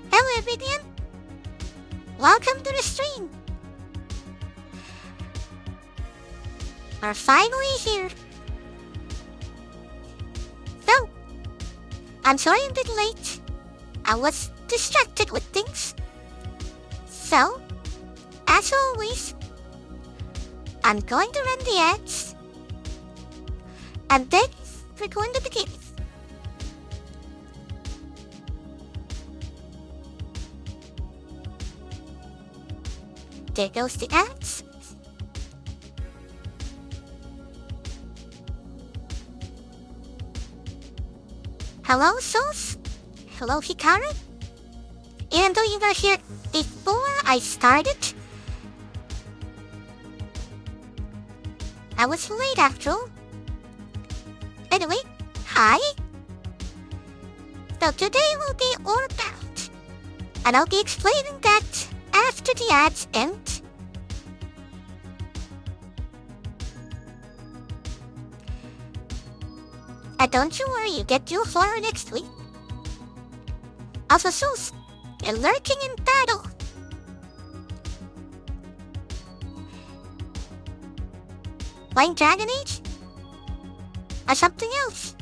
Hello, everyone! Welcome to the stream! We're finally here! So, I'm sorry I'm a bit late. I was distracted with things. So, as always, I'm going to run the ads. And then we're going to begin. There goes the ads. Hello, Sauce. Hello, Hikaru. Even though you were here before I started, I was late after all. Anyway, hi. So today will be Orebound, and I'll be explaining that after the ads end. And don't you worry, you get your horror next week. Also, Sus, you're lurking in battle. Playing Dragon Age? Or something else?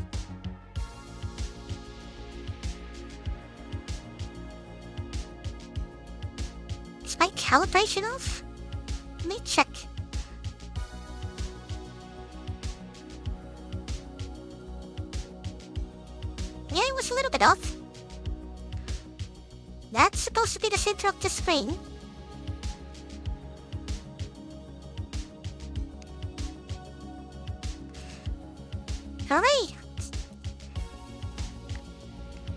Is my calibration off? Let me check. Yeah, it was a little bit off. That's supposed to be the center of the screen. Hooray!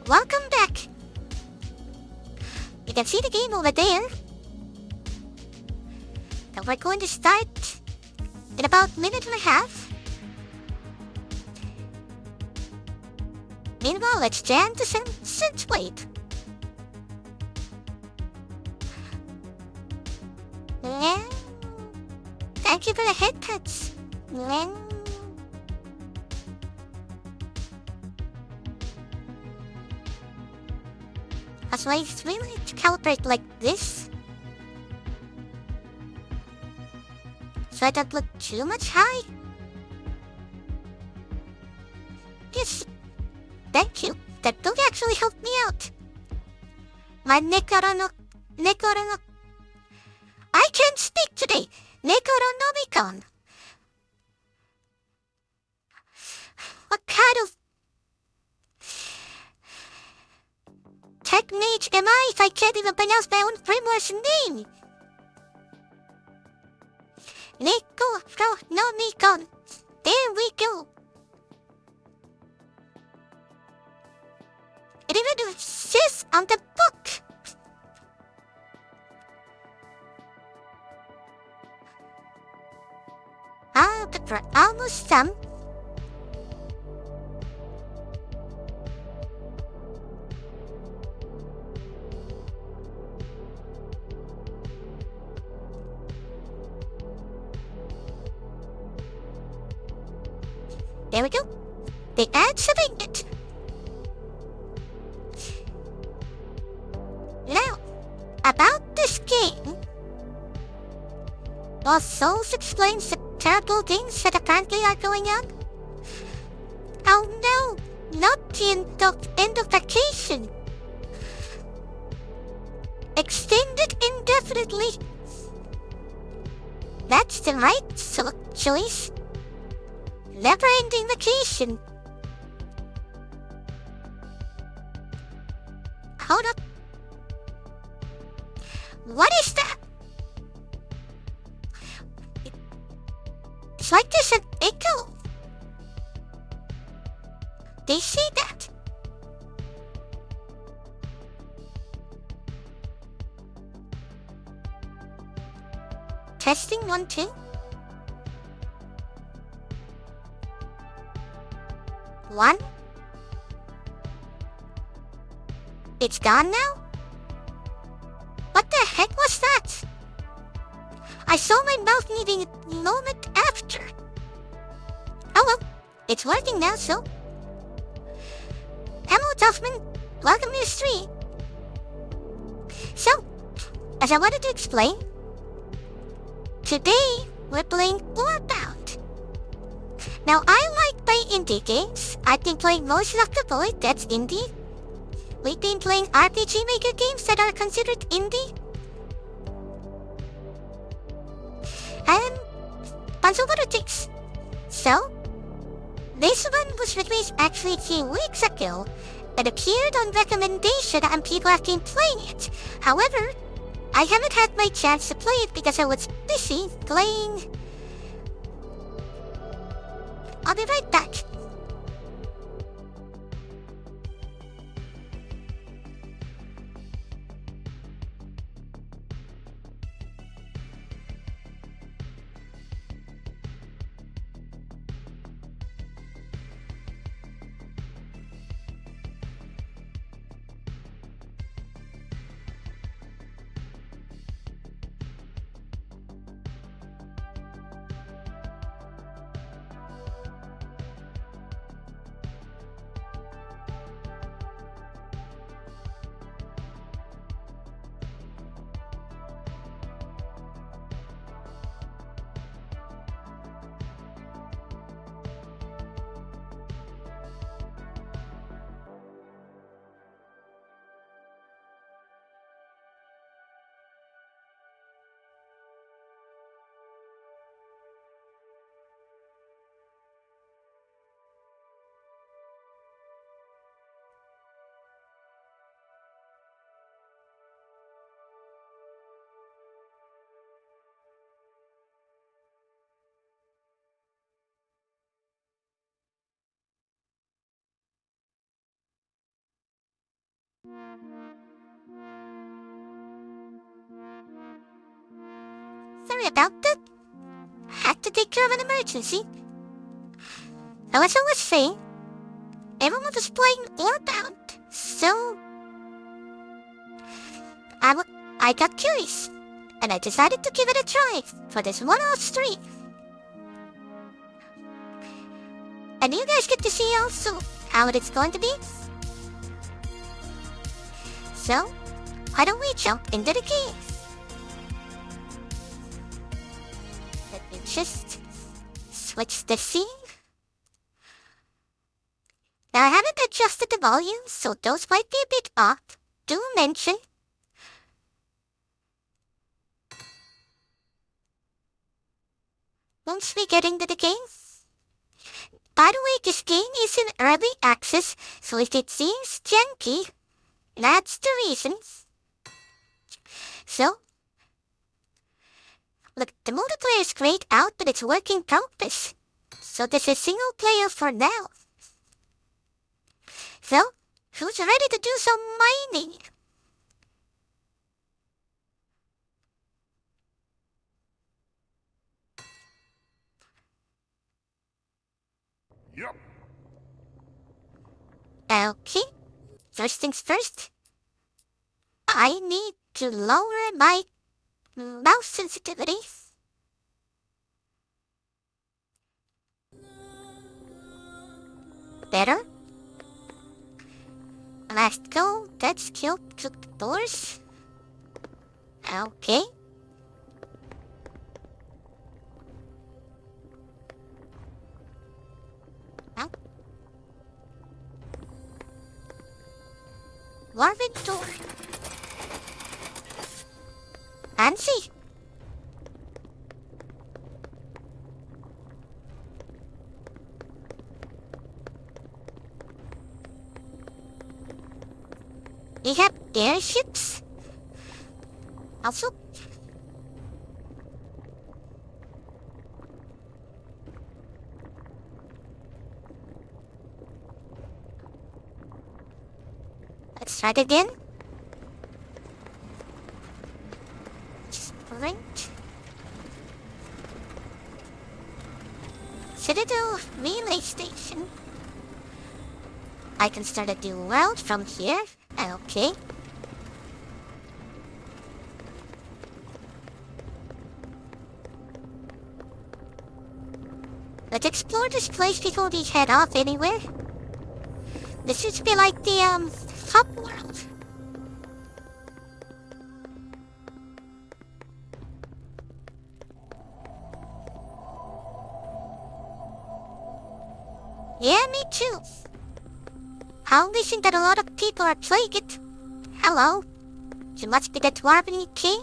Welcome back! You can see the game over there. Now we're going to start in about a minute and a half. Meanwhile, let's jam the synthwave. Thank you for the headcuts. So I really need to calibrate like this, so I don't look too much high. Yes, thank you. That will actually help me out. My Nekoro no... I can't speak today. Nekoronomicon. What kind of heck mage am I if I can't even pronounce my own grimoire's name? Nico, no Nikon. There we go. It even says on the book. But we're almost done. There we go. The ad submitted. Now, about this game. While Souls explains the terrible things that apparently are going on. Oh no, not the end of vacation. Extended indefinitely. That's the right choice. Never-ending vacation. Hold up. What is that? It's like there's an echo. They see that. Testing 1, 2. 1. It's gone now? What the heck was that? I saw my mouth moving a moment after. Oh well, it's working now, so. Hello, Duffman. Welcome to the stream. So, as I wanted to explain, today we're playing Orebound. Now, I like playing indie games. I've been playing most of the board that's indie. We've been playing RPG Maker games that are considered indie. And bunch of other things. So, this one was released actually a few weeks ago and appeared on recommendation and people have been playing it. However, I haven't had my chance to play it because I was busy playing. I'll be right back. Sorry about that. Had to take care of an emergency. As I was saying, everyone was playing Orebound, so I got curious, and I decided to give it a try for this one-off stream. And you guys get to see also how it's going to be. So, why don't we jump into the game? Let me just switch the scene. Now I haven't adjusted the volume, so those might be a bit off. Do mention. Once we get into the game. By the way, this game is in early access, so if it seems janky, That's the reason. So, look, the multiplayer is grayed out, but it's working progress. So this is single player for now. So, who's ready to do some mining? Yep. Okay, first things first. I need to lower my mouse sensitivity. Better. Let's go. Let's kill the doors. Okay. Now. Warping door. Fancy. We have airships. Also, let's try it again. Sprint. Citadel relay station. I can start a new world from here. Okay. Let's explore this place before we head off anywhere. This should be like the, hub world. Yeah, me too. I'm wishing that a lot of people are playing it. Hello. You must be the Dwarven King?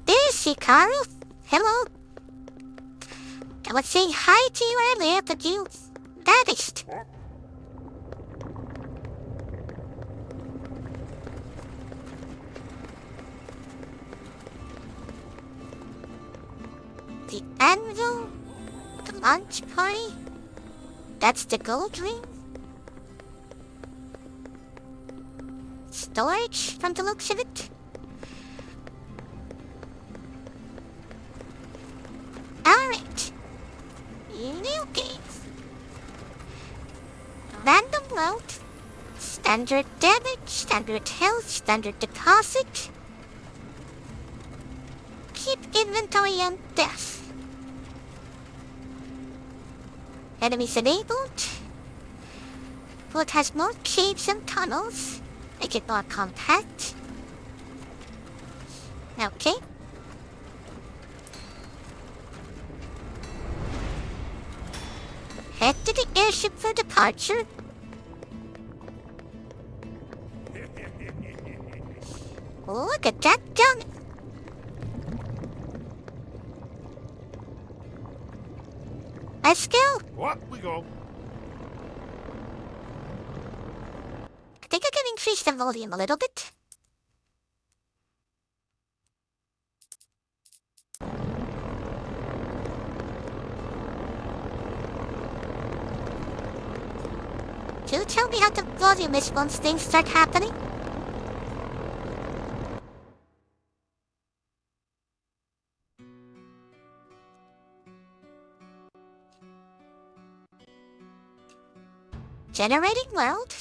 There's Hikaru. Hello. I was saying hi to you earlier, but you vanished. The anvil? The launch party? That's the gold ring? Storage from the looks of it? Alright. New game. Random world. Standard damage, standard health, standard deposit. Keep inventory on death. Enemies enabled. World has more caves and tunnels. Make it more compact. Okay. Head to the airship for departure. Look at that gun. Let's go. What? We go. I think I can increase the volume a little bit. Do tell me how the volume is once things start happening. Generating world.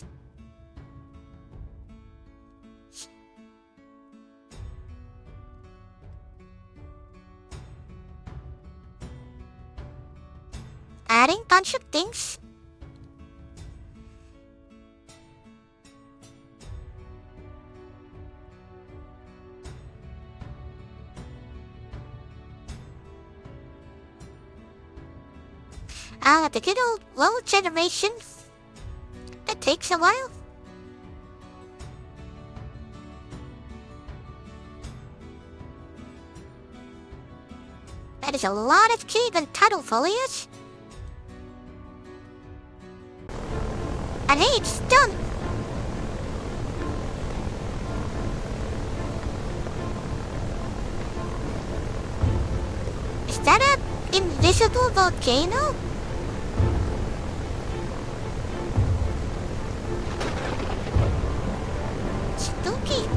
Adding bunch of things. The good old world generation. That takes a while. That is a lot of cave and tunnel foliage. And hey, it's done! invisible volcano? Spooky.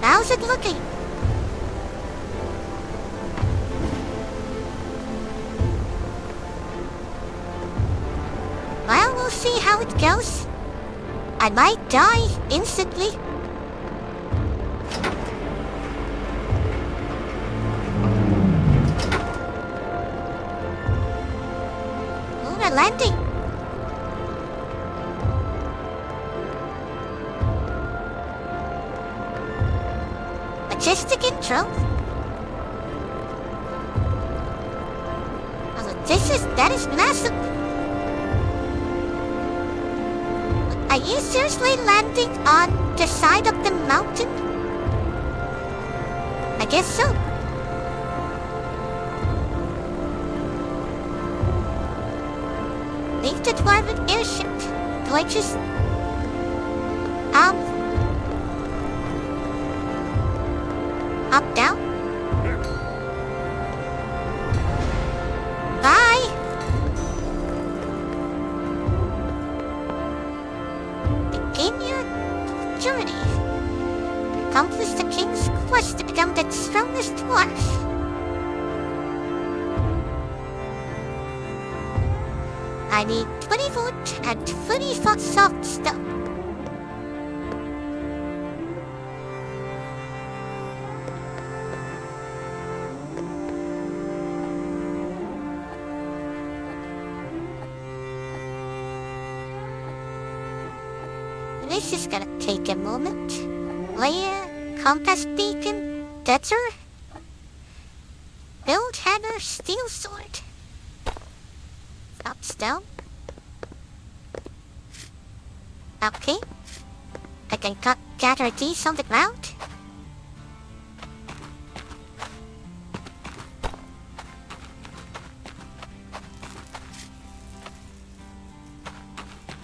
How's it looking? Well, we'll see how it goes. I might die instantly. Oh, we're landing. Majestic intro. Oh, that is massive. Are you seriously landing on the side of the mountain? I guess so. Leave the dwarven airship. Do I just... Up, down? Bye! Begin your journey. Accomplish the king's quest to become the strongest dwarf. I need 20 wood and 20 soft stone. This is gonna take a moment. Layer, compass beacon, tether, build hammer, steel sword. Drops down. Okay. I can gather these on the ground.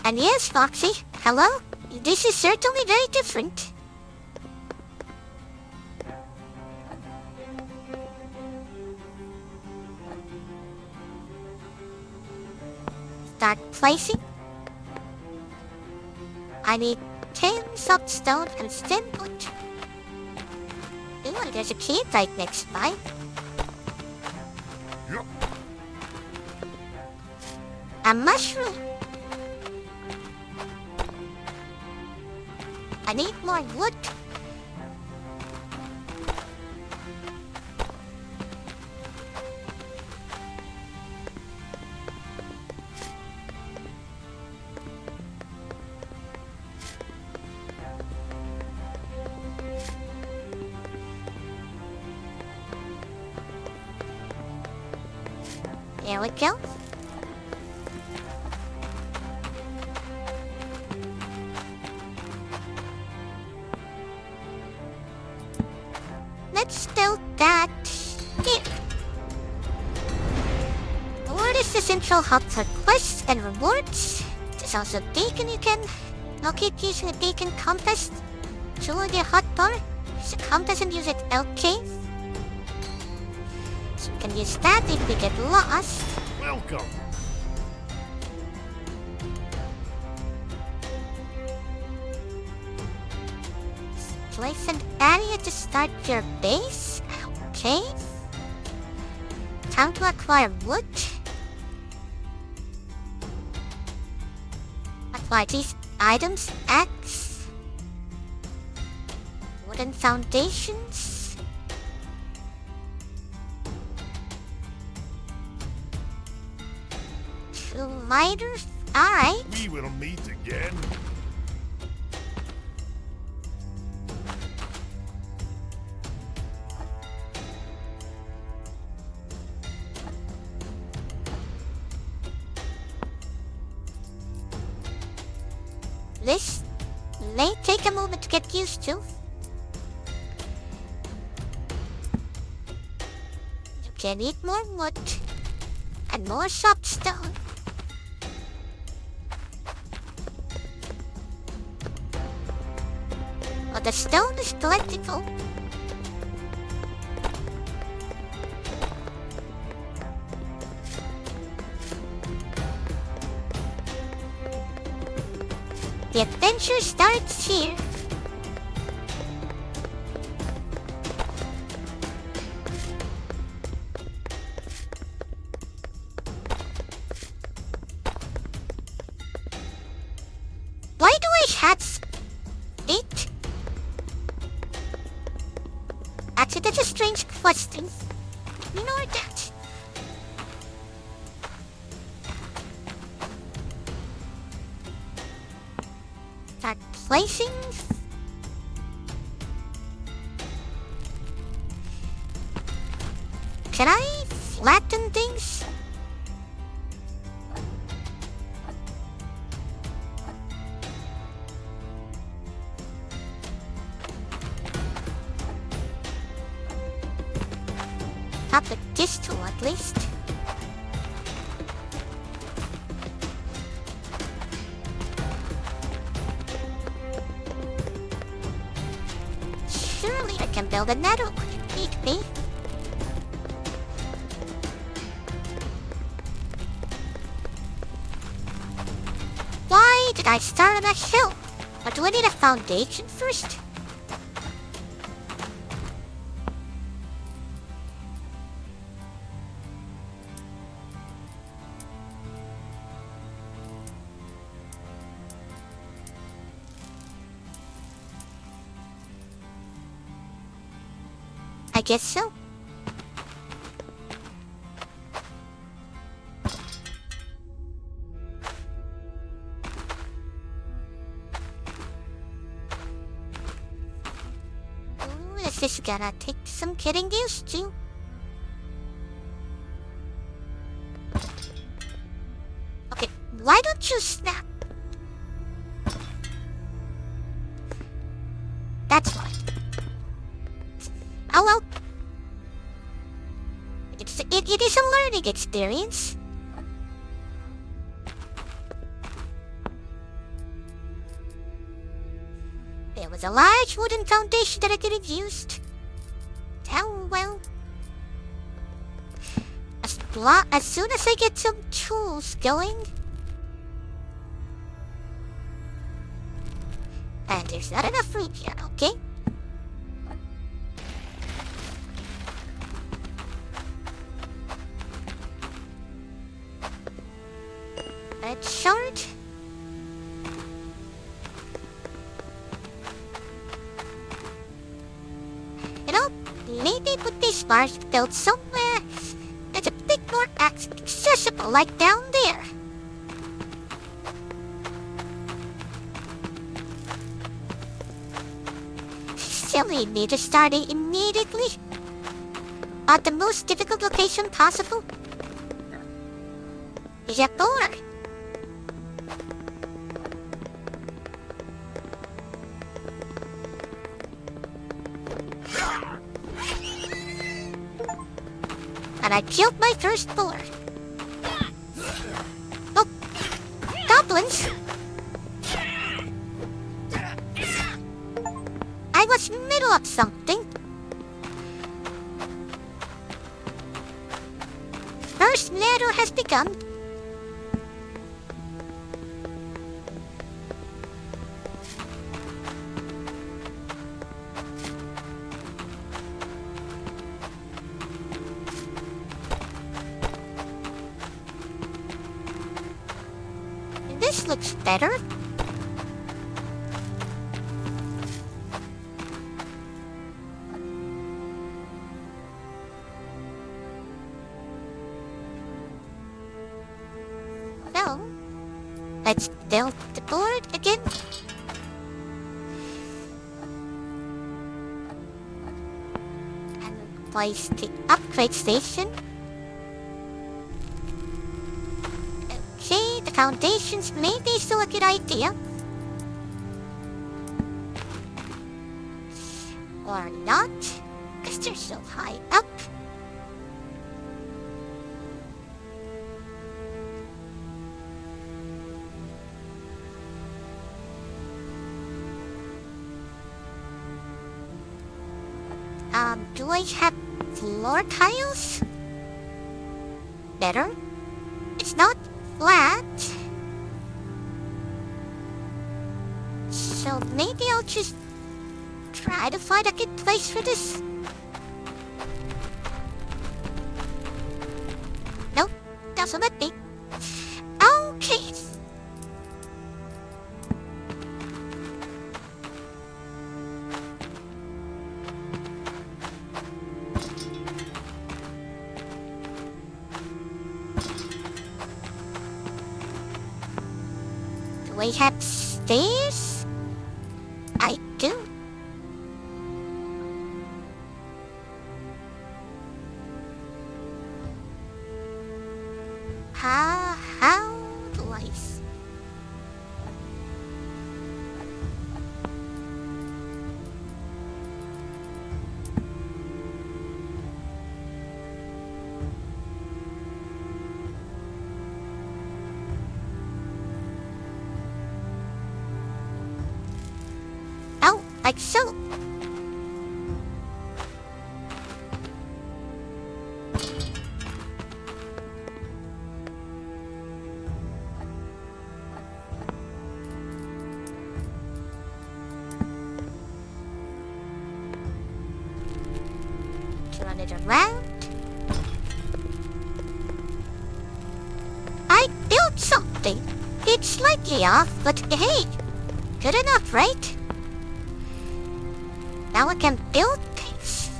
And yes, Foxy, hello? This is certainly very different. Start placing. I need 10 soft stone and 10 wood. Ooh, there's a kid right next by. Yep. A mushroom. I need more wood. There we go. Let's build that here. Where is the central hub for quests and rewards? There's also a beacon you can locate using a beacon compass. Show the hotbar. Use a compass and use it okay. So we can use that if we get lost. Welcome. Place an area to start your base. Okay. Time to acquire wood. Acquire these items. Axe. Wooden foundations. Two lighters. Alright. We will meet again. This may take a moment to get used to. You can eat more wood and more soft stone. Well, the stone is plentiful. The adventure starts here. Why do I have it? Actually, that's a strange question. Ignore that. Start placing. Can I flatten things? Not with this tool, at least. Surely I can build another one if need be. Why did I start on a hill? Or do I need a foundation first? I guess so. Ooh, this is gonna take some getting used to. Okay, why don't you snap? That's right. Oh well. It is a learning experience. There was a large wooden foundation that I didn't use. Oh well. As soon as I get some tools going. And there's not enough room here, okay? Red shard. You know, maybe put these bars built somewhere that's a bit more accessible, like down there. Silly me to start it immediately. At the most difficult location possible. Is that door? And I killed my first boar. Oh, goblins! I was middle of something. First ladder has begun. This looks better. So, let's build the board again. And place the upgrade station. Okay, the foundations may be still a good idea. Or not, because they're so high up. Do I have floor tiles? Better. It's not flat. So maybe I'll just try to find a good place for this. Nope, doesn't let me. Okay. Do we have stairs? I do. How do I... Oh, like so. Turn it around. I built something. It's slightly off, but hey, good enough, right? Now I can build things.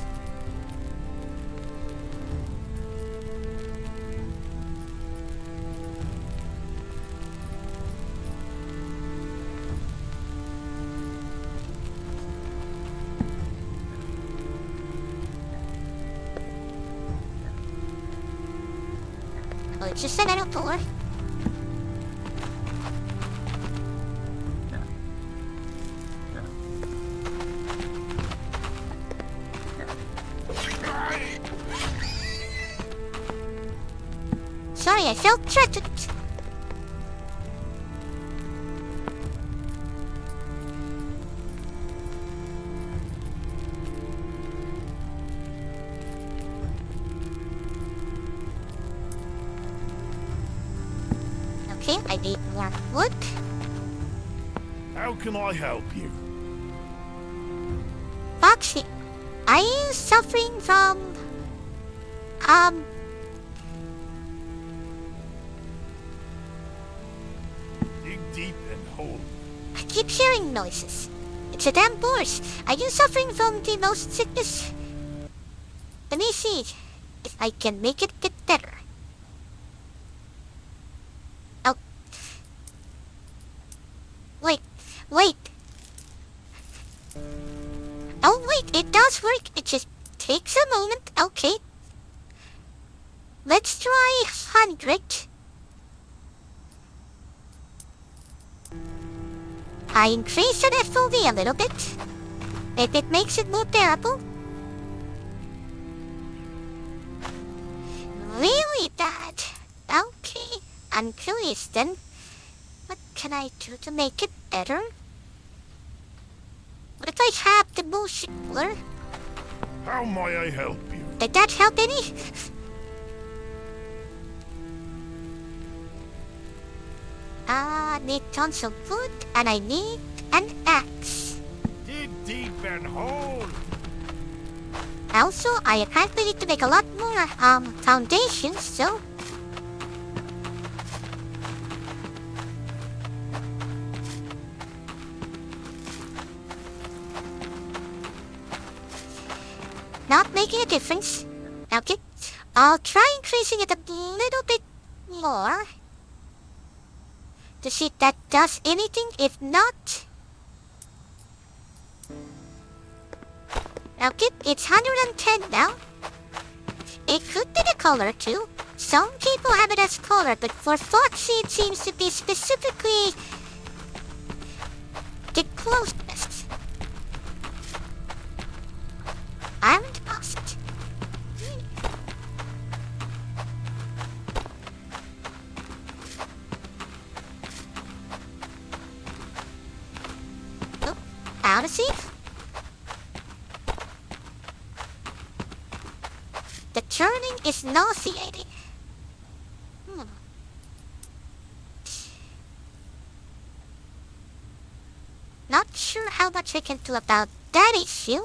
Oh, it's just a little door. Sorry, I felt threatened. Okay, I need more wood. How can I help you? Foxy, are you suffering from... Dig deep and hold. I keep hearing noises. It's a damn horse. Are you suffering from the motion sickness? Let me see if I can make it get better. Oh. Wait. Oh, wait, it does work. It just takes a moment. Okay. Let's try 100. I increased the FOV a little bit. If it makes it more bearable. Really bad. Okay. I'm curious then. What can I do to make it better? What if I have the motion blur? How may I help you? Did that help any? I need tons of wood and I need an axe. Dig deep and hold. Also, I apparently need to make a lot more foundations, so... Not making a difference. Okay, I'll try increasing it a little bit more. To see if that does anything. If not... Okay, it's 110 now. It could be the color too. Some people have it as color, but for Foxy it seems to be specifically the closeness. I'm positive. Oh, out of seat. The turning is nauseating. Not how much I can do about that issue.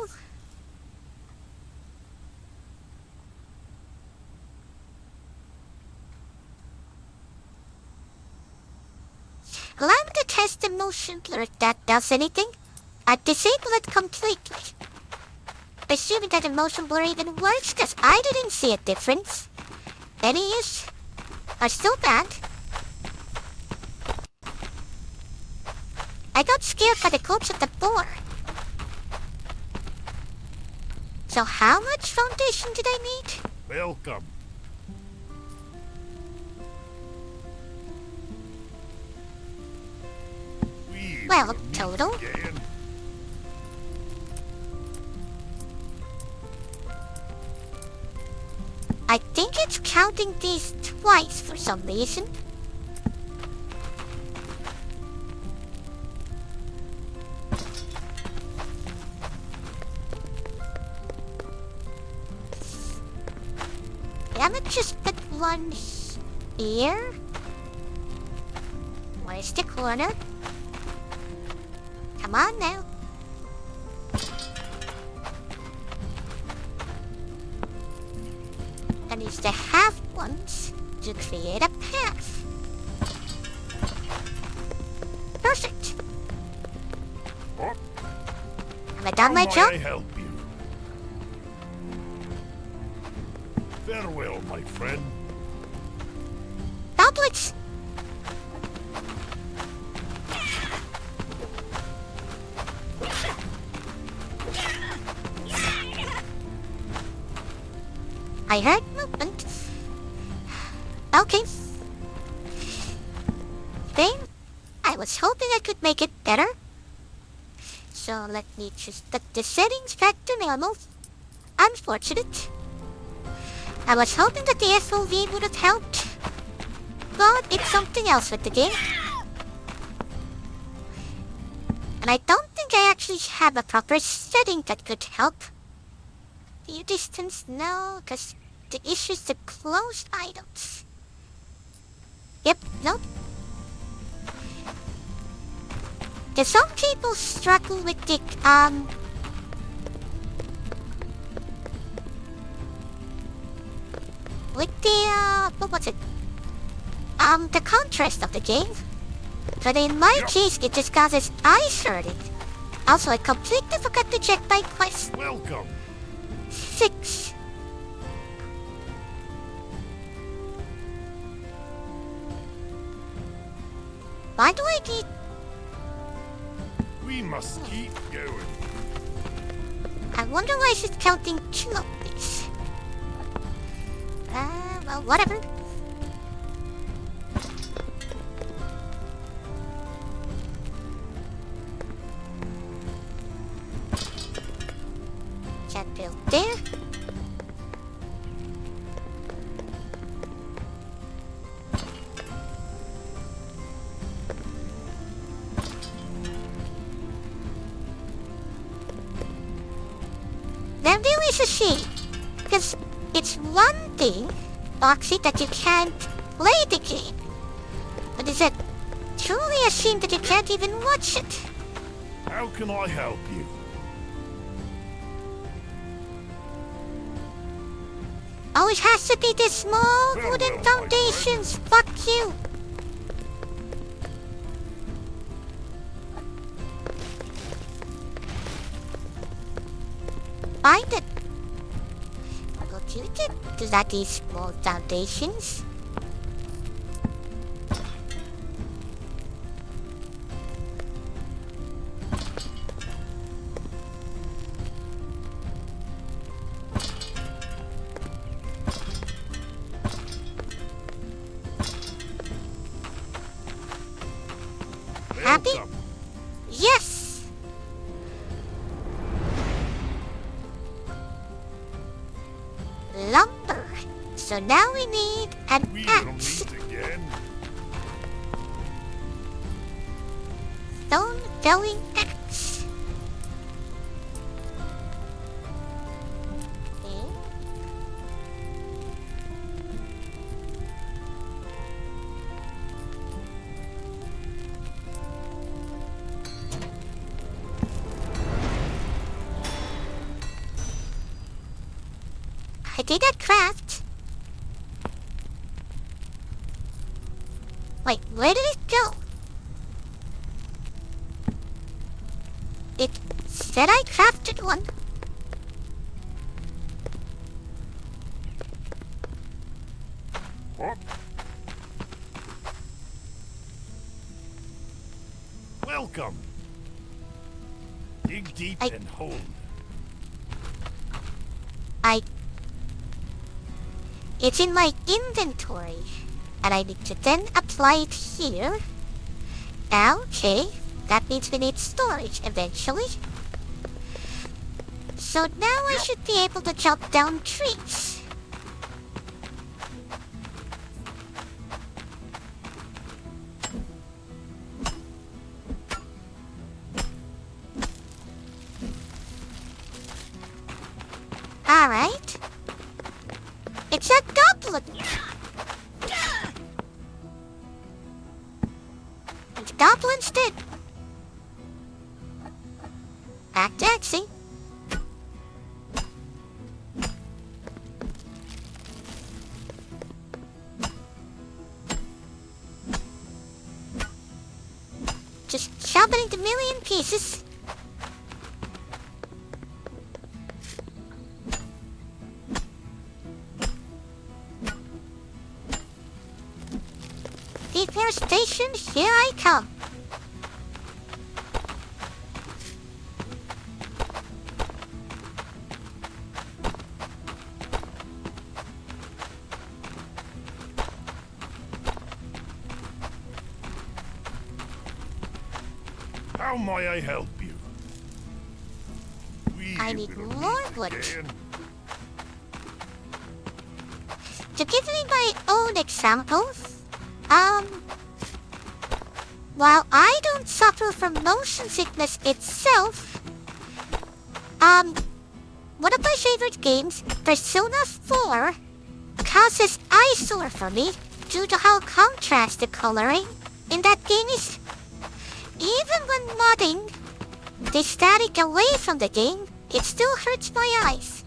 Allow me to test the motion blur if that does anything. I'd disable it completely. Assuming that the motion blur even works, cause I didn't see a difference. Any use are still bad. I got scared by the corpse of the boar. So how much foundation did I need? Welcome. Well, total. Again. I think it's counting these twice for some reason. I'm gonna just put one here. Where's the corner? Come on now. And use the half ones to create a path. Perfect. Oh, Have I done my how job? may I help you? Farewell, my friend. Goblets! I heard movement. Okay. Thing, I was hoping I could make it better. So let me just put the settings back to normal. Unfortunate. I was hoping that the FOV would have helped. But it's something else with the game. And I don't think I actually have a proper setting that could help. View distance, no, because the issue's the closed items. Yep, nope. Cause some people struggle with the, what was it? The contrast of the game. But in my case, it just causes eyes hurting. Also, I completely forgot to check my quest. Welcome. 6. Why do I need... We must keep going. I wonder why she's counting kilometers. Well, whatever. Can't build there. There really is a shame, because it's one thing, Foxy, that you can't play the game. But is it truly a shame that you can't even watch it? How can I help you? Oh, it has to be the small Farewell, wooden my foundations. Fuck you. Find it. I'll do it. Because that is small foundations. Happy? Welcome. Yes! Lumber. So now we need an We will axe. meet again. Stone throwing axe. Okay. I did a craft. Wait, where did it go? It said I crafted one. What? Welcome. Dig deep I- and hold. It's in my inventory. And I need to then apply it here. Okay, that means we need storage eventually. So now I should be able to chop down trees. Alright. It's a goblin! And the goblin's dead. Back to Exy. Just chop it into million pieces. Repair station, here I come. How may I help you? I need will more meet wood. again. To give me my own examples, while I don't suffer from motion sickness itself, one of my favorite games, Persona 4, causes eyesore for me due to how contrast the coloring in that game is. Even when modding the static away from the game, it still hurts my eyes.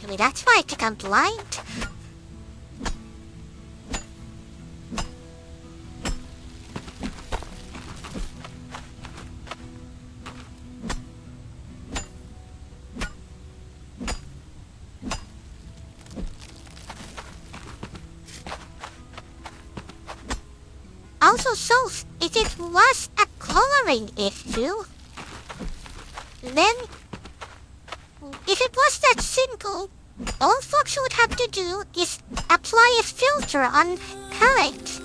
Maybe that's why I think I'm blind. Also, so if it was a coloring issue, then if it was that simple, all Fox would have to do is apply a filter on current.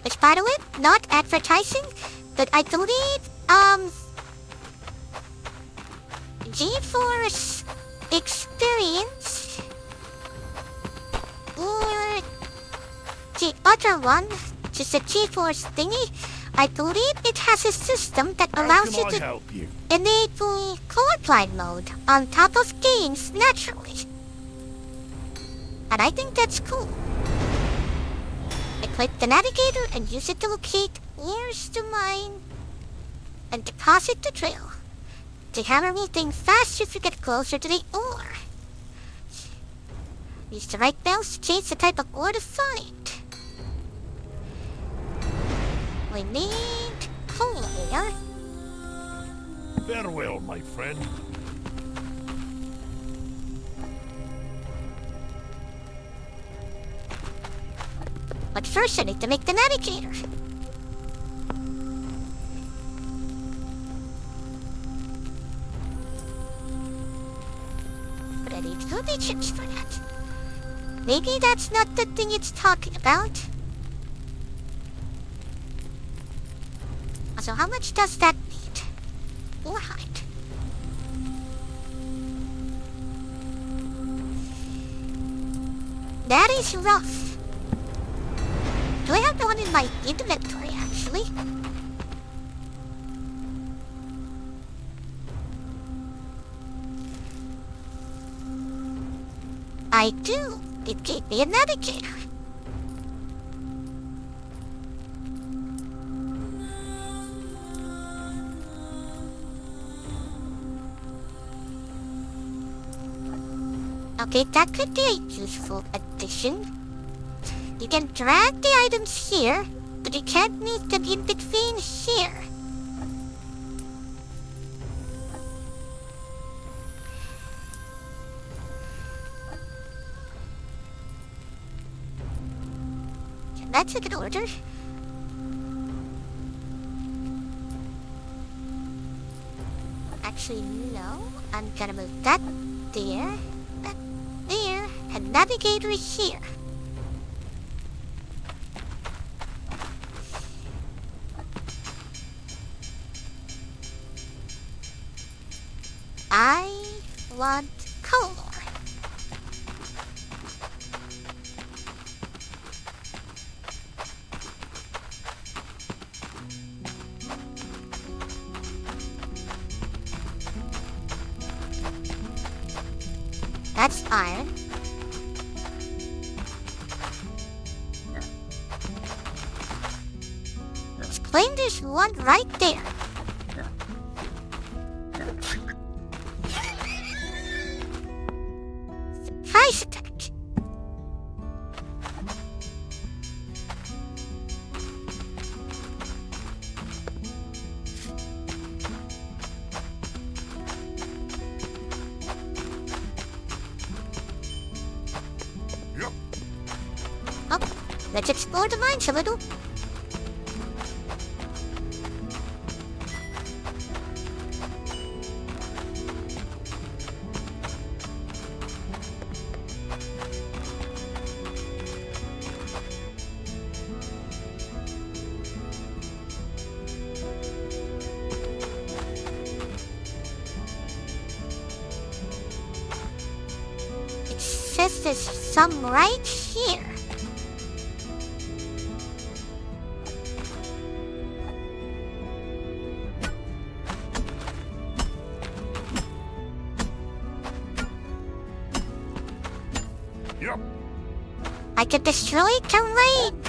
Which, by the way, not advertising, but I believe, GeForce Experience, or the other one, just a GeForce thingy, I believe it has a system that allows How you can I to help you? enable colorblind mode on top of games naturally. And I think that's cool. Equip the navigator and use it to locate where's the mine and deposit the drill. The hammer will ding fast if you get closer to the ore. Use the right bells to change the type of ore to find. We need coal here. Farewell, my friend. But first I need to make the navigator. But I need ruby chips for that. Maybe that's not the thing it's talking about. So how much does that need? 400. That is rough. Do I have one in my inventory, actually? I do. It gave me a navigator. Okay, that could be a useful addition. You can drag the items here, but you can't move them in between here. That's a good order. Actually, no. I'm gonna move that there, that there, and navigator here. I want color. That's iron. Let's claim there's one right there. Surprise attack. Yep. Oh, let's explore the mines a little. It says there's some right here. Yep. I can destroy terrain.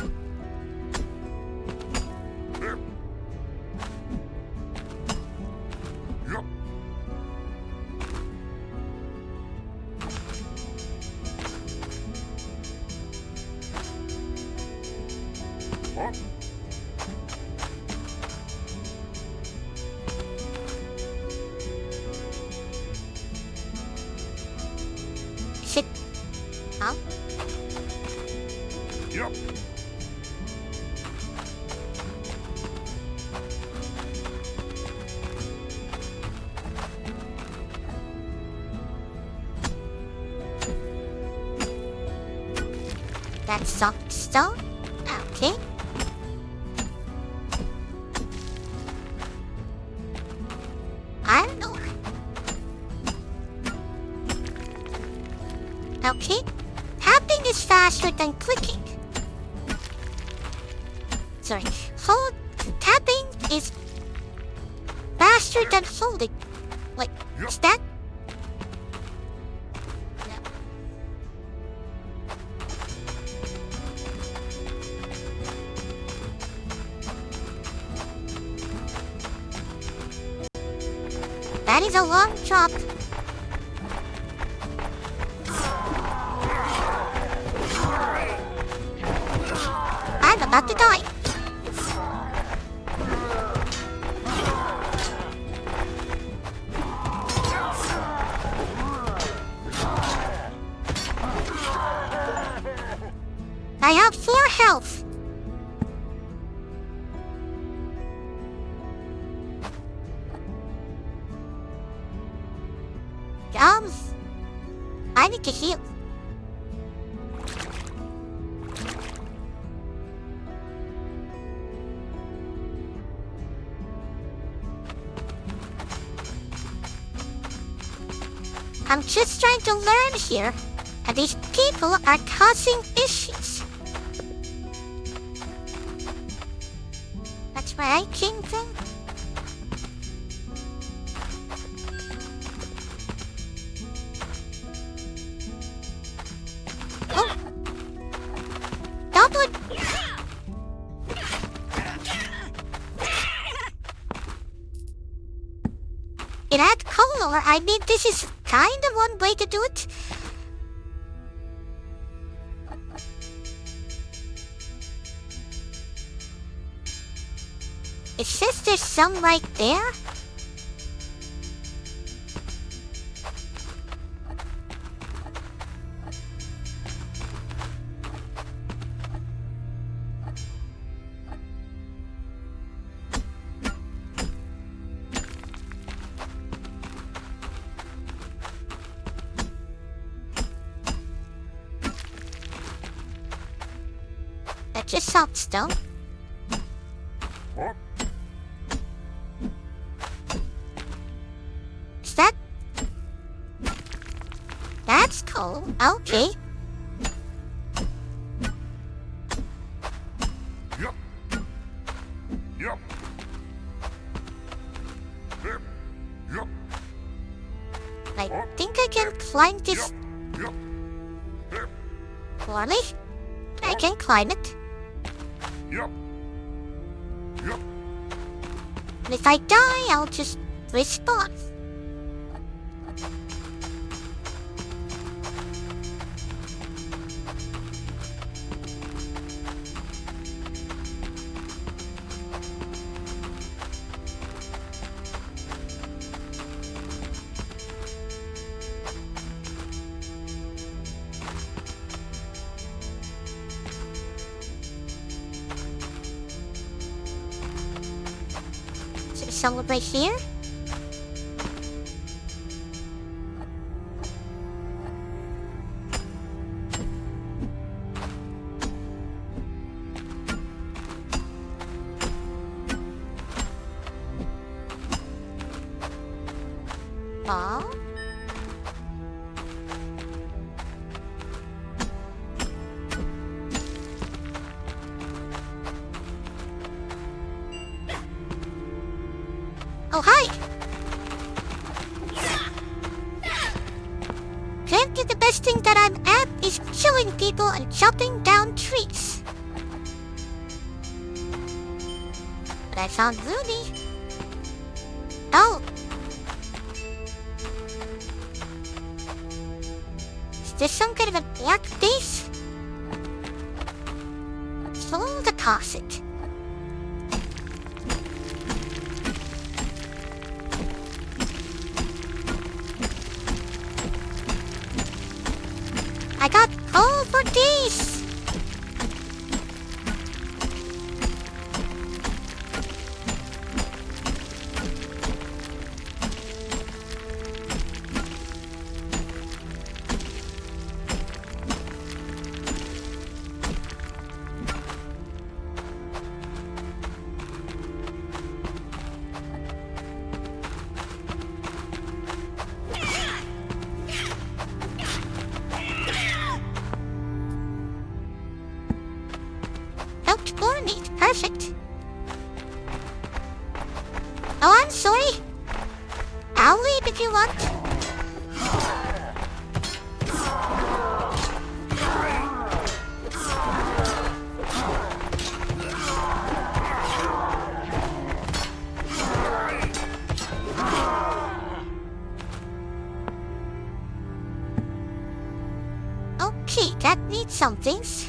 Yep. Yep. What? Is it? Huh? Yep. That's soft stone. Okay. Iron ore. Okay. Tapping is faster than clicking. Sorry. Tapping is faster than holding. Wait, Yep. is that? Yep. That is a long drop. I'm about to die. I have 4 health. I need to heal. I'm just trying to learn here, and these people are causing issues. That's where I came from. Oh, Or I mean, this is kind of one way to do it. It says there's some right there. That's just softstone. What? Is that? That's cool. Okay. Yep. Yep. Yep. Yep. I think I can climb this. Yep. Yep. Really? I can climb it. Yep. Yep. And if I die, I'll just respawn. Celebrate here. Oh. Oh, hi! Apparently the best thing that I'm at is killing people and chopping down trees. But I found Ruby. Oh. Is this some kind of a black base? Soul deposit. I got coal for days! Perfect. Oh, I'm sorry. I'll leave if you want. Okay, that needs some things.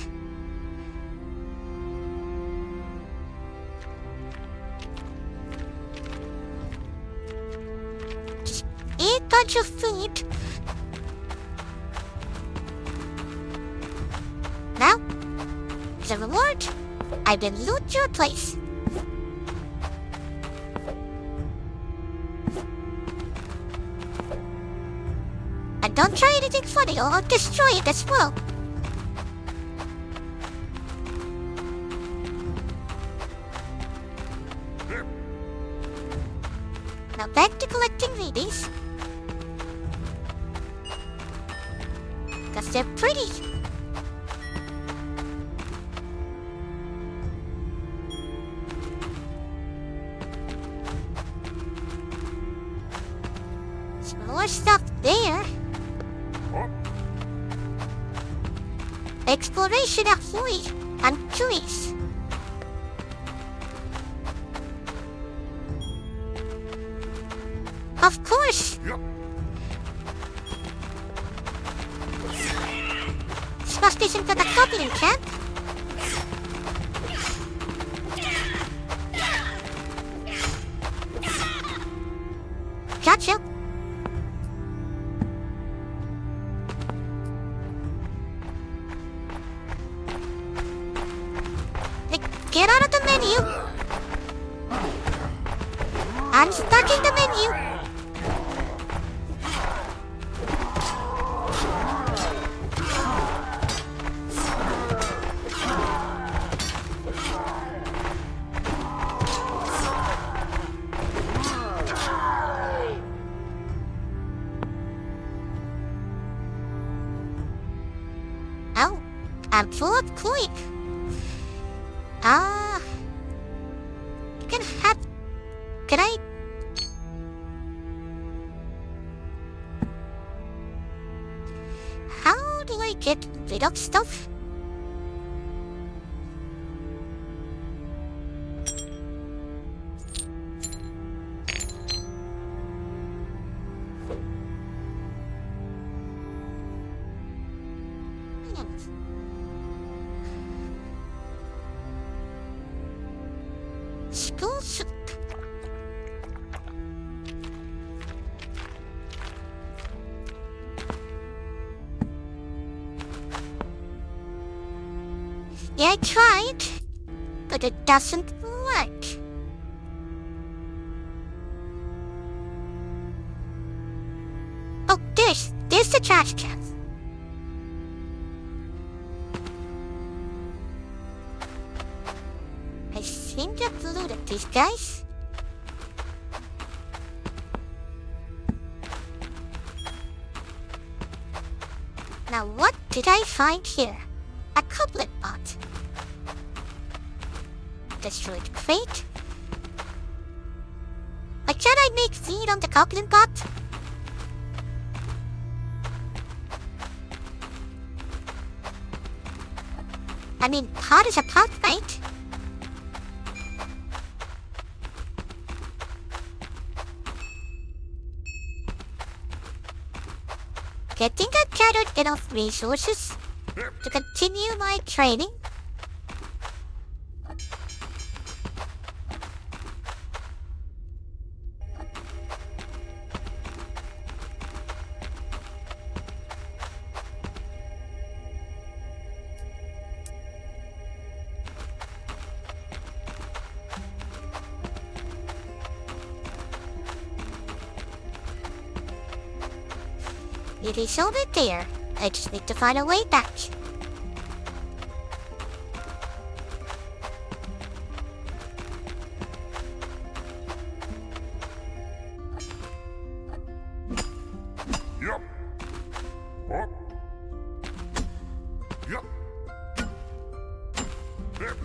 Eat a bunch of food. Now, as a reward, I will loot your place. And don't try anything funny or I'll destroy it as well. Now back to collecting readings. Because they're pretty. Some more stuff there. Exploration ahoy and trees. Of course! Yep. This must be some kind of goblin camp. Gotcha. Get out of the menu. I'm stuck in the menu. Oh, I'm full of coin. Can I? How do I get rid of stuff? School soup. Yeah, I tried, but it doesn't work. Oh, there's the trash can. I seem to have looted these guys. Now what did I find here? A couplet bot. Destroyed crate. Why can't I make feed on the goblin bot? I mean, pot is a pot, right? I think I've gathered enough resources to continue my training. It is over there. I just need to find a way back. Yep. Up. Yep. Yep.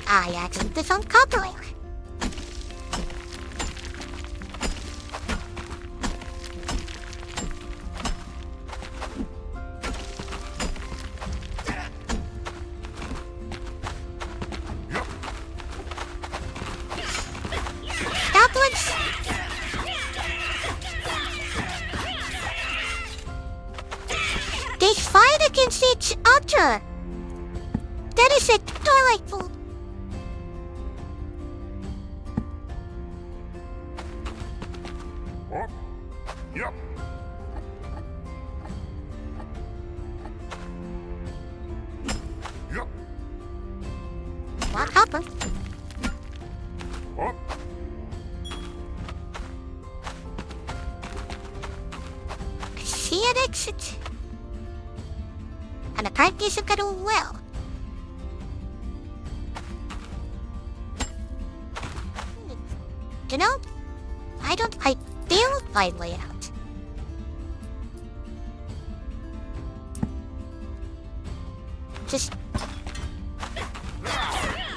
I accidentally found copper wire. They fight against each other. That is delightful. Up. Yep. Yep. One copper. Up. I see an exit. And apparently some kind of well. You know, I build my way out. Just...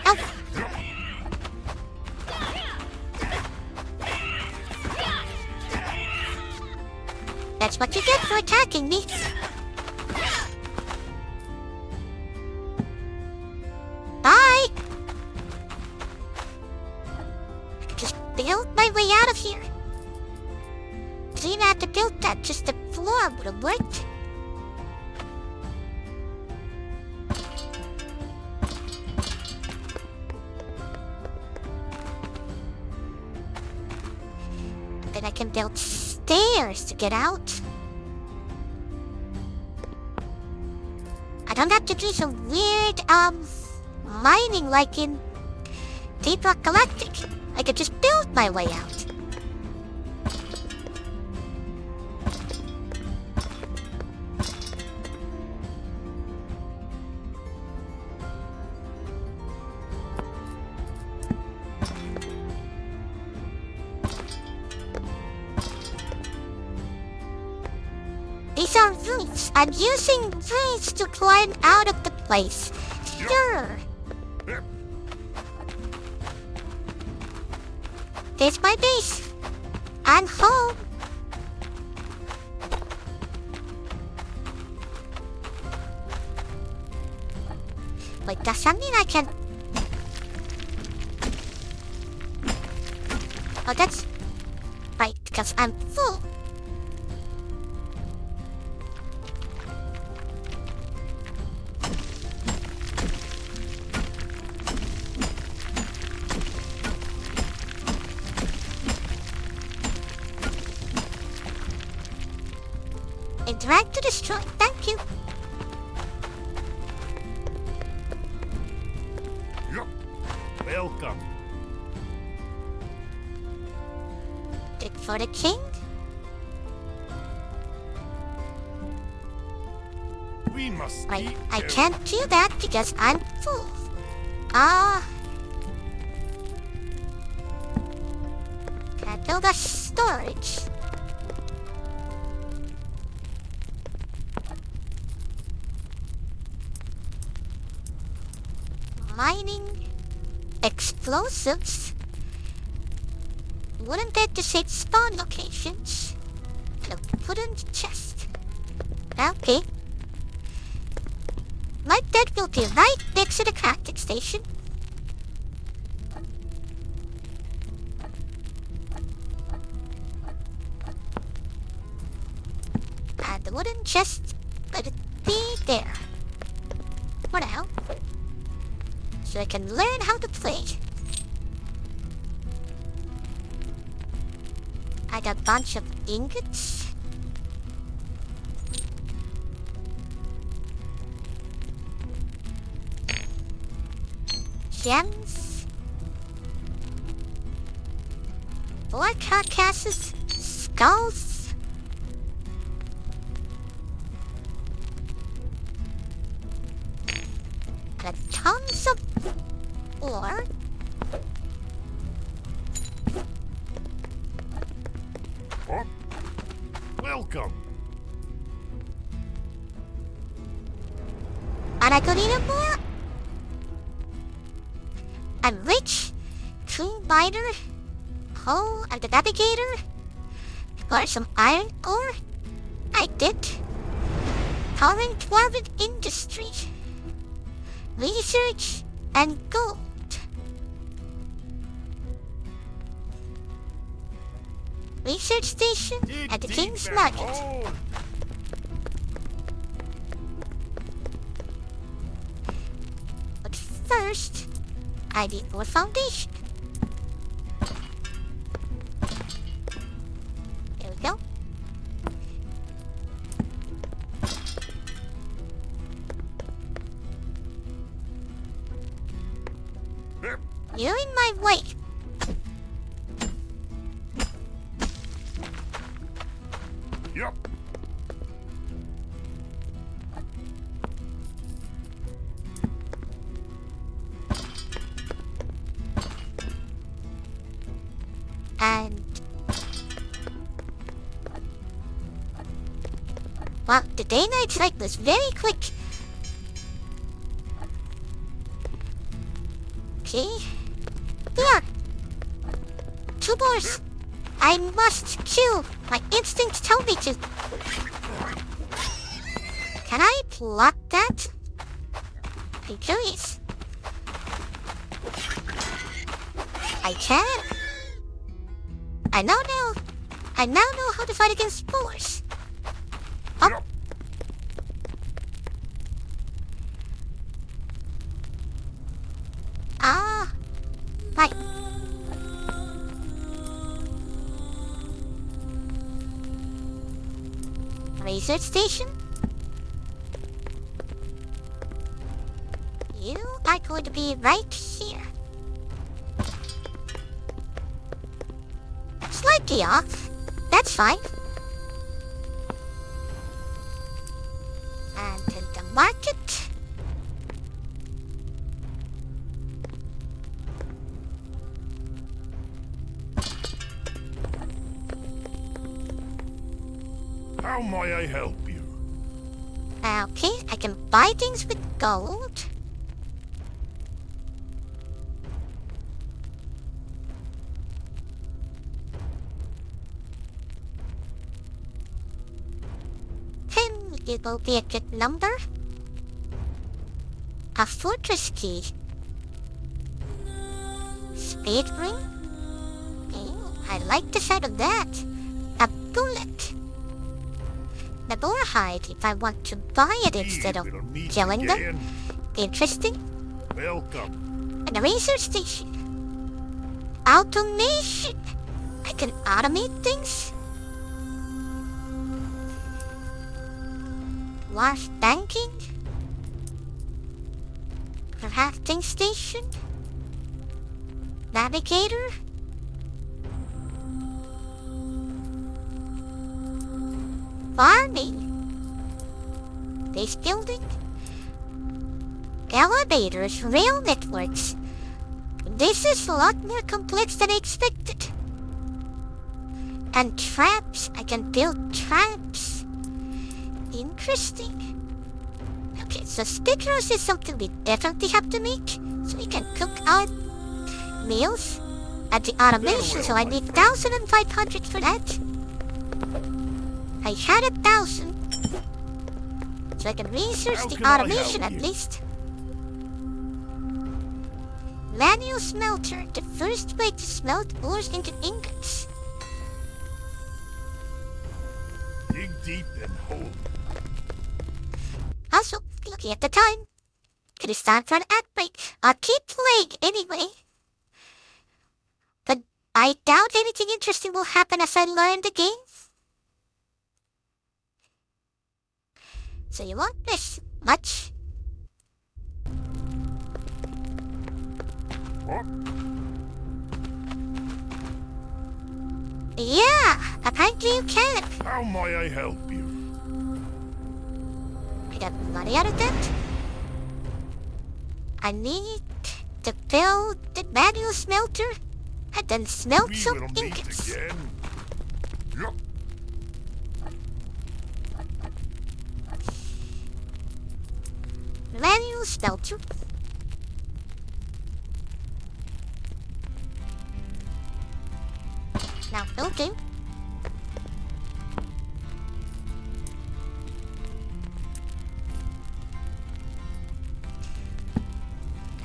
Oh! That's what you get for attacking me. Bye! Just build my way out of here. Didn't have to build that, just the floor would have worked. Then I can build stairs to get out. I don't have to do some weird, mining like in Deep Rock Galactic. I could just build my way out. These are roots. I'm using roots to climb out of the place. Sure. There's my base. I'm home. Wait, does that mean I can... Oh, that's... Right, because I'm full. Interact to destroy. Thank you. Yep. Welcome. Dig for the king. We must Right, eat I every- can't do that because I'm full. Can I build a storage? Mining explosives. Wouldn't that just say spawn locations? Look, put in the chest. Okay. My bed will be right next to the crafting station. And the wooden chest, let it be there. For now. So I can learn how to play. I got a bunch of ingots. Gems. 4 carcasses. Skulls. Got tons of ore. Up. Welcome. And I could even more. I'm rich. True miner. Oh, I'm the navigator. Got some iron ore. I did. Powering dwarven industry. Research and gold. Research station Dig at the deep King's and Market. hold. But first, I need more foundation. There we go. Yep. You're in my way. Yep. And... Well, the day-night cycle is very quick. Okay. There! 2 boars! I must kill! My instincts tell me to. Can I block that? I'm curious. I can. I now know how to fight against spores. Up. Yep. Ah, right. Research station? You are going to be right here. Slightly off. That's fine. And to the market. How may I help you? Okay, I can buy things with gold. It will be a good number. A fortress key. Speed ring. I like the sound of that. A bullet. The boar hide if I want to buy it instead of We'll meet killing them. again. Interesting. Welcome. And a research station. Automation. I can automate things. Wharf banking. Crafting station. Navigator. Farming. Base building. Elevators, rail networks. This is a lot more complex than I expected. And traps. I can build traps. Interesting. Okay, so stick roast is something we definitely have to make. So we can cook our meals. At the automation, so I need 1,500 for that. I had 1,000. So I can research How the can I automation help at you? least. Manual smelter, the first way to smelt ores into ingots. Dig deep and hold. Also, looking at the time, it is time for an ad break. I'll keep playing anyway. But I doubt anything interesting will happen as I learn the game. So you won't miss much. Up. Yeah, apparently you can. How may I help you? I got money out of that. I need to build the manual smelter and then smelt We some will meet ingots. again. Yep. Manual smelter. Now building.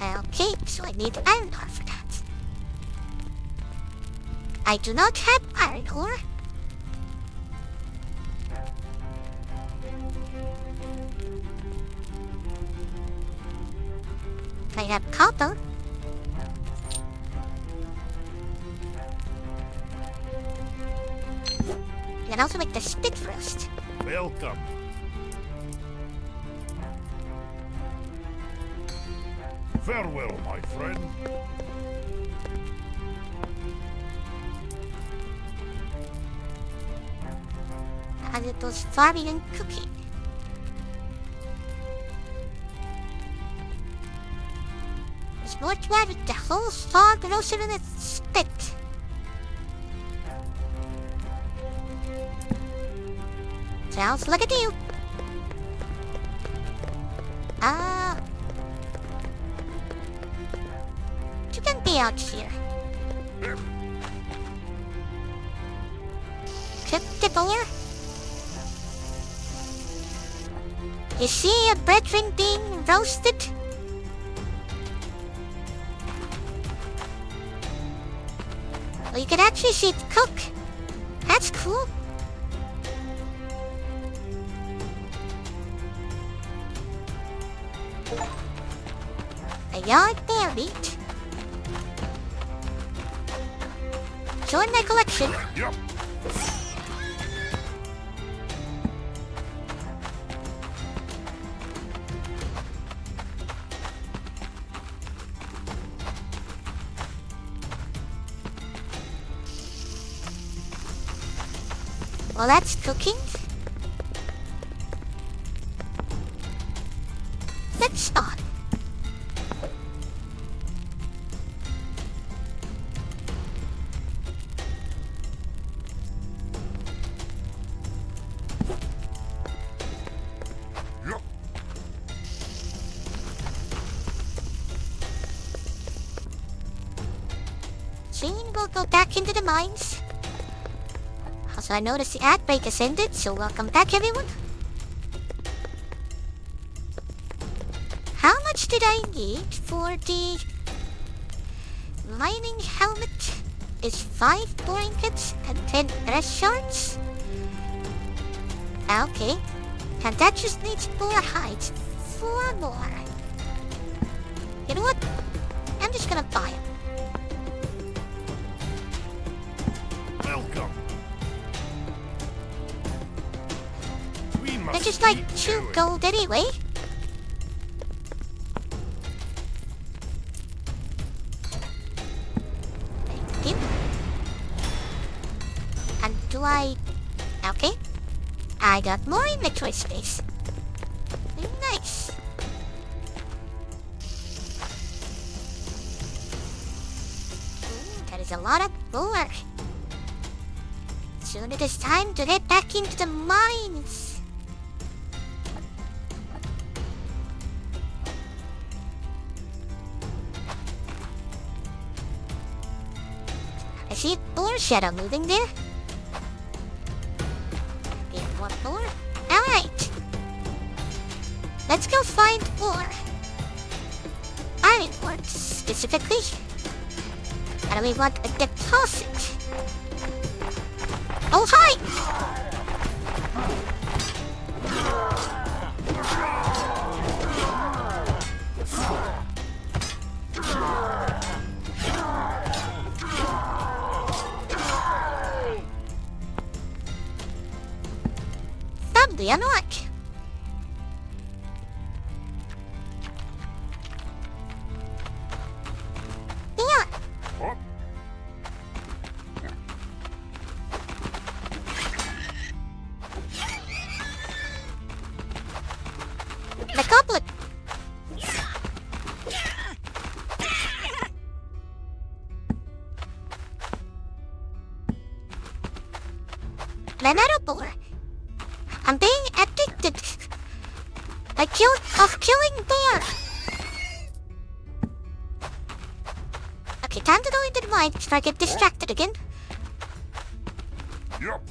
Okay, so I need iron ore for that. I do not have iron ore. I have copper. I can also make the spit roast. Welcome. Farewell, my friend. And it was farming and cooking. There's more to add with the whole fog roasted in its spit. Sounds like a deal. You can be out here. Cook the boar. You see a brethren being roasted? Oh, you can actually see it cook. That's cool. A yard bear meat. Join my collection. Yup. Well, that's cooking. Let's start. Yup. Soon we'll go back into the mines. Also, I noticed the ad break has ended, so welcome back, everyone. How much did I need for the mining helmet? Is 5 boring kits and 10 dress shards? Okay. And that just needs 4 hides. 4 more. You know what? I'm just gonna buy them. Welcome. We must They're just like keep 2 going. gold anyway. Thank you. And do I... Okay. I got more inventory space. Nice. Ooh, that is a lot of ore. Soon it is time to get back into the mines. I see a boar shadow moving there. Get one more. Alright. Let's go find ore. Iron ore specifically. And we want a deposit. Oh, hi! Thumbly unlock. Yeah, Up. the goblet. Another boar. I'm being addicted. Of killing bear. Okay, time to go into the mine before I get distracted again. Yup.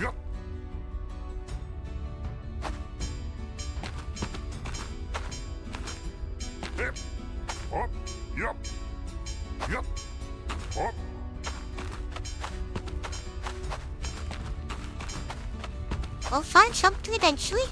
Yup. Hip. Up. Yup. Yup. Up. We'll find something eventually.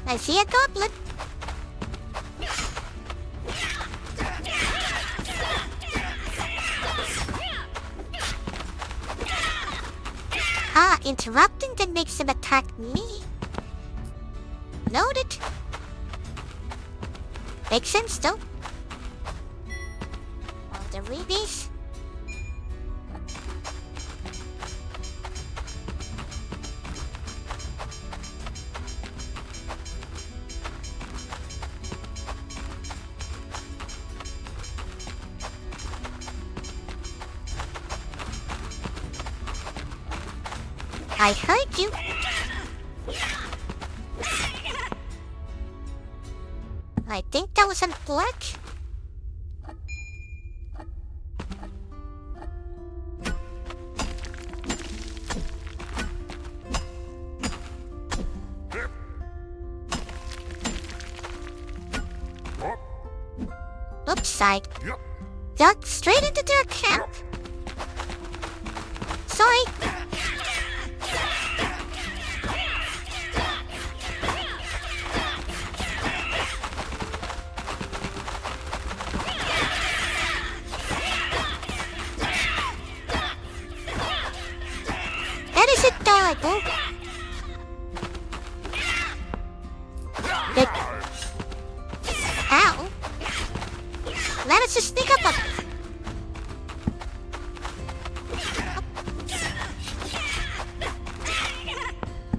I see a goblin. Ah, interrupting then makes him attack me. Noted. Makes sense though. All the rubies. I heard you. I think that was on black. Up. Oops, side. Yep. Duck straight into their camp. Sorry. That is adorable. Good. Ow. Let us just sneak up on.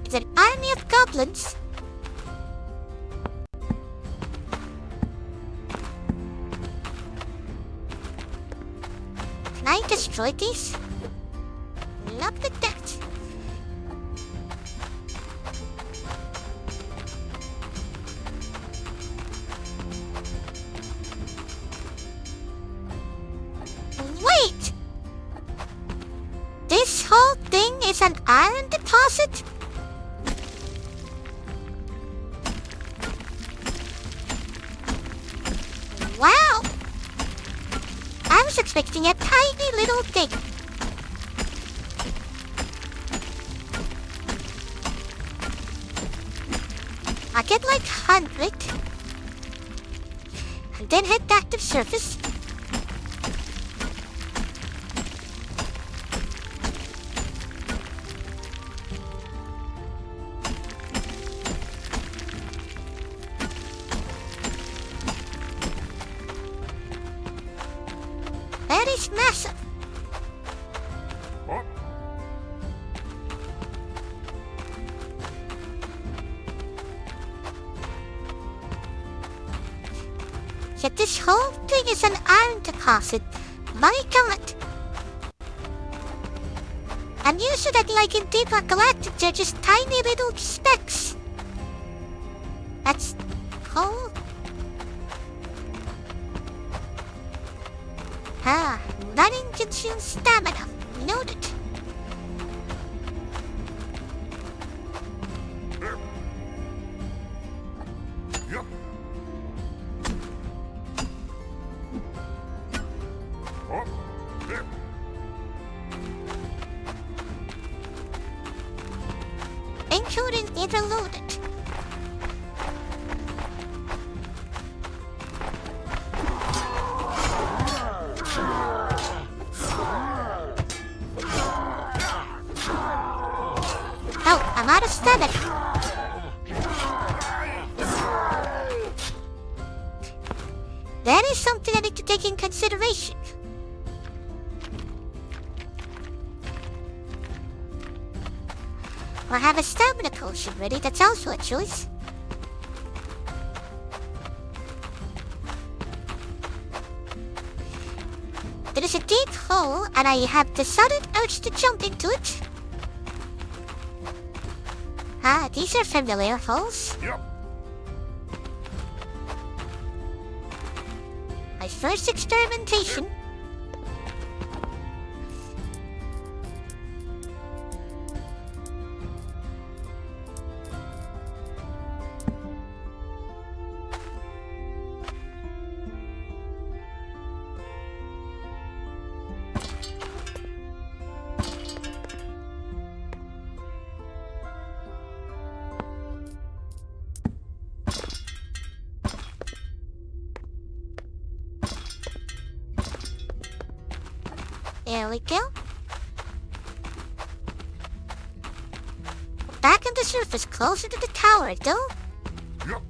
It's an army of goblins. Can I destroy these? Look at that. Wait! This whole thing is an iron deposit? Wow! I was expecting a tiny little thing. I get like 100 and then hit the active surface. That is massive. Up. Yet this whole thing is an iron deposit. My god. I'm used to that like in Deep Galactic, they're just tiny little specks. That's cool. Ah, running consumes stamina. Noted. Yep. Up. There. Including interloaded. Oh, I'm out of stamina. That is something I need to take in consideration. Or have a stamina potion ready, that's also a choice. There is a deep hole and I have the sudden urge to jump into it. Ah, these are familiar holes. Yep. My first experimentation. There we go. Back on the surface, closer to the tower, though. Yep.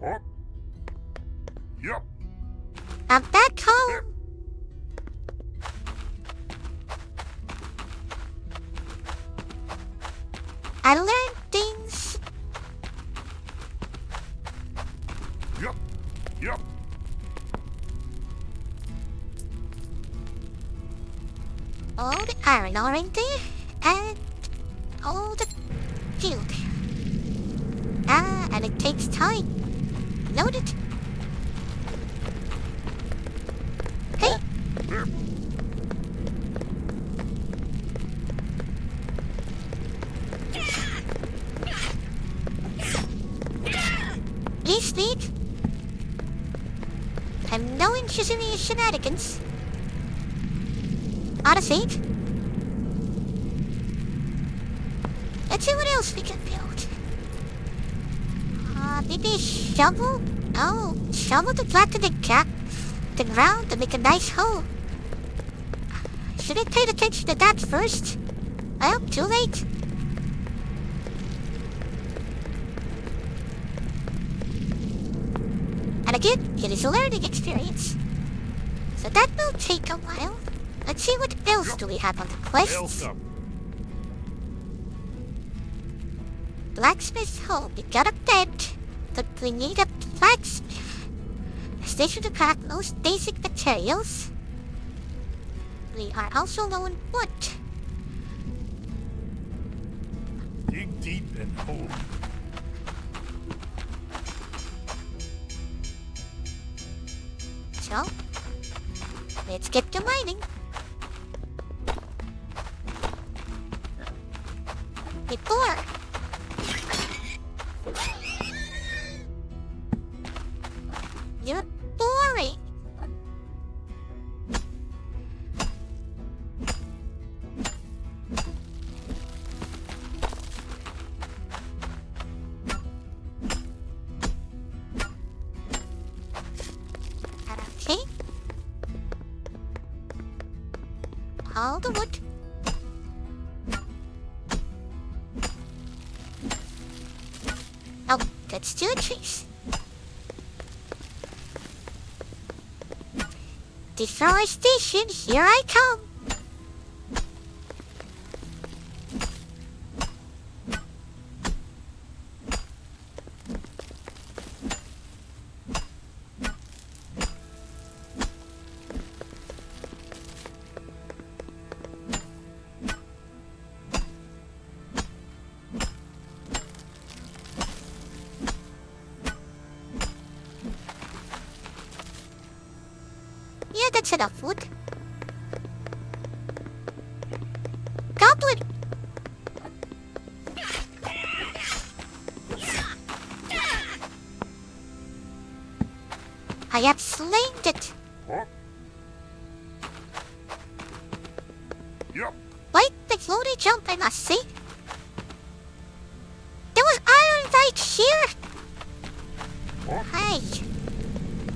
Up. Yep. I'm back home. I learned things. Yep. Yep. All the iron ore in there, and all the field. Ah, and it takes time. Noted. Hey! Please lead. I'm no interest in your shenanigans. Out of seat. Let's see what else we can build. Maybe a shovel? Oh, shovel to flatten the ground to make a nice hole. Should I pay attention to that first? Well, too late. And again, it is a learning experience. So that will take a while. Let's see what else do we have on the quests. Welcome. Blacksmith's home. We got a tent, but we need a blacksmith. A station to craft most basic materials. We are also low on wood. Dig deep and hold. So, let's get to mining. Before. You're boring. Okay. All the wood. Oh, that's two trees. Deforestation, here I come. Yeah, that's enough wood. Goblin! I have slain it. Huh? Yep. Quite the floaty jump, I must say. There was iron right here. Huh? Hi.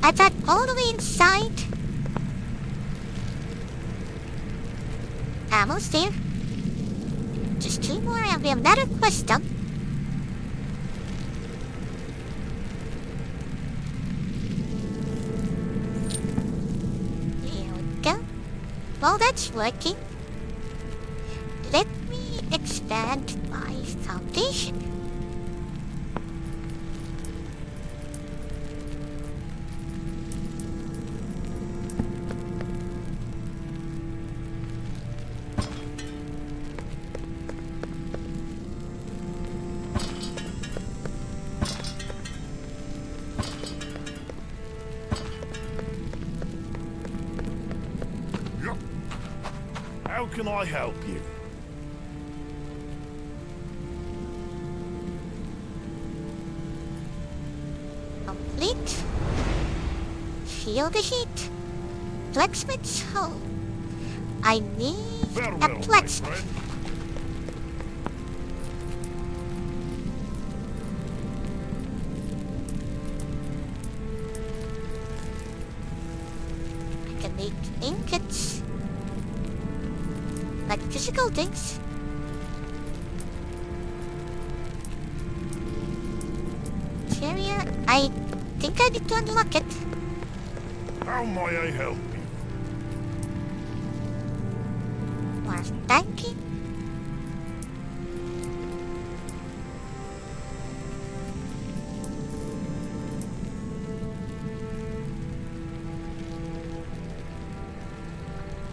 I got all the way inside. Almost there. Just two more and we have another quest done. There we go. Well, that's working. Let me expand my foundation. Yep. How can I help you? Complete. Feel the heat. Blacksmith's hole. I need Farewell, a my blacksmith. friend. I can make ingots. Like physical things. Area, I think I need to unlock it. How may I help you? More banking.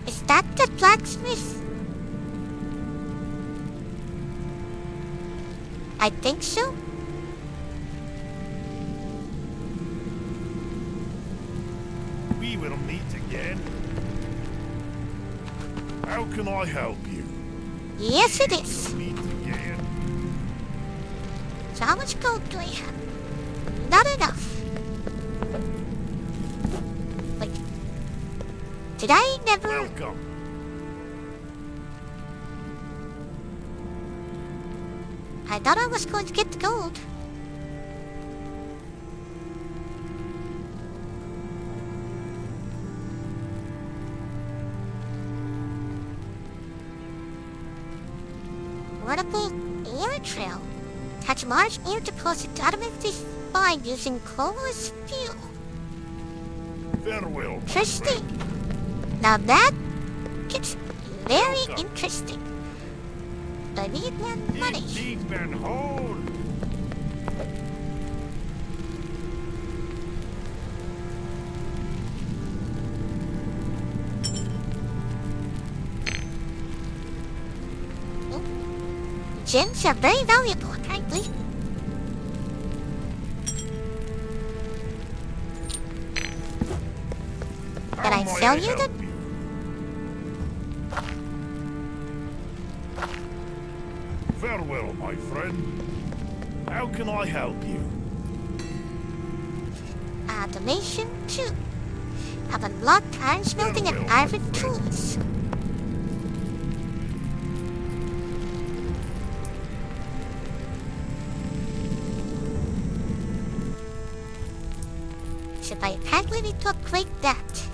Is that the blacksmith? I think so. We will meet again. How can I help you? Yes, it is. Meet again. So how much gold do I have? Not enough. Wait. Did I never... Welcome. I thought I was going to get the gold. Portable air trail. Catch large air deposit automatically find using coal as fuel. Farewell. my Interesting. friend. Now that gets very interesting. I need more money. Dig deep and hold. Gems are very valuable, apparently. Can I How may sell you help them? Farewell, my friend. How can I help you? Automation 2. Have unlocked iron smelting and iron tools. So I apparently need to upgrade that.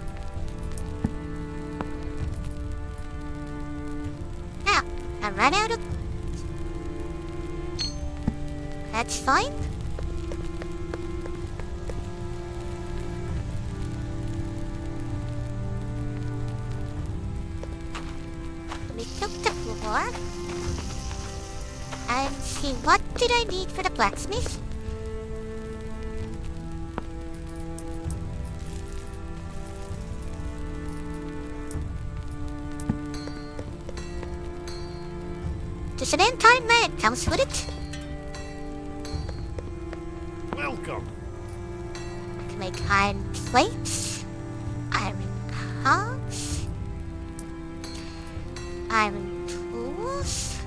Now, I ran out of... That's fine. Let me cook the floor. And see, what did I need for the blacksmith? There's an entire man comes with it. Welcome. To make iron plates, iron cogs, iron tools,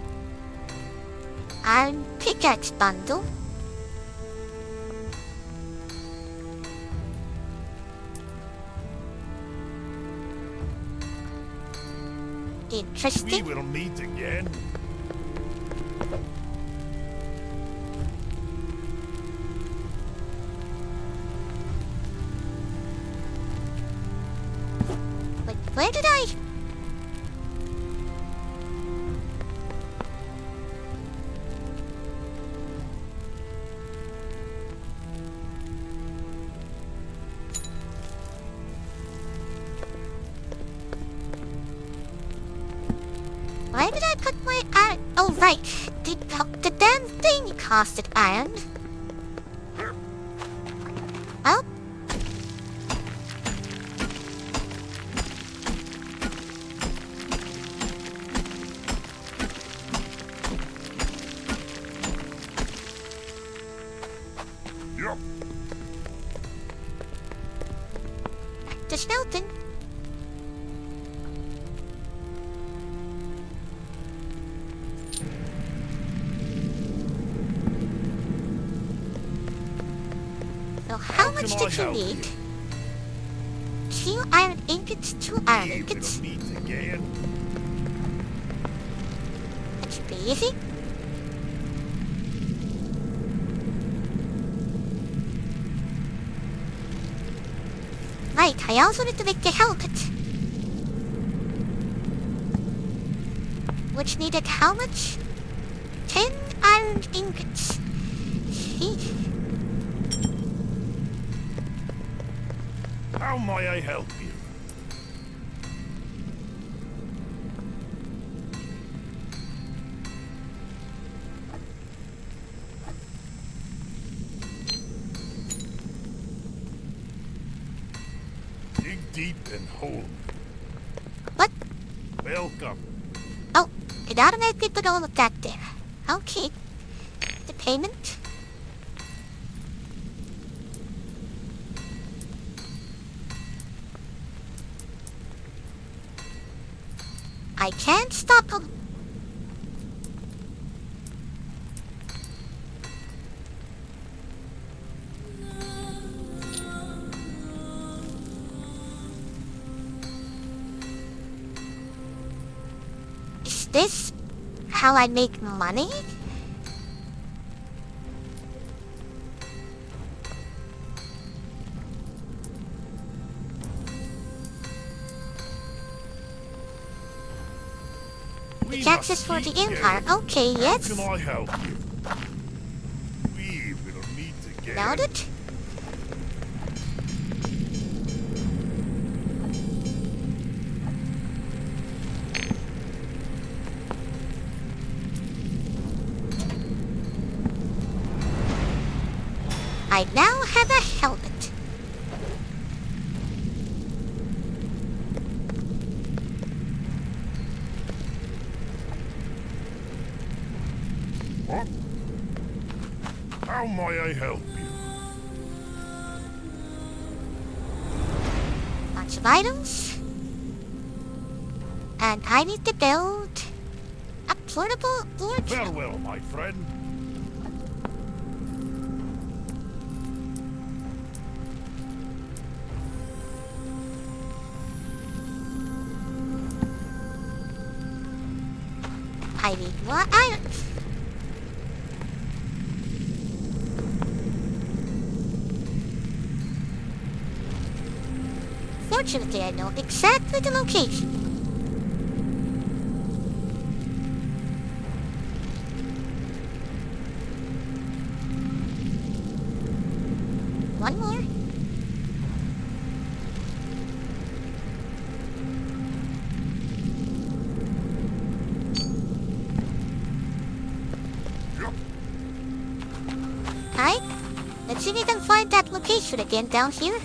iron pickaxe bundle, We interesting. will meet again. Wait, where did I? Where did I put my iron? Oh, right. The damn thing costed iron. Well. Yep. Back to smelting. So how much can I did you help need? you? 2 iron ingots, 2 iron We ingots. will meet again. That should be easy. Right, I also need to make the helmet. Which needed how much? 10 iron ingots. Sheesh. How may I help you? Dig deep and hold. What? Welcome. Oh, it automatically put all of that there. Okay. payment. I can't stop him. Is this how I make money? We Access must for the keep Empire. going. Okay, yes. How can I help you? We will meet again. Noted. I now have a helmet. What? How may I help you? Bunch of items. And I need to build a portable forge. Farewell, my friend. I need more iron. Fortunately, I know exactly the location. One more. Yup. Alright, let's see if we can find that location again down here.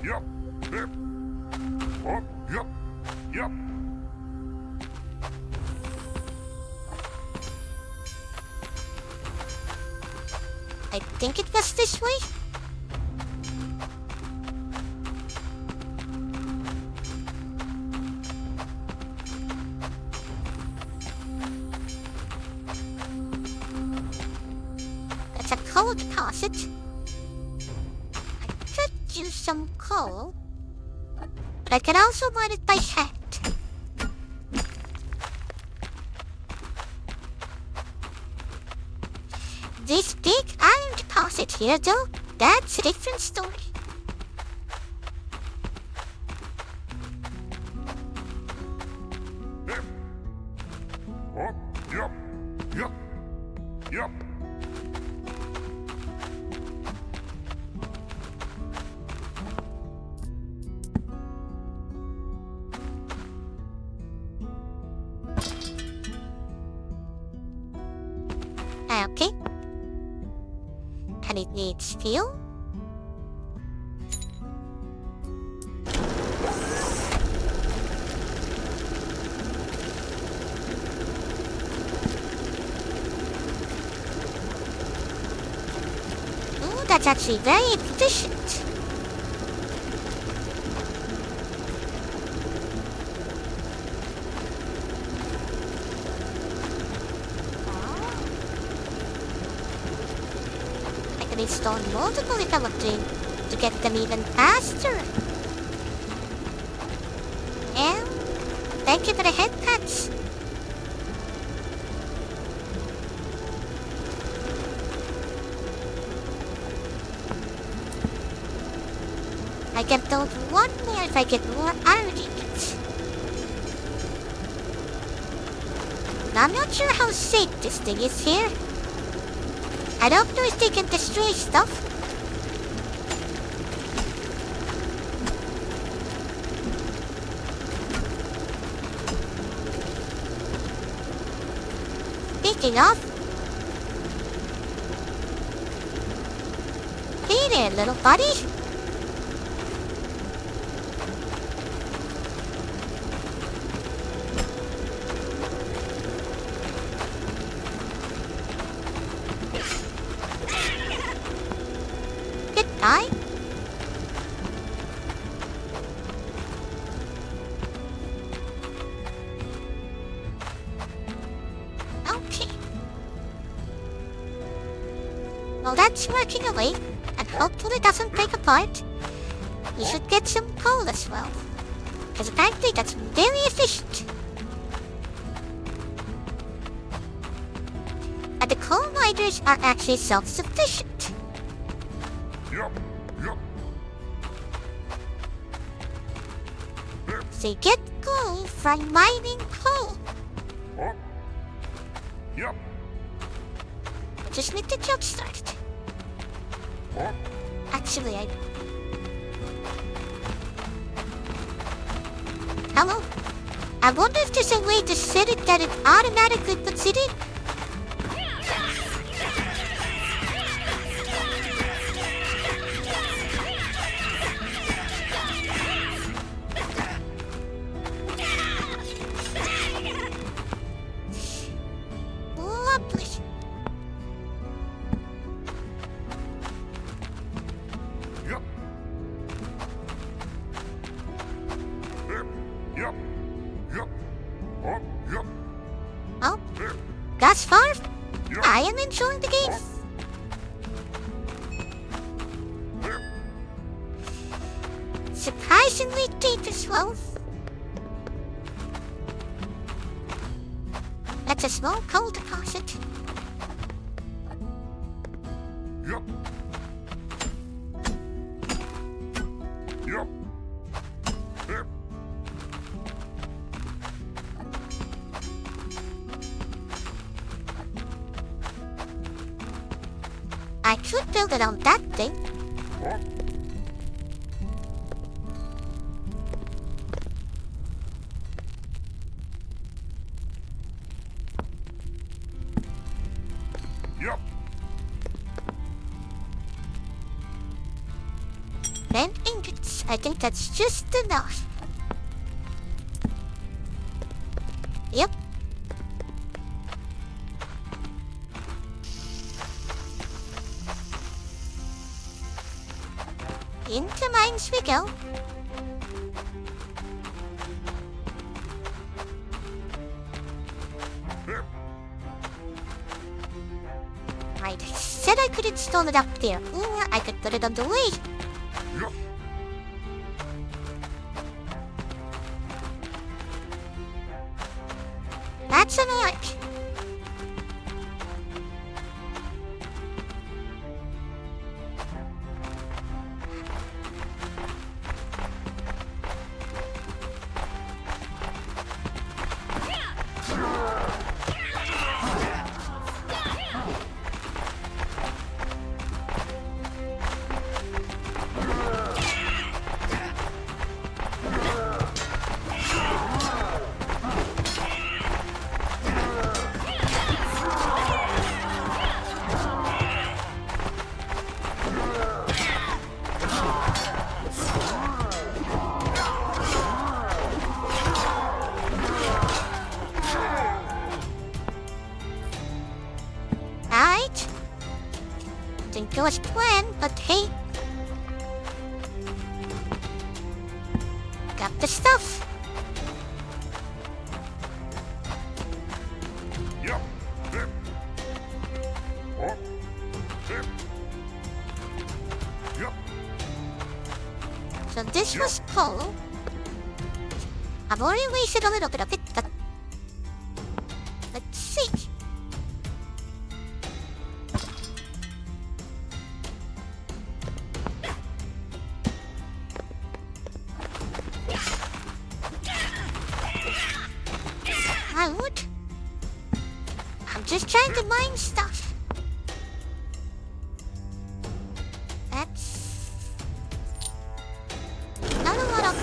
Yup. Yep. Oh, yup. Yup. I think it was this way. That's a coal deposit. I could use some coal, but I can also mine it by hand. This big iron deposit here, though, that's a different story. Yep. Oh, yup. Yup. Yup. Okay. And it needs fuel. Ooh, that's actually very efficient. I can install multiple if I want to get them even faster. And thank you for the head pats. I can build one more if I get more iron ingots. Now, I'm not sure how safe this thing is here. I don't know if they can destroy stuff. Speaking of... Hey there, little buddy. While that's working away, and hopefully doesn't break apart, we should get some coal as well. Because apparently that's very efficient. And the coal miners are actually self-sufficient. Yup. Yup. They get coal from mining coal. Up. Yup. I just need to jumpstart it. Up. Actually, Hello? I wonder if there's a way to set it that it automatically puts it in. Lovely. Yup. Yup. Yup. Up. Yup. Oh, thus far, Yup. I am enjoying the game. Surprisingly deep as well. That's a small coal deposit. Yup. Yup. I could build it on that thing. Up. Yup. 10 ingots. I think that's just enough. Yep. Into mines we go. I said I could install it up there, or I could put it on the way. Yup. That's an arc. Right? Didn't go as planned, but hey. Got the stuff. Yup. Up. Yup. So this was coal. I've already wasted a little bit of it, but let's see. Out. I'm just trying to mine stuff. That's not a lot of.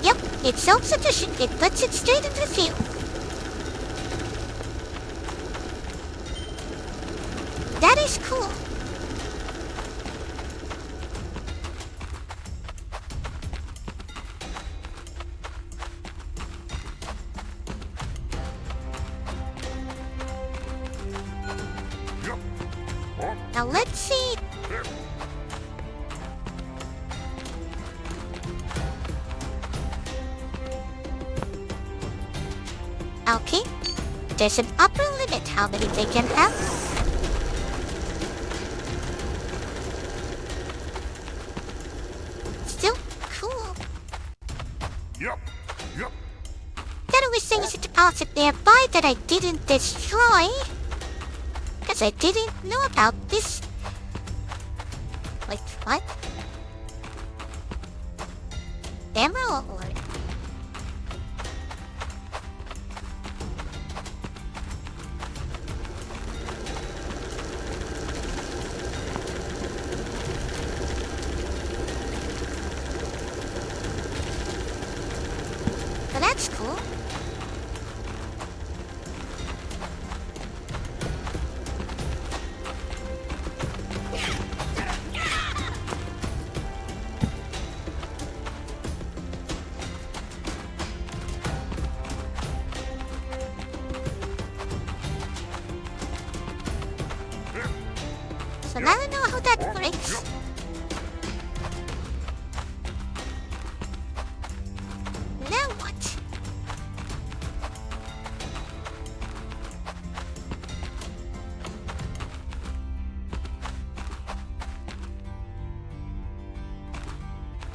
Yep, it's self-sufficient. It puts it straight into the field. That is cool. Yup. Up. Now let's see. Okay. there's an upper limit how many they can have. Still cool. Yup. Yup. There was things at the deposit nearby that I didn't destroy. Because I didn't know about this. Wait, what? Emerald ore. Well, that's cool. So now I know how that works. Now what?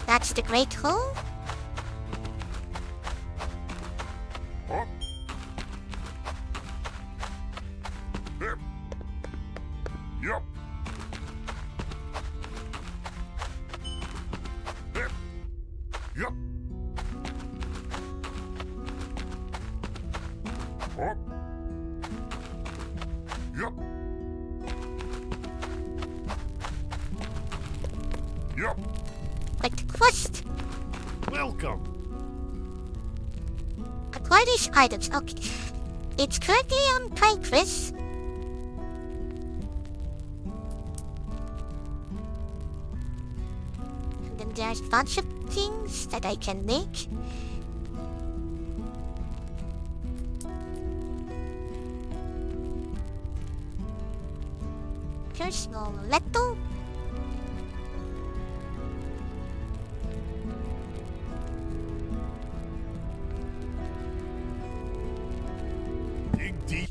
That's the Great Hole? Huh? Yep. Yup. Yep. Yup. Huh? Yup. Yup. Like quest. Welcome. Acquire these items. Okay. It's currently on progress. And then there's a bunch of things that I can make. Here's no leto. Dig deep.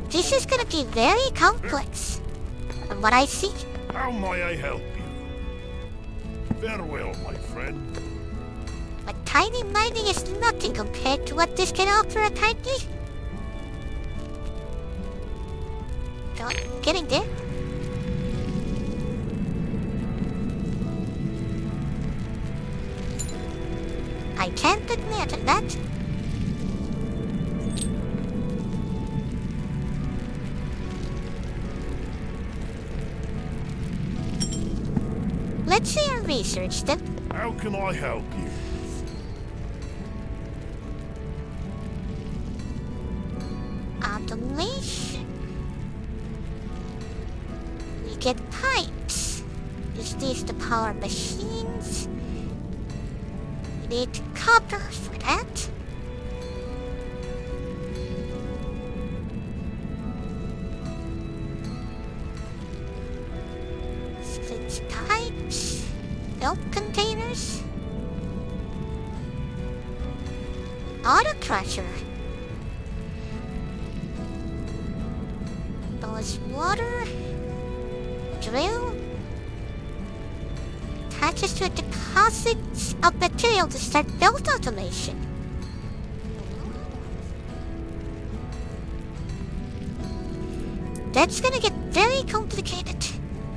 This is gonna be very complex. From what I see. How may I help you? Farewell, my friend. But tiny mining is nothing compared to what this can offer apparently. So, getting there. I can't admit that. Let's see our research then. How can I help you? Automation. We get pipes. Is this to power machines? We need copper for that. Split pipes. Milk containers. Auto crusher. Those water. Drill. Attaches to a deposit of material to start build automation. That's gonna get very complicated.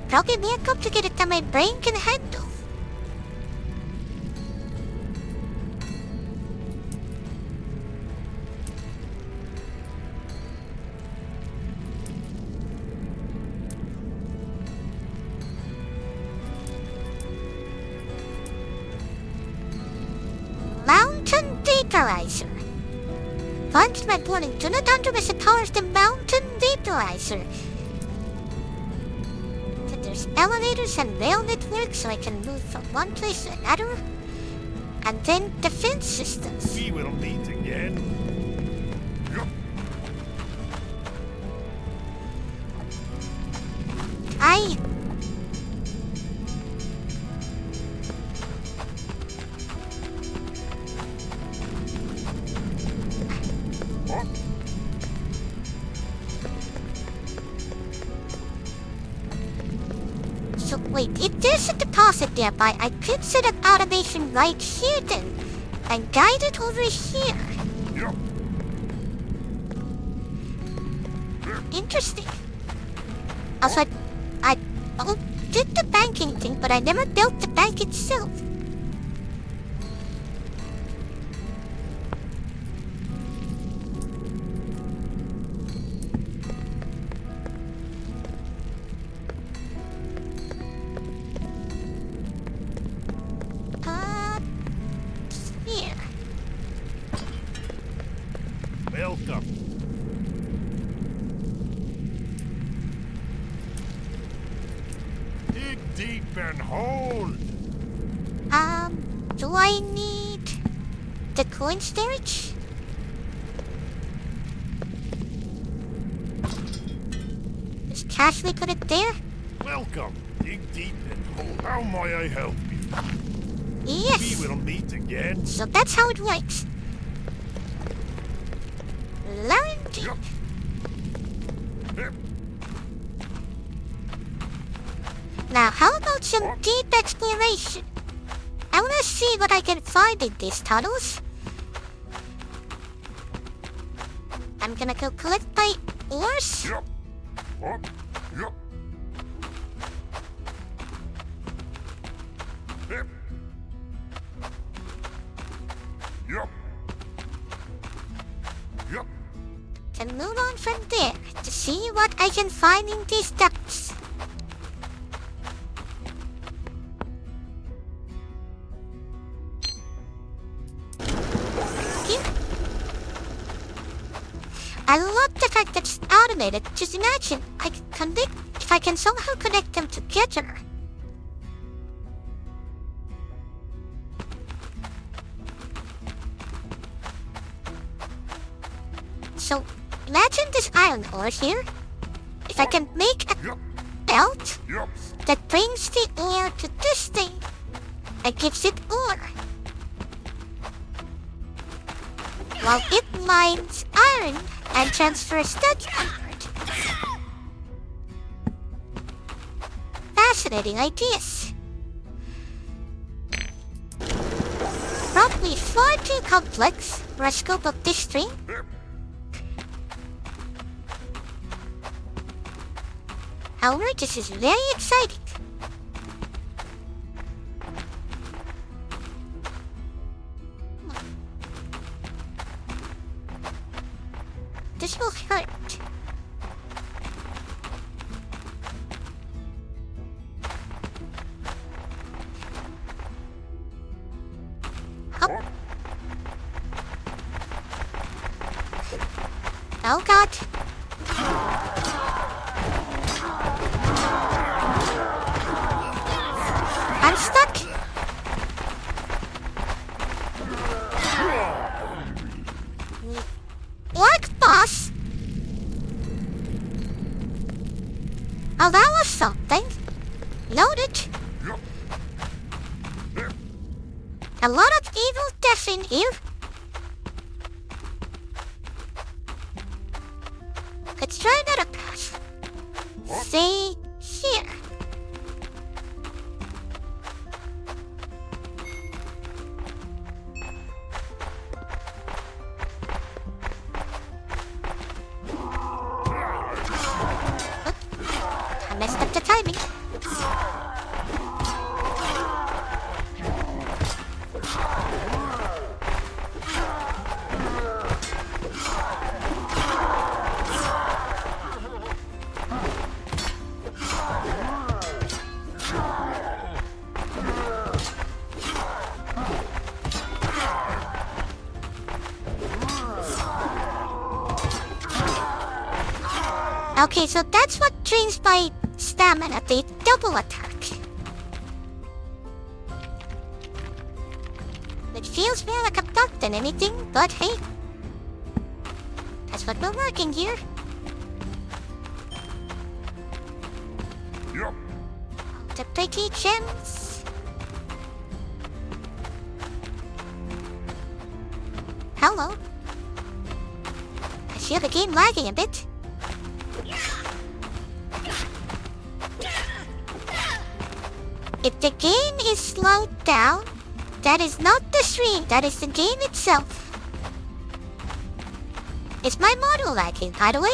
Probably more complicated than my brain can handle. Mountain vaporizer. Funds my warning, do not underestimate the power of the mountain vaporizer. So there's elevators and rail networks so I can move from one place to another. And then defense systems. We will meet again. Yup. I... Huh? Wait, if there's a deposit nearby, I could set up automation right here then, and guide it over here. Yup. Interesting. Also, I did the banking thing, but I never built the bank itself. Here. Welcome. Dig deep and hold. Do I need the coin storage? Just casually put it there? Welcome. Dig deep and hold. How may I help you? Yes. We will meet again. So that's how it works. Learned. Yup. Yep. Now, how about some deep exploration? I want to see what I can find in these tunnels. I'm gonna go collect my ores. Yup. Up. Yup. Yep. Yup. Yup. And move on from there to see what I can find in these ducts. I love the fact that it's automated. Just imagine, I can connect if I can somehow connect them together. So, imagine this iron ore here. If I can make a Yup. belt Yup. that brings the ore to this thing and gives it ore, while it mines iron and transfers that onward. Fascinating ideas. Probably far too complex for a scope of this stream. Yep. However, this is very exciting. This will hurt. Up. Oh god. I'm stuck. What, boss? Oh, that was something. Loaded. Yup. Yep. A lot of evil death in here. Let's try another path. Say here. I messed up the timing. Okay, so that's what drains my stamina, the double attack. It feels more like a bug than anything, but hey. That's what we're working here. Yup. The pretty gems. Hello. I feel the game lagging a bit. If the game is slowed down, that is not the stream, that is the game itself. Is my model lagging, by the way?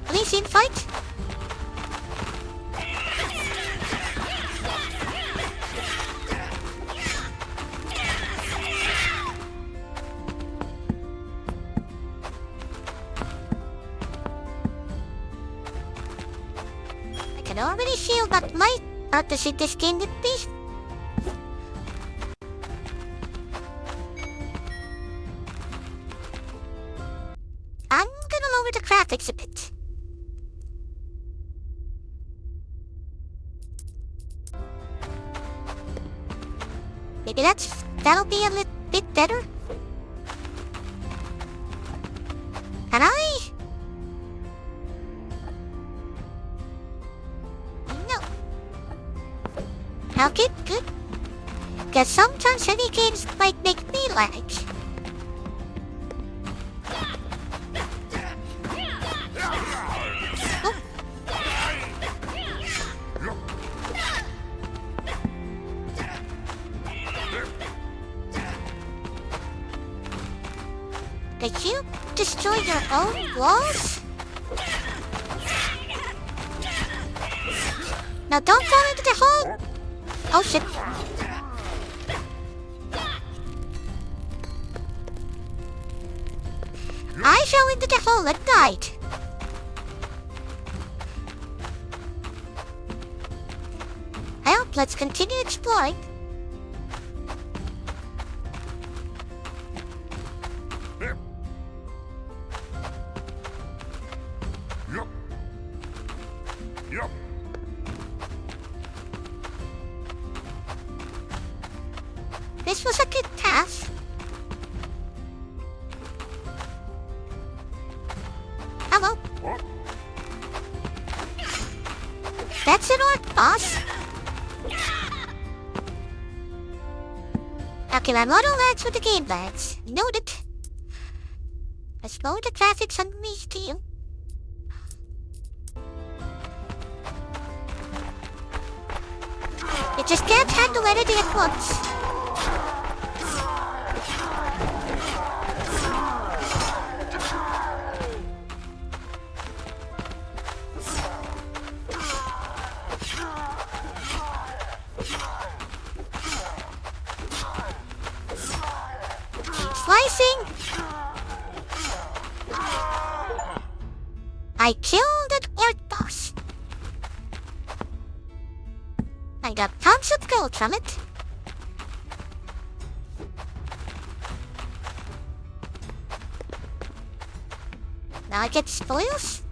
Please invite. I can already feel what my fantasy this game would be. I'm gonna lower the graphics a bit. Maybe that'll be a little bit better. Can I? No. Okay, good. Because sometimes heavy games might make me lag. Oh. Did you destroy your own walls? Now don't fall into the hole! Oh shit. I fell into the hole and died. Well, let's continue exploring. Yep. Yep. This was a good task. Hello. What? That's an orc boss. Okay, my model lags with the game lags. Noted. Let's lower the graphics on me too. You just can't handle anything at once. Keep slicing. I killed an orc boss. I got tons of gold from it. Now I get spoils.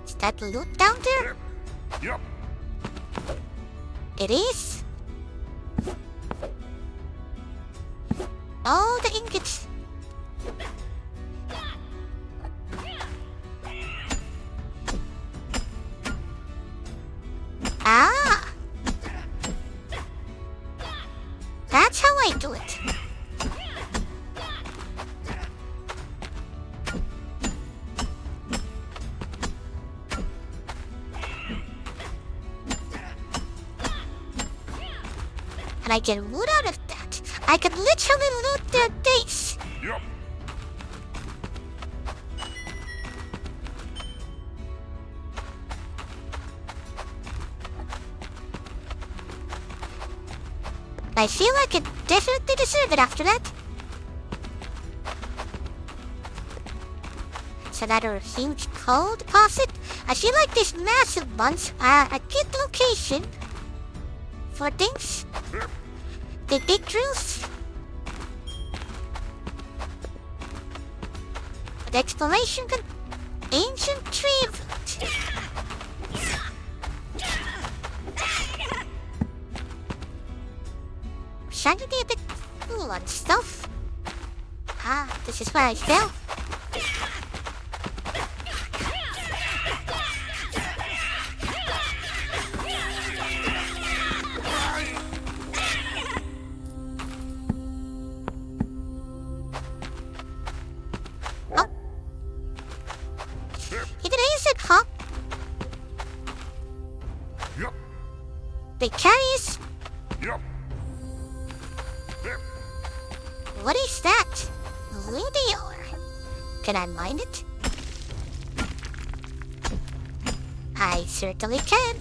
Is that loot down there? Yep. It is. Oh, the ingots. Ah! That's how I do it. And I get loot out of that. I can literally loot their base. Yep. I feel like it definitely deserve it after that. It's another huge coal deposit. I feel like these massive ones are a good location for things. The big drills. The exploration con ancient tree route. starting to be a bit full on stuff. Ah, this is where I fell. Oh. It isn't, huh? Yep. Big carries. Yep. Yep. What is that? Meteor. Can I mine it? I certainly can.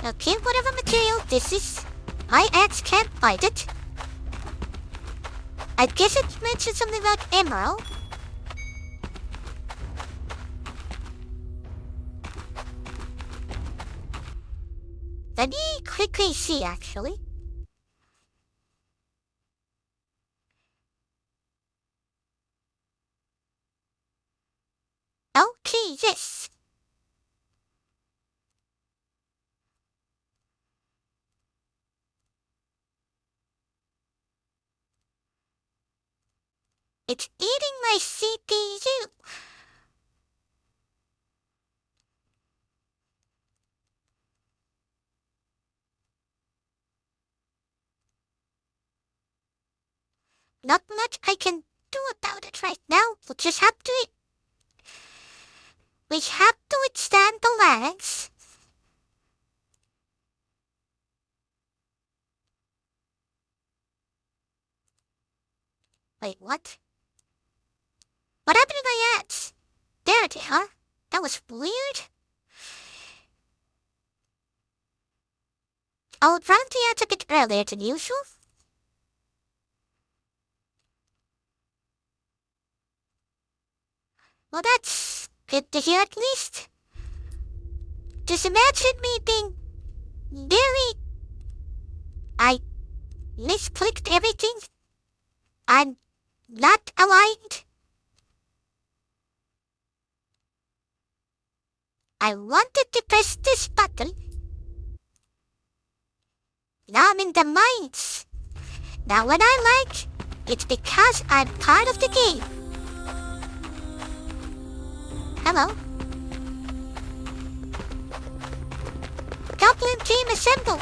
Okay, whatever material this is, my axe can't find it. I guess it mentioned something about emerald. Let me quickly see, actually. Okay, yes. It's eating my CPU. Not much I can do about it right now. We just have to... We have to withstand the lags. Wait, what? What happened to my ads? There they are. That was weird. I'll run the ads a bit earlier than usual. Well, that's good to hear at least. Just imagine me being very... I misclicked everything. I'm not aligned. I wanted to press this button. Now I'm in the mines. Now when I like, it's because I'm part of the game. Hello. Goblin team assemble.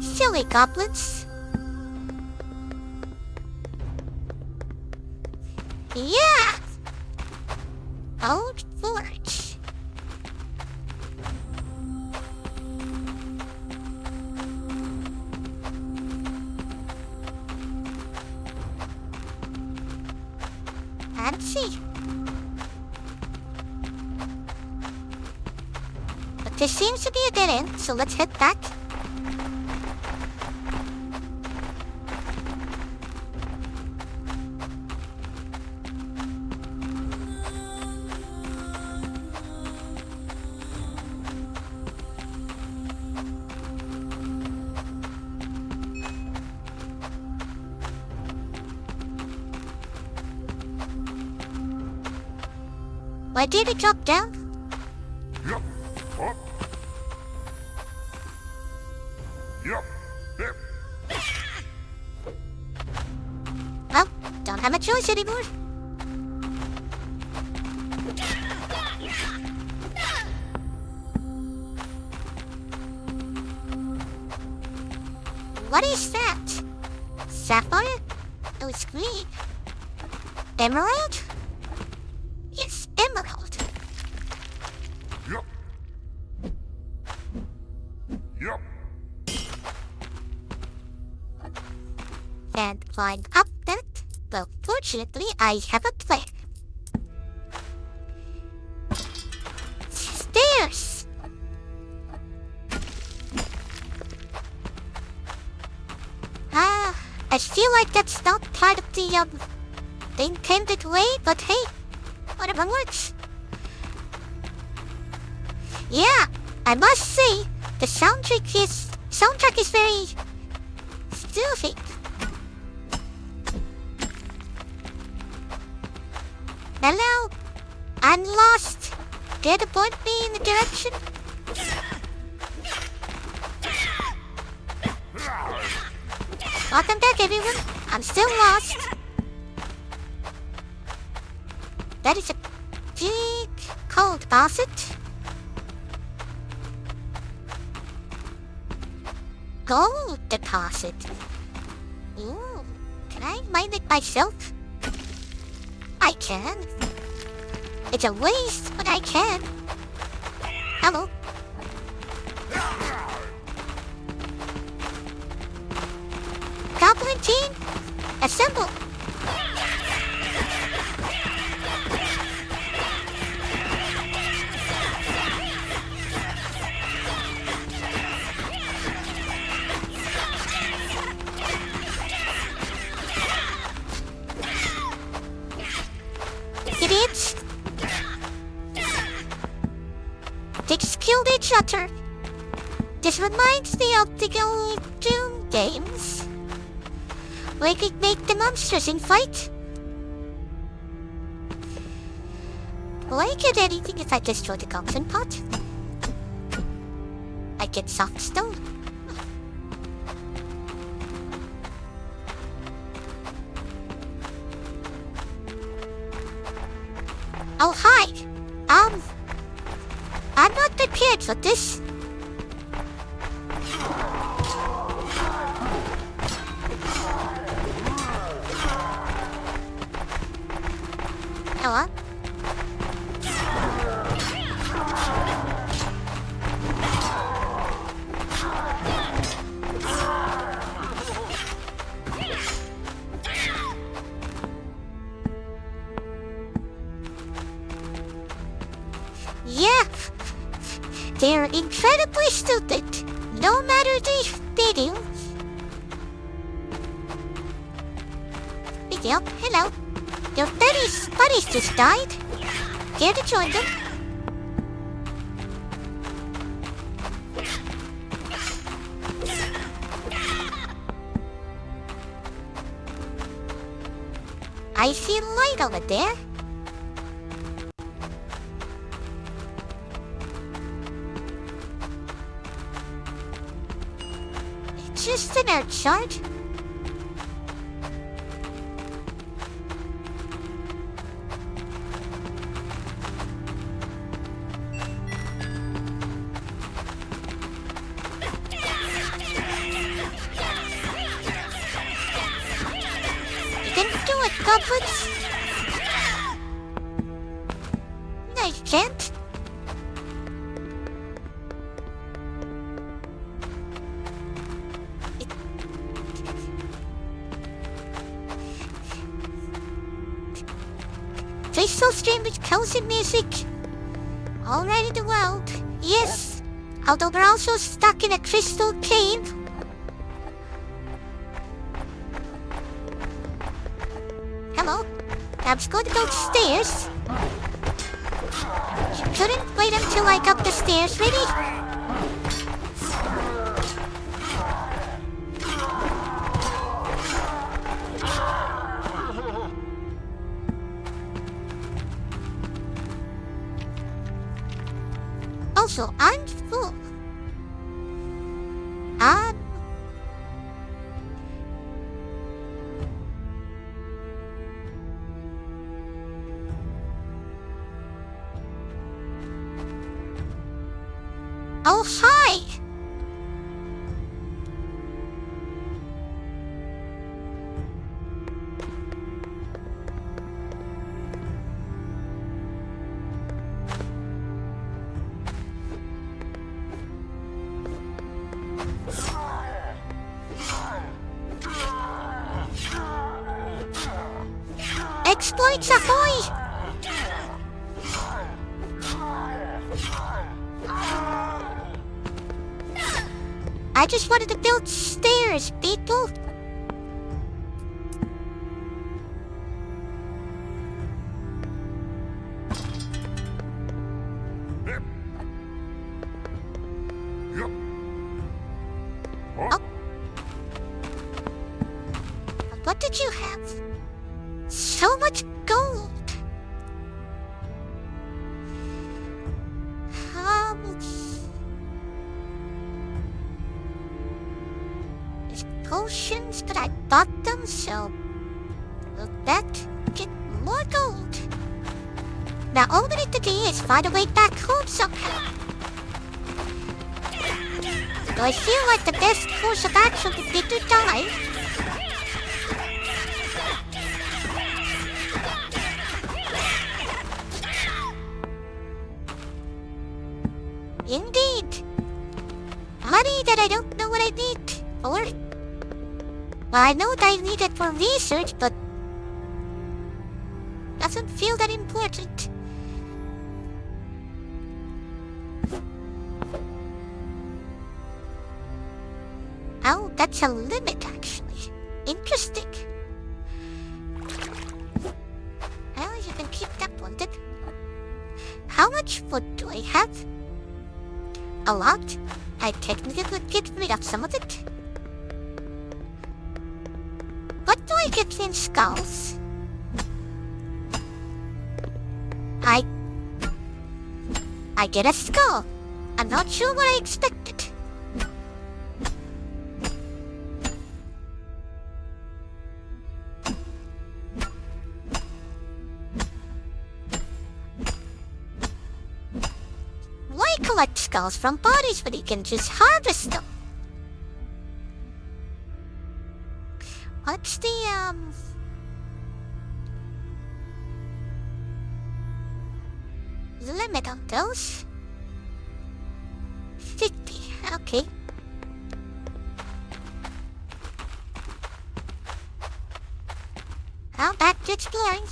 Silly goblins. Yeah! Old forge. Fancy. But this seems to be a dead end, so let's head back. Why did it drop down? Yep. Up. Yep. Yep. Well, don't have a choice anymore. What is that? Sapphire? Oh, it's green. Emerald? Yes, emerald. Yep. Yep. And climb up that. Well, fortunately, I have a plan. Stairs! I feel like that's not part of the intended way, but hey, whatever works. Yeah, I must say, the soundtrack is very soothing. Hello? I'm lost. Dare to point me in the direction? Welcome back, everyone. I'm still lost. That is a big coal deposit. Gold deposit. Ooh, can I mine it myself? I can. It's a waste, but I can. Hello. Goblin team, assemble. Idiots. Take skilled edge shutter. This reminds me of the old Doom games. We could make the monsters in fight. Will I get anything if I destroy the goblin pot? I get soft stone. Oh, hi. I'm not prepared for this. Hello? Yeah, they're incredibly stupid, no matter the video. Video, hello. Your buddies just died. Care to join them? I see light over there. It's just an earth shard. Goblins? No, you can't. Crystal stream with cozy music. All right in the world. Yes. Although we're also stuck in a crystal cave. Hello. I was going to go upstairs. You couldn't wait until I got the stairs ready? Also, I'm full. Oh, hi! Exploits ahoy! I just wanted to build stairs, people. What did you have? So much gold. There's potions, but I bought them, so will that get more gold? Now all we need to do is find a way back home somehow. So I feel like the best course of action would be to die. Indeed. Money that I don't know what I need for. Well, I know that I need it for research, but doesn't feel that important. Oh, that's a limit, actually. Interesting. Well, you can keep that one then. How much food do I have? A lot. I technically could get rid of some of it. What do I get in skulls? I get a skull. I'm not sure what I expected. Why collect skulls from bodies when you can just harvest them? What's the, limit on those? 50, okay. Now back to exploring.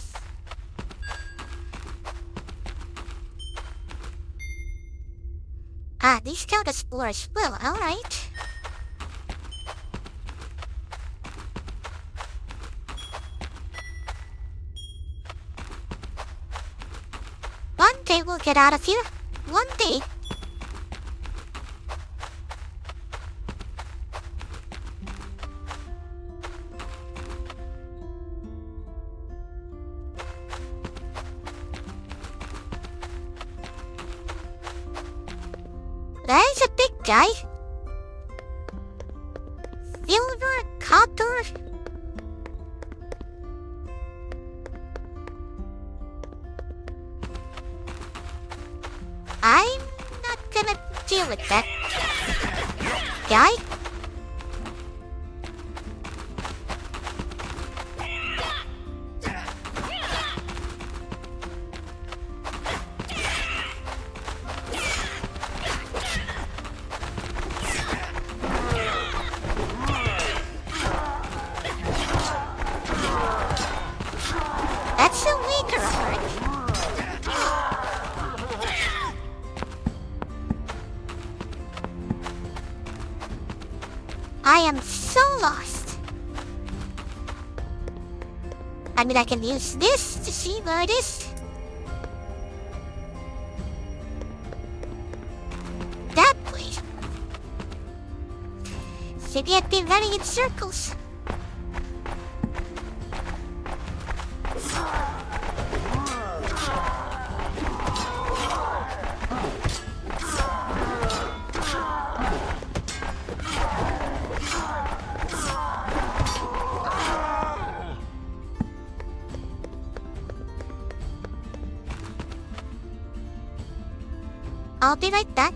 Ah, these count as explore as well, alright. One day we'll get out of here. One day. There's a big guy. Silver, copper. I'm not gonna deal with that guy. That's a weaker heart. I am so lost. I mean, I can use this to see where it is. That way. Maybe I've been running in circles. I'll be right back.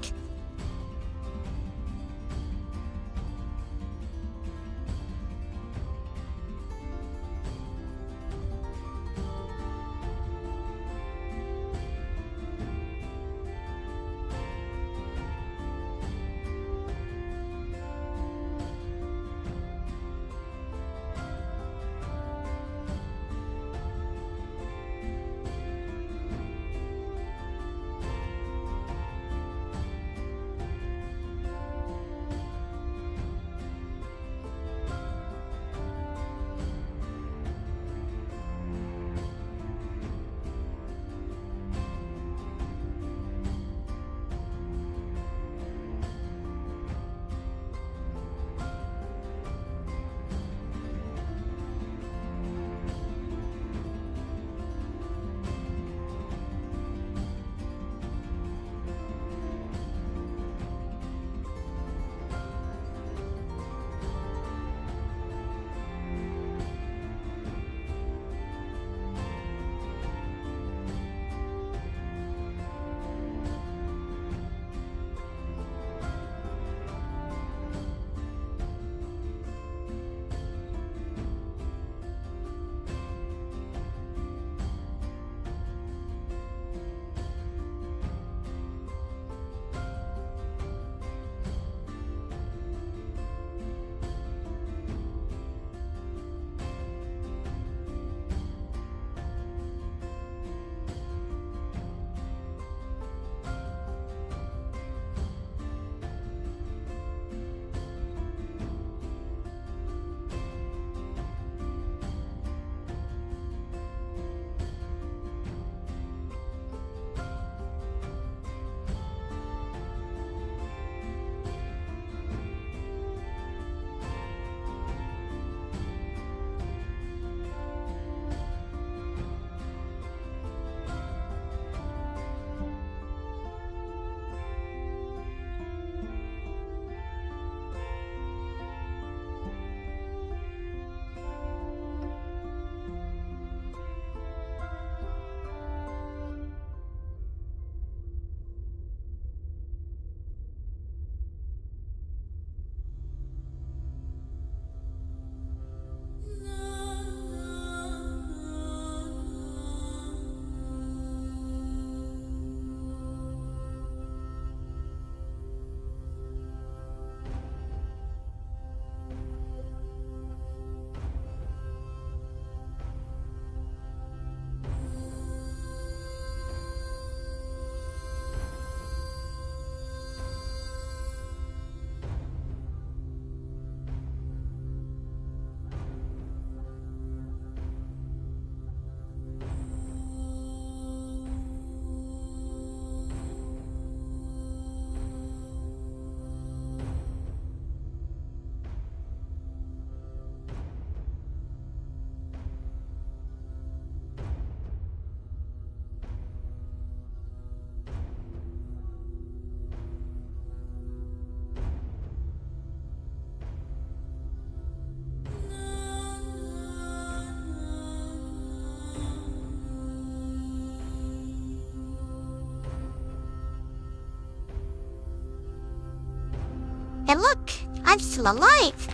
And look, I'm still alive.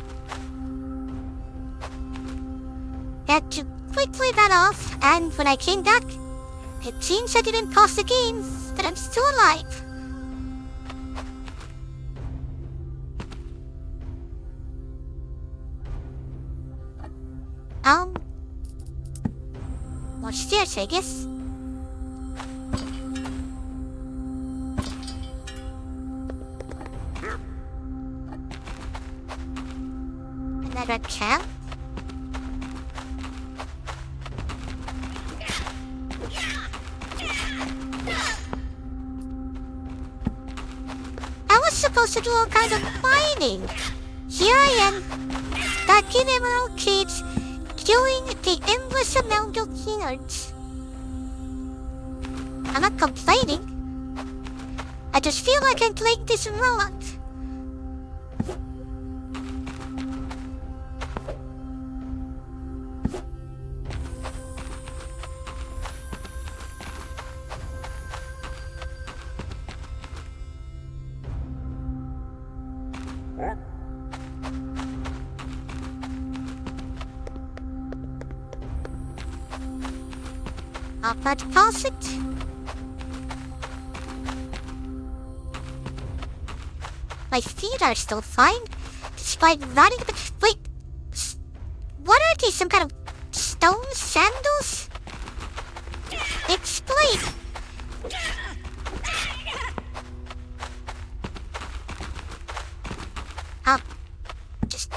Had to quickly run off, and when I came back, it seems I didn't pause the game, but I'm still alive. More stairs, I guess. Another camp. I was supposed to do all kind of mining. Here I am, stuck in emerald caves, doing the endless amount of yards. I'm not complaining. I just feel like I'm playing this wrong. Up. Up at deposit. My feet are still fine, despite running. But wait, what are these? Some kind of stone sandals? Explain. Just.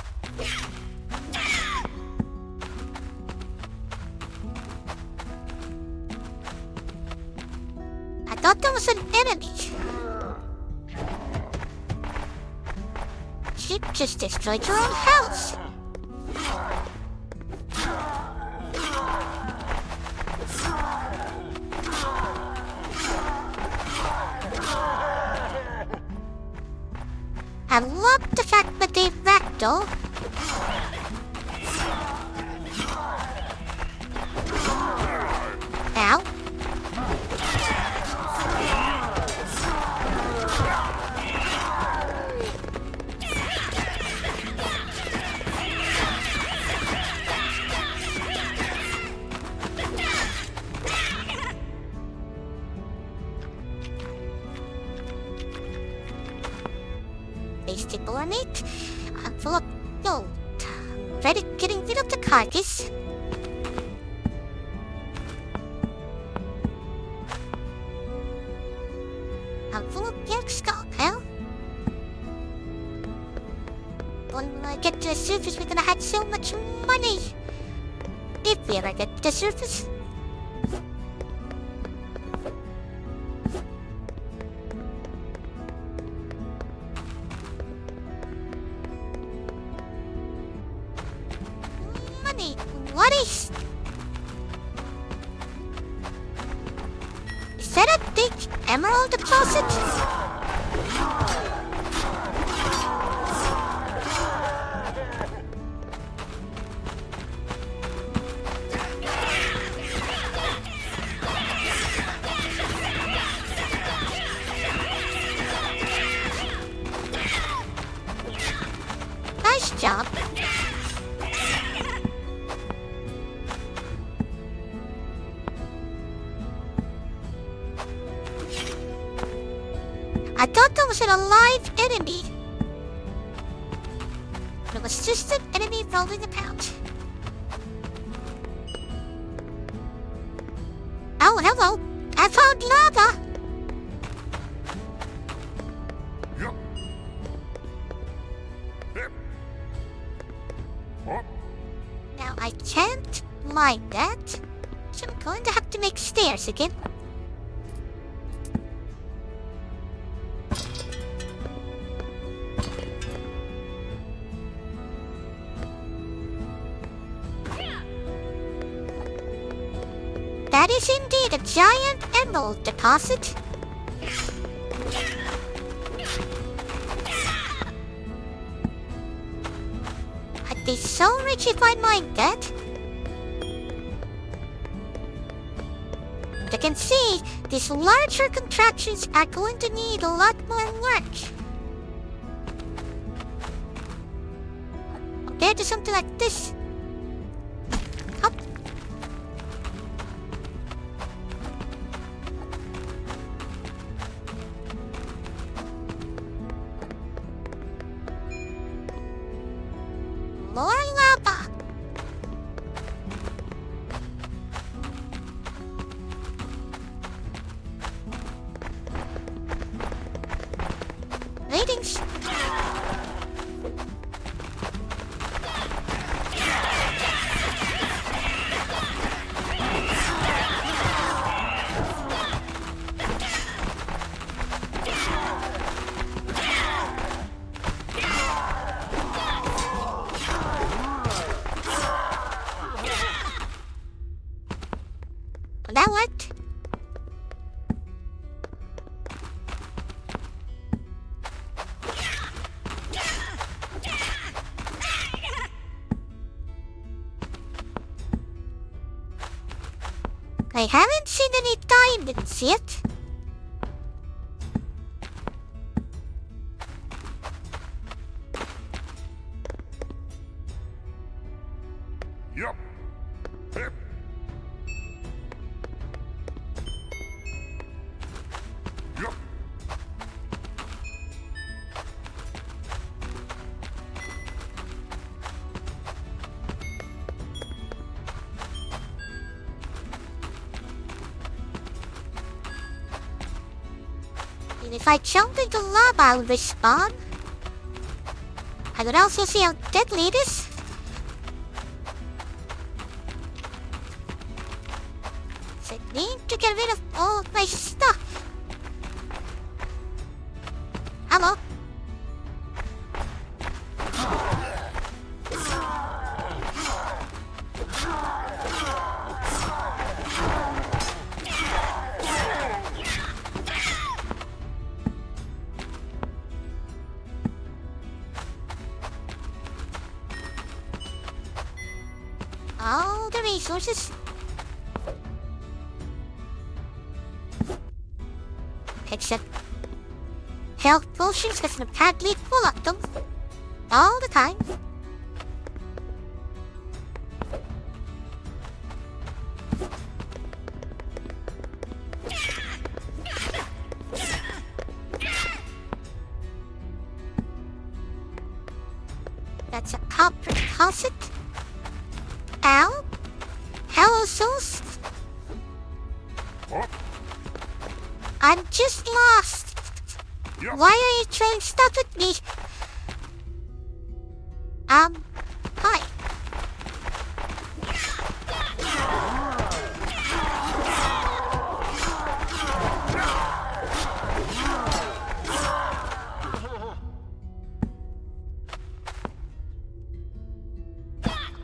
I thought that was an enemy. You just destroyed your own house. I love the fact that they ragdoll. Ow. Basic ornate. I'm full of gold. Ready getting rid of the carcass. I'm full of pink skull, pal. When I get to the surface, we're gonna have so much money. If we ever get to the surface. Money. What is that a big emerald deposit? Nice job. I thought that was an alive enemy. It was just an enemy rolling about. Oh, hello. I found lava. Yup. Yep. Up. Now I can't mine that, so I'm going to have to make stairs again. That is indeed a giant emerald deposit. I'd be so rich if I mined that. But I can see these larger contraptions are going to need a lot more work. compared to something like this. Up. More lava. Ratings. That worked. I haven't seen any diamonds yet. Yup. Hip. Yup. And if I jump into lava, I'll respawn. I could also see how deadly it is. So I need to get rid of all of my stuff. Hello? All the resources. Except health potions, because I'm apparently full of them. All the time. That's a copper deposit. Ow. Hello, souls. Up. I'm just lost. Yup. Why are you trying stuff with me? Hi.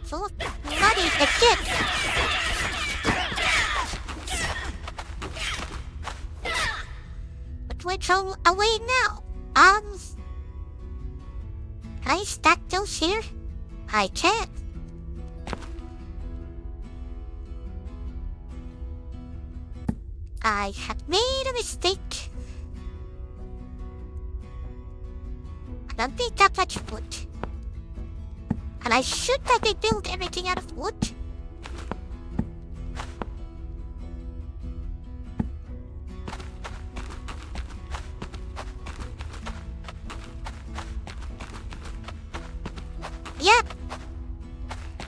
Full of bloody again. But which away now? Can I stack those here? I can. I have made a mistake. I don't need that much wood. And I should have rebuilt everything out of wood. Yep.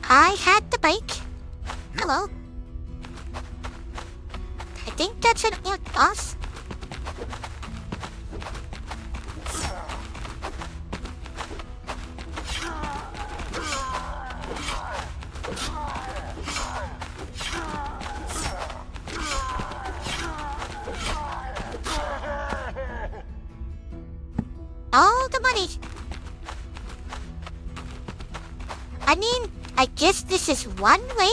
I had the bike. Hello. I think that's an old boss. All the money. I mean, I guess this is one way.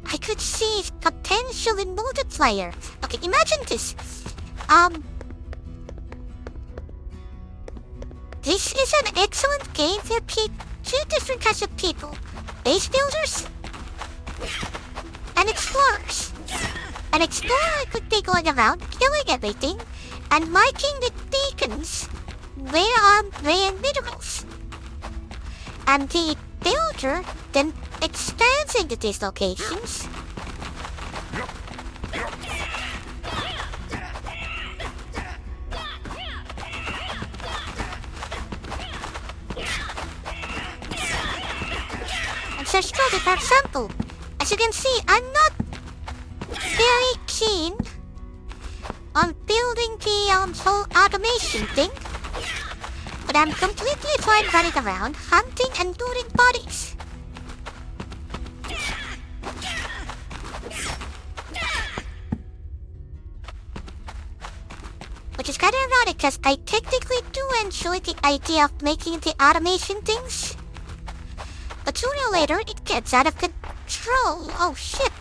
I could see potential in multiplayer. Okay, imagine this. This is an excellent game for two different kinds of people. Base builders and explorers. An explorer could be going around killing everything and marking the beacons were rare minerals. And the builder then expands into these locations. And so slowly, for example, as you can see, I'm not very keen on building the whole automation thing, but I'm completely fine running around, hunting and looting bodies. Which is kind of ironic because I technically do enjoy the idea of making the automation things, but sooner or later it gets out of control. Oh shit.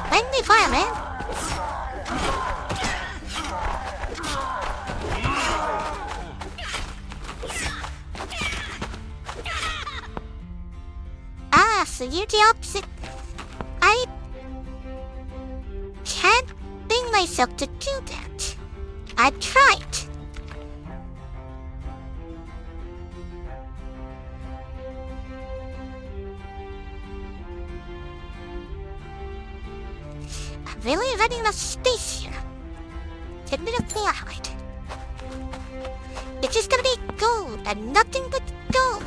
Friendly fireman. Ah, so you're the opposite. I can't bring myself to do that. I tried. I'm really running out of space here. 10 minutes behind. It's just gonna be gold and nothing but gold.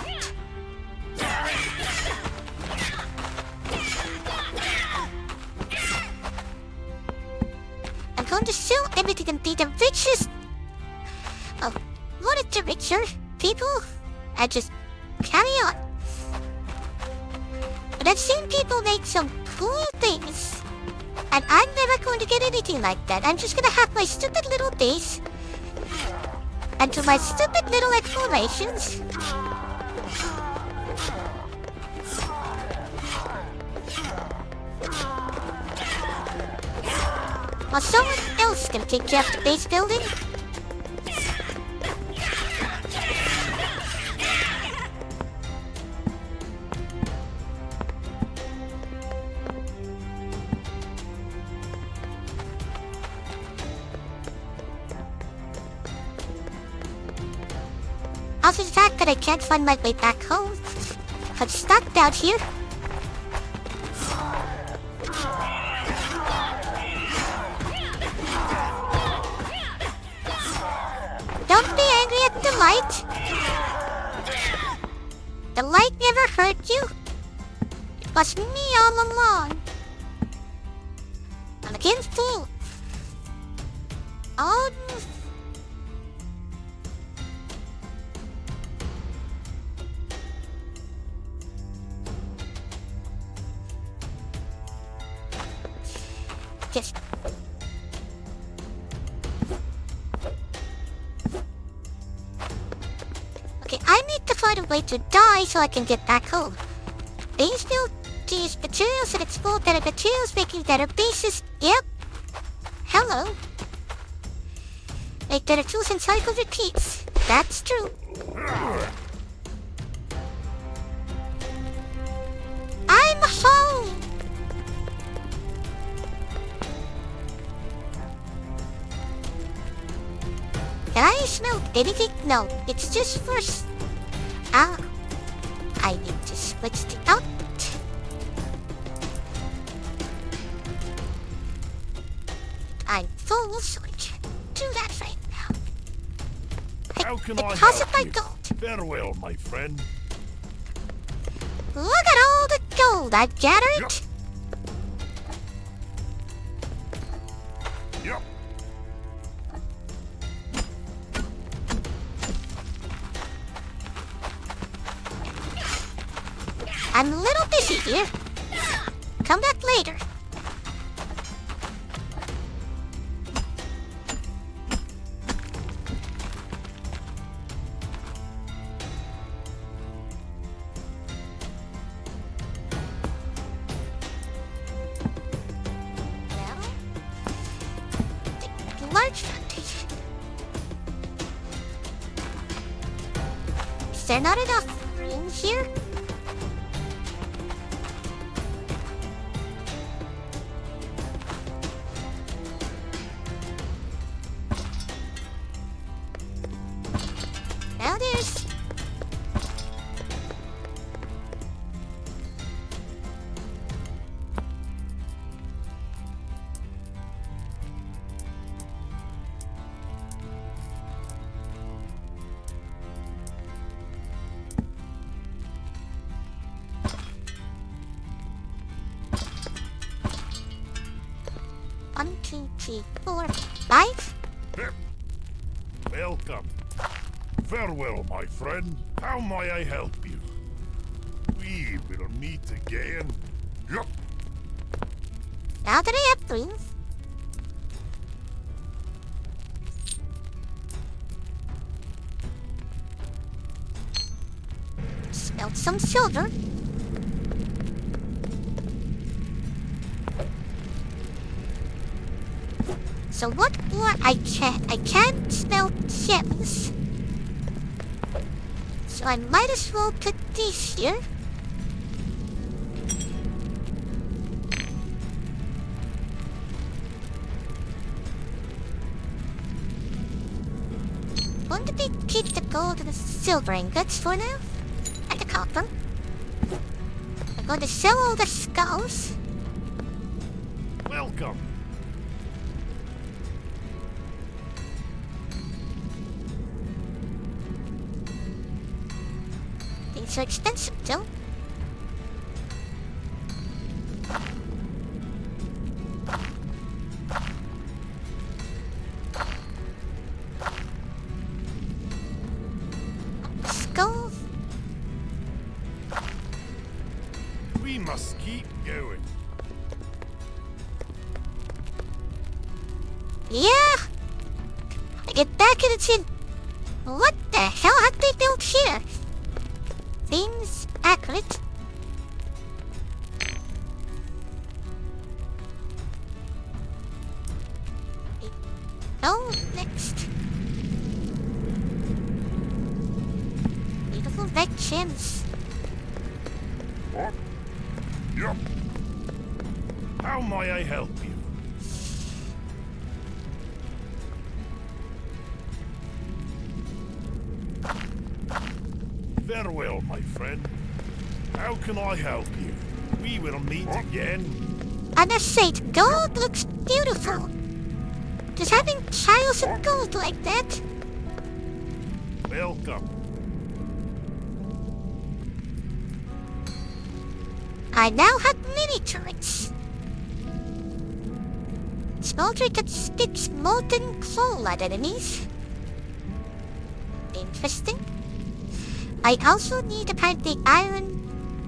I'm going to sell everything and be the richest of one of the richer people and just carry on. But I've seen people make some cool things, and I'm never going to get anything like that. I'm just gonna have my stupid little base and do my stupid little explorations. While someone else can take care of the base building. Also the fact that I can't find my way back home. I'm stuck down here. Don't be angry at the light. The light never hurt you. It was me all along. I'm again full. Oh. Just. Okay, I need to find a way to die so I can get back home. Base build these materials and explore better materials, making better bases. Yep. Hello. Make better tools and cycle repeats. That's true. I'm home. Can I smell anything? No, it's just first. Ah, I need to switch the output. I'm full, so I can't do that right now. How can I Deposit help my you? gold. Farewell, my friend. Look at all the gold I've gathered. Yep. I'm a little busy here. Come back later. Large foundation. Is there not enough room here? 2, 3, 4, 5. Yep. Welcome. Farewell, my friend. How may I help you? We will meet again. Yep. Now that I have 3. Smelled some silver. So what more I can't smell gems. So I might as well put these here. Going to keep the gold and the silver ingots for now. And the copper. I'm going to sell all the skulls. Welcome. These are expensive though. Skulls. We must keep going. Yeah! I get back in the tin. What the hell have they built here? Seems accurate. Oh, next. Beautiful red gems. What? Yep. How may I help you? Farewell, my friend. How can I help you? We will meet again. And I say, gold looks beautiful. Just having piles of gold like that. Welcome. I now have mini turrets. Smoldering can spit molten coal at enemies. Interesting. I also need apparently iron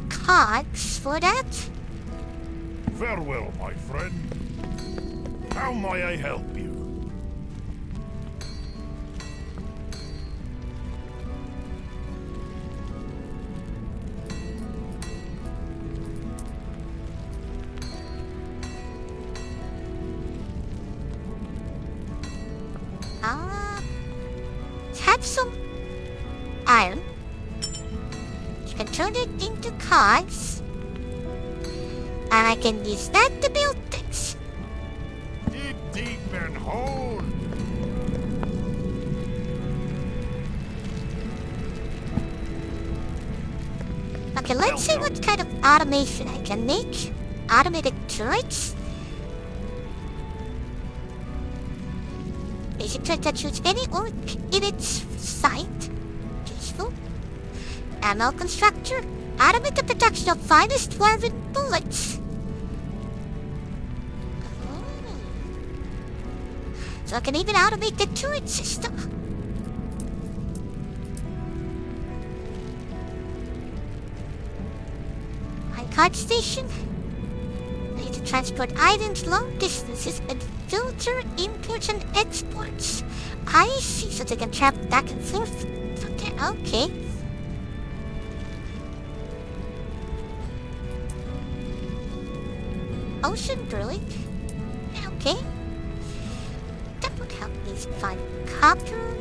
cogs for that. Farewell, my friend. How may I help you? Have some iron. You can turn it into cogs. And I can use that to build things. Dig deep and hold. Okay, let's see what kind of automation I can make. Automated turrets. Basic turret that shoots any orc in its sight. Useful. Ammo constructor. Automate the production of finest dwarven bullets. So I can even automate the turret system. Card station. I need to transport items long distances and filter imports and exports. I see, so they can travel back and forth from there. Okay. Ocean brewing. Okay. That would help me find copper.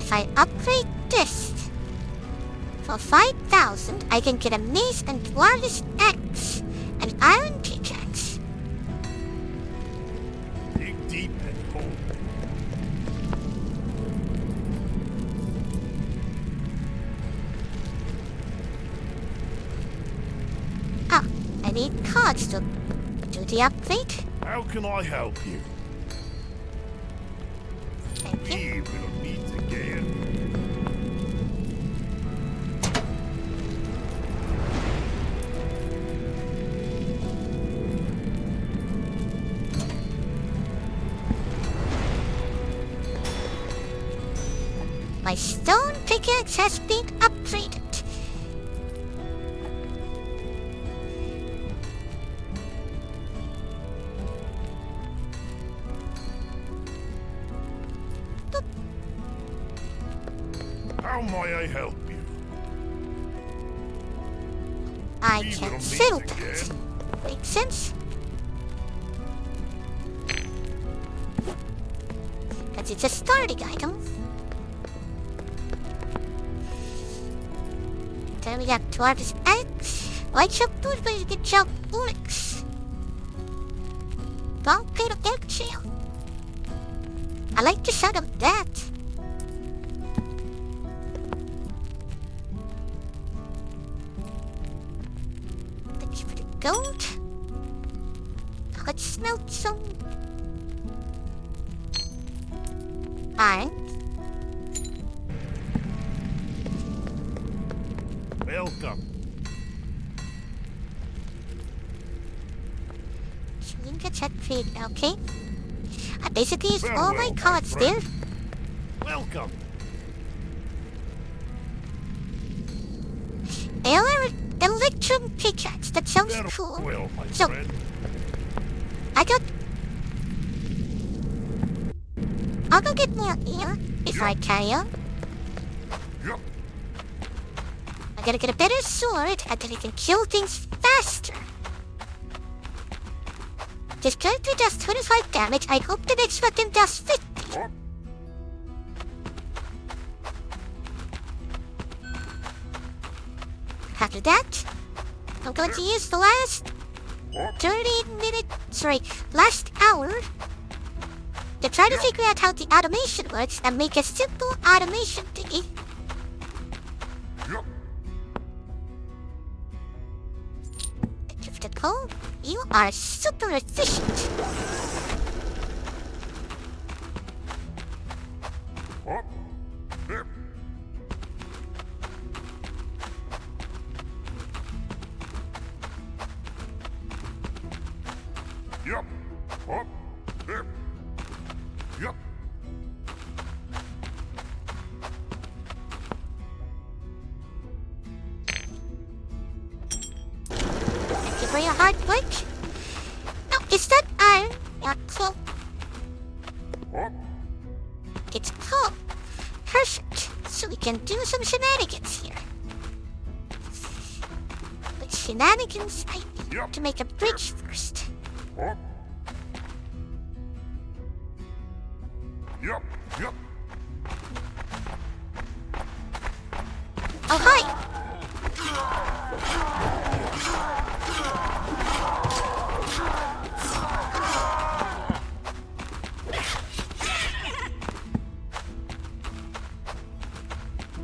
If I upgrade this for 5,000, I can get a mace and dwarvish axe, and iron pickaxe. Dig deep and hold. Ah, I need cards to do the upgrade. How can I help you? Thank you. We will meet again. My stone pickaxe has been upgraded. How may I help you? I We can will sell meet that. again. Makes sense? Because it's a starting item. Then we got Dwarf's Eggs. White Shop Food, but you can chop Ulix. Long plate of egg shell. I like the sound of that. Thanks for the gold. Let's smelt some iron. Welcome. Ingots at trade, okay. I basically used all my Farewell, my cards there. friend. Welcome. Electrum pickaxe, that sounds cool. Farewell, my So- friend. I'll go get more here before I carry on. Yep. I gotta get a better sword and then I can kill things faster. This character does 25 damage. I hope the next weapon does 50. Up. After that, I'm going to use the last Up. 30 minutes, last hour to try to figure out how the automation works and make a simple automation thingy. Yep. Thank you for the call. You are super efficient. Up. Yep. Yep. Up. Yep. Yep. Thank you for your hard work. Oh, is that iron? Yeah, cool. Up. It's cool. Perfect. So we can do some shenanigans here. With shenanigans, I need Yep. to make a bridge first. Up. Yep. Yep. Oh, hi!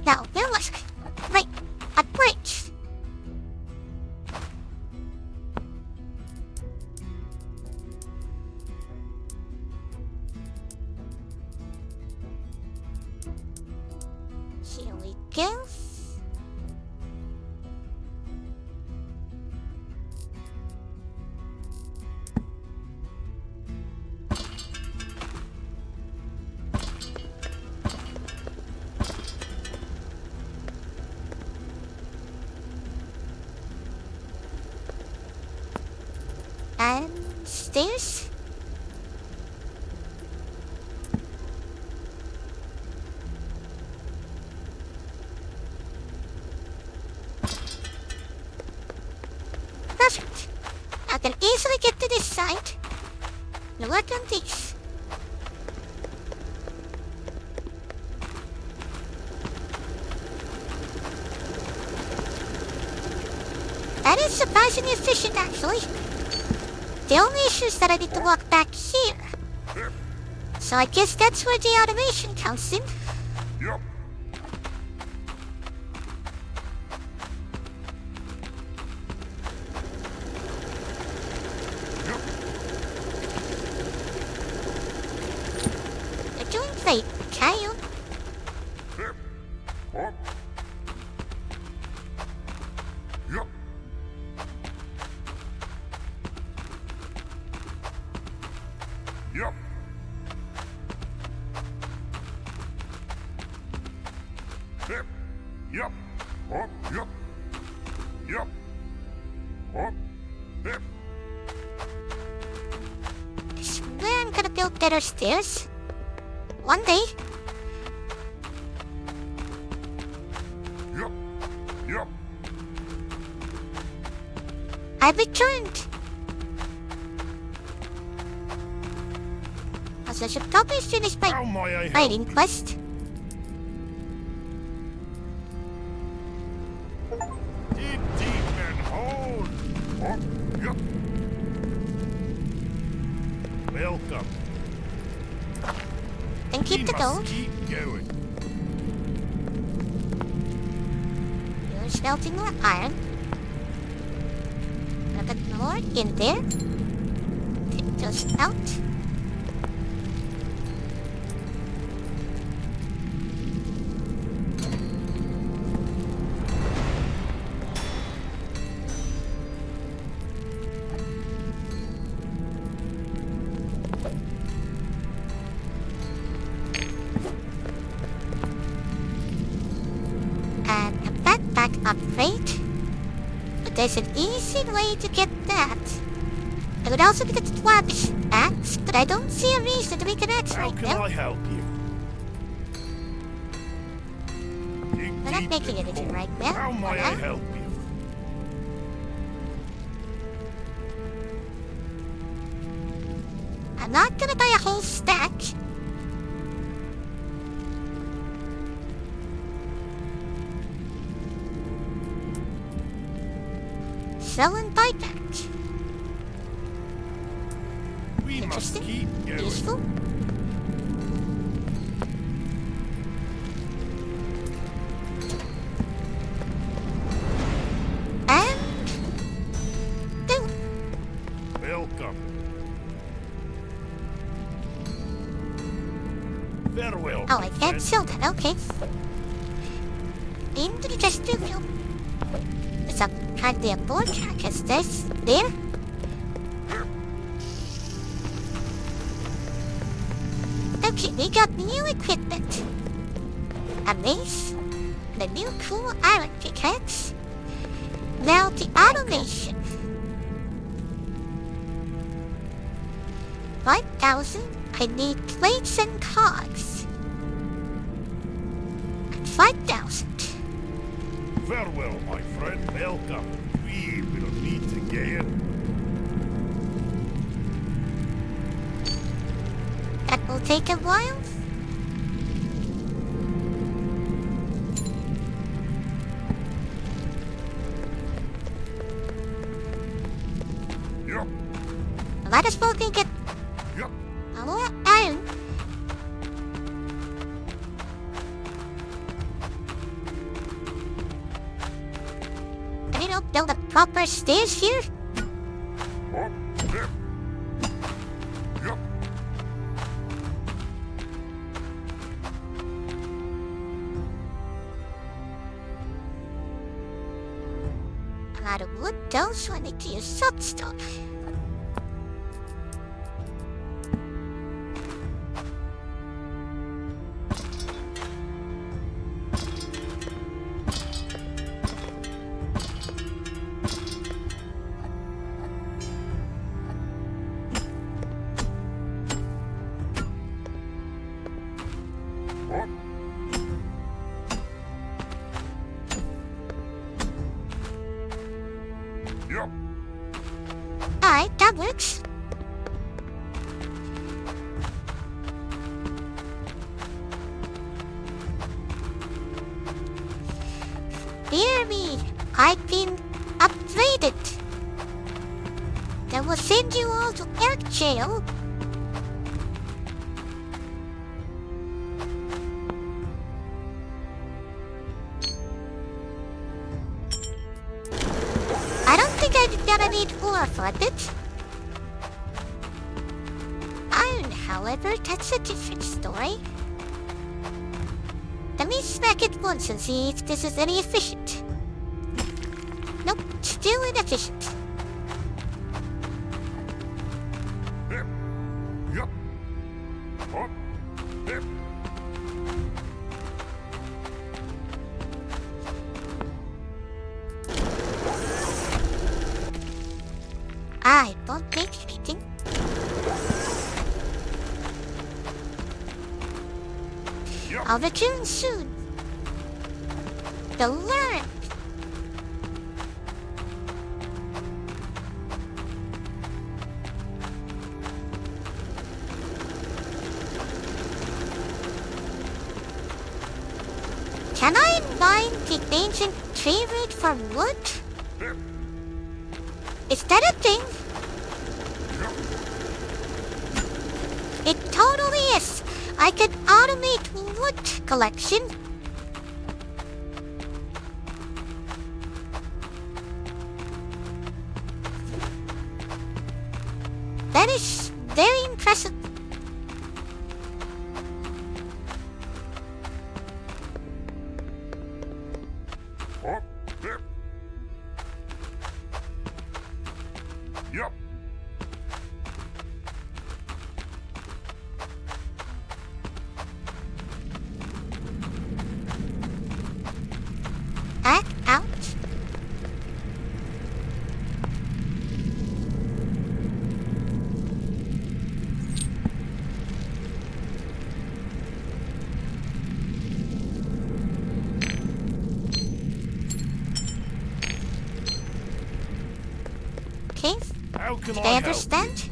Now, where was I? Right, a bridge. Here we go. And stairs. Perfect. I can easily get to this side. Now work on these. That is surprisingly efficient, actually. The only issue is that I need to walk back here. Yep. So I guess that's where the automation comes in. Yep. Yep. You're doing great, Kyle. Yep. Up. Yep. Yep. Hip. Yup. Hop. Yup. Yup. Hop. Hip. I swear I'm gonna build better stairs. One day. Yup. Yup. I returned. As I should probably finish How my may I help mining you? quest. Dig deep and hold. Hop. Yup. Welcome. Then keep the we gold. must keep going. You're smelting more iron. A bit more in there. Take those out. And a backpack upgrade. But there's an easy way to get that. I would also get a dwarf's axe, but I don't see a reason to make an axe How right can now. I help you? Dig We're not deep making and anything hold. right now. How may I Alright. help you? I'm not gonna buy a whole stack. Sell and buy back. We must Interesting. keep going. Useful. And do. Welcome. Farewell. Oh, my I can't friend. sell that. Okay. Into the distribution. It's a kindly a board track as this. There. Okay, we got new equipment. A mace. The new cool iron pickaxe. Now the automation. 5,000. I need plates and cogs. And 5,000. Farewell, my friend. Welcome. We will meet again. That will take a while. Yup. Might as well get Yup. a more iron. I don't build a proper stairs here. Hop. Hip. Yup. A lot of wood though, so I need to use soft stuff. Hop. Yup. Alright, that works. Hear me, I've been upgraded. Then we'll send you all to Elk Jail. I don't think I'm gonna need ore for it. Iron, however, that's a different story. Let me smack it once and see if this is any efficient. Nope, still inefficient. Hip. Yup. Hop. Hip. I'll return soon. To learn. Can I mine the ancient tree root for wood? Is that a thing? It totally is. I can automate wood collection. That is very impressive. Up, yep. Yep. Back out. Okay, How can did I I help understand?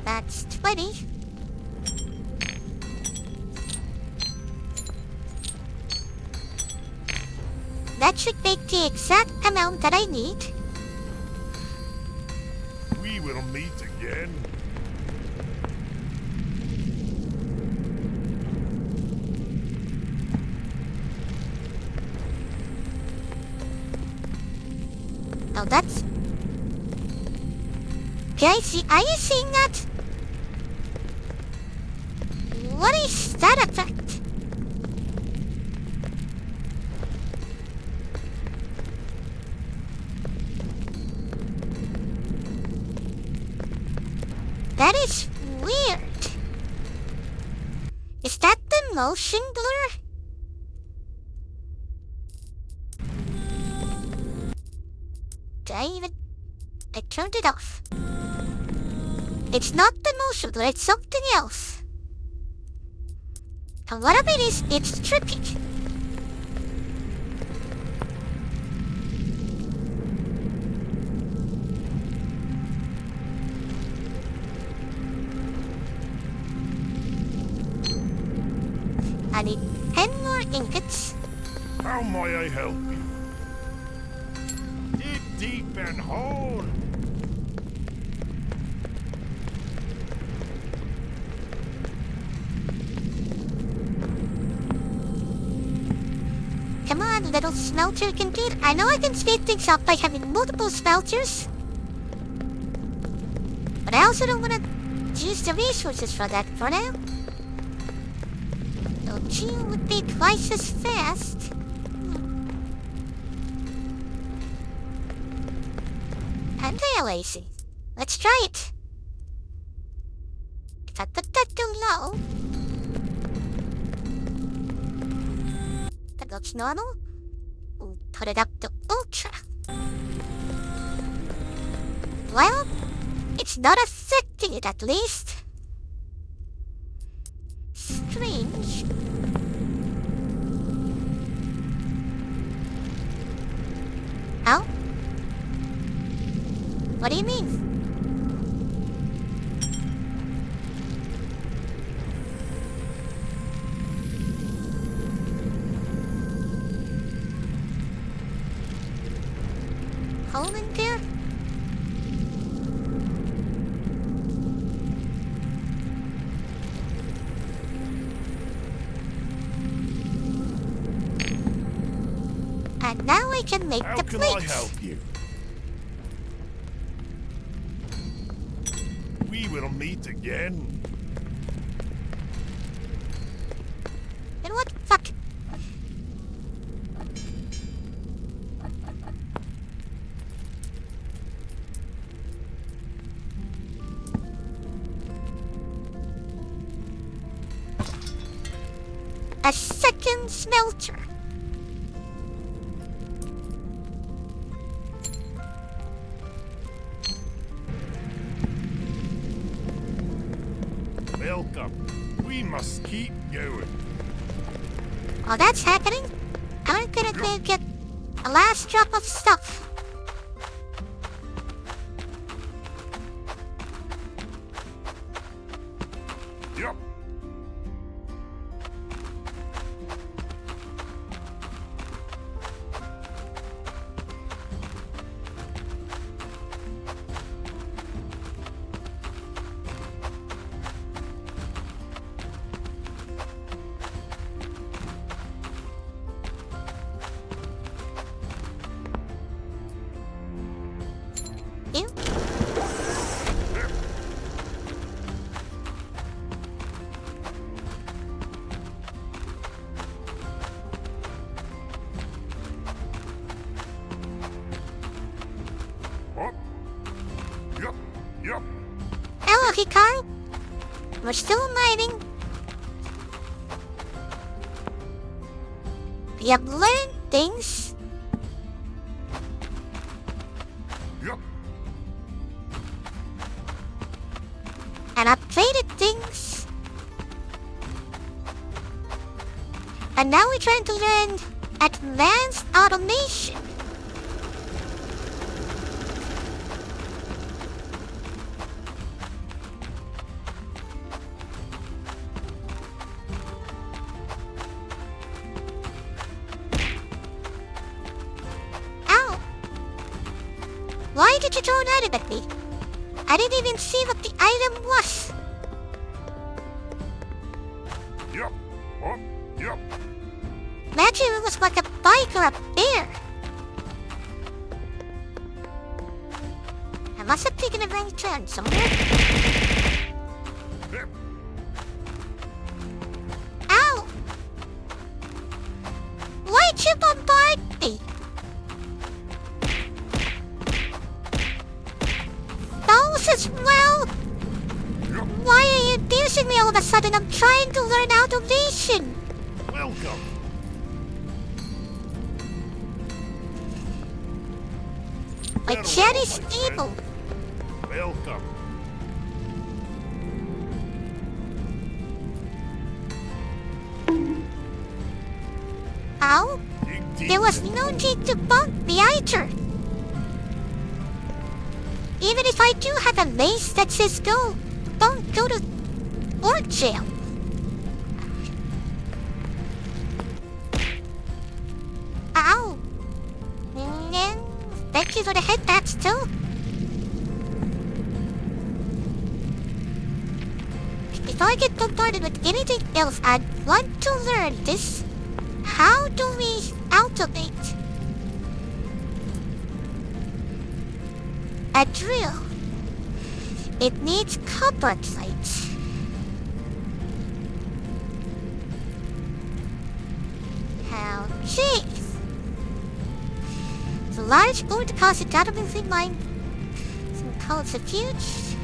That's 20. That should make the exact amount that I need. We will meet again. Now that's... Can I see? Are you seeing that? What is that effect? That is weird. Is that the motion blur? Did I even... I turned it off. It's not the motion blur, it's something else. And what of it is, it's trippy. I need 10 more ingots. How may I help you? Dig deep and hold. Come on, little smelter computer. I know I can speed things up by having multiple smelters. But I also don't want to use the resources for that for now. So 2 would be twice as fast. And they are lazy. Let's try it. If I put that too low... That looks normal. We'll put it up to ultra. Well, it's not affecting it at least. Strange. How? What do you mean? Hole in there? And now I can make How the can I plates. help you? We will meet again. Then what the fuck? A second smelter. Welcome. We must keep going. While that's happening, I'm gonna go get a last drop of stuff. Yep. You? Up. Yep. Yep. Hello, Hikaru. We're still mining. We have learned things. Yep. And upgraded things. And now we're trying to learn advanced automation. Ow! Why did you throw an item at me? I didn't even see what the item was. Yep. Up. Yep. Imagine it was like a bike or a bear. I must have taken a wrong turn somewhere. Yep. Ow! Why'd you bombard me? Those as well? Yep. Why are you abusing me all of a sudden? I'm trying to learn automation. Welcome. My Farewell, chat is my friend. evil. Welcome. Ow! Dig deep. There was no need to bump me either. Even if I do have a mace that says go, don't go to or jail. Ow! And thank you for the headbats too. Before I get bombarded with anything else, I'd want to learn this. How do we automate a drill? It needs copper plates. Okay. The large ore deposit database mine, some called suffused,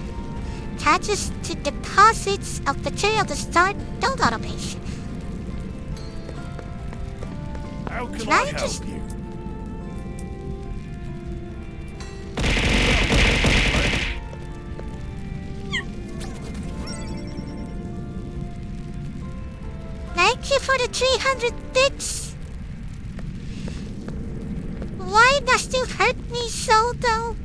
attaches to deposits of material to start node automation. How can Can I I help just- you? Thank you for the 300 bits. Why must you hurt me so though?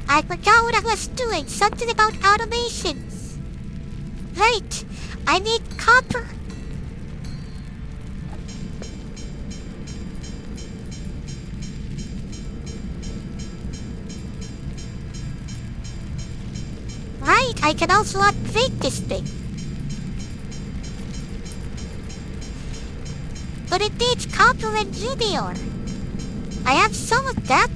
I forgot what I was doing. Something about automations. Right. I need copper. Right, I can also upgrade this thing. But it needs copper and ruby ore. I have some of that.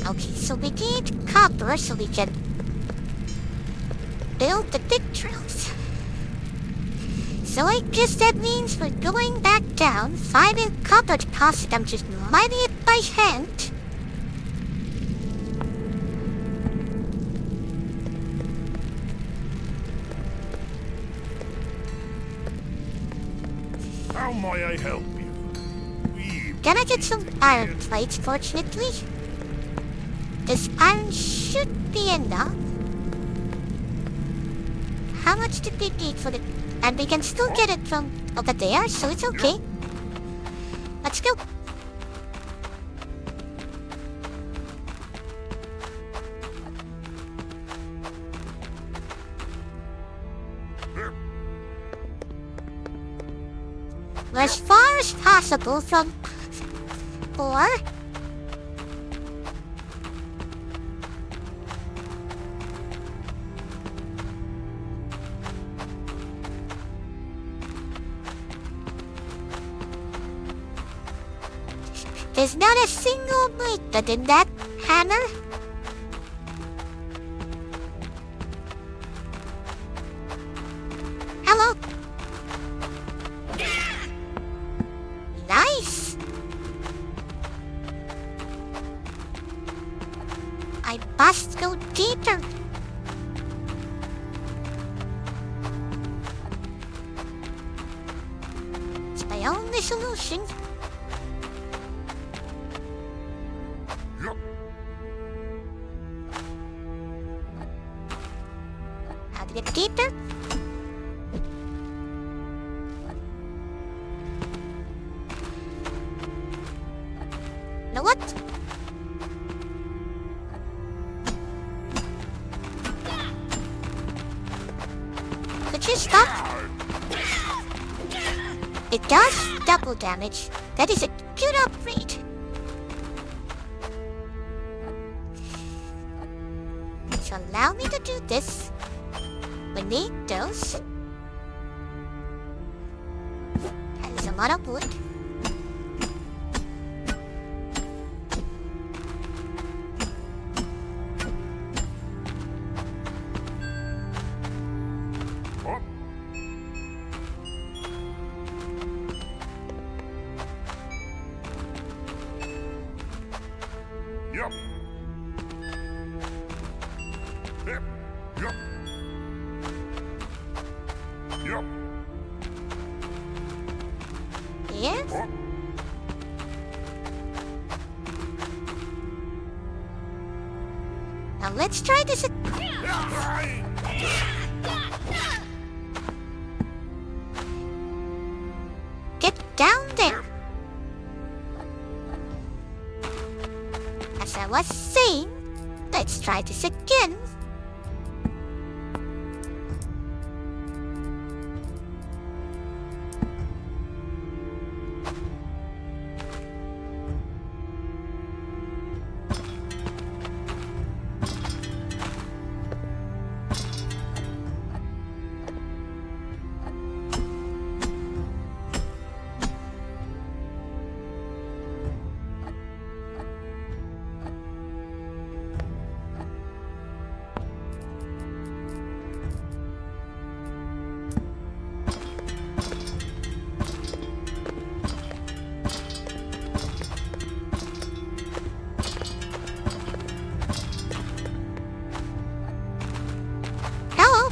Okay, so we need copper so we can build the big drills. So I guess that means we're going back down, finding copper deposit. I'm just mining it by hand. How may I help you? We Can I get some iron plates, fortunately? This iron should be enough. How much did we need for the... And we can still get it from over there, so it's okay. Let's go. We're as far as possible from... Or... There's not a single movement in that hammer. Hello. Nice. I must go deeper. It's my only solution. Yup. How to get deeper? Know what? Could you stop? It does double damage. That is a good upgrade. So allow me to do this. We need those. And some other wood. Up. Yup. Yep. Yup. Yup. Yes? Up. Now let's try this. Get down there. As I was saying, let's try this again. Hello?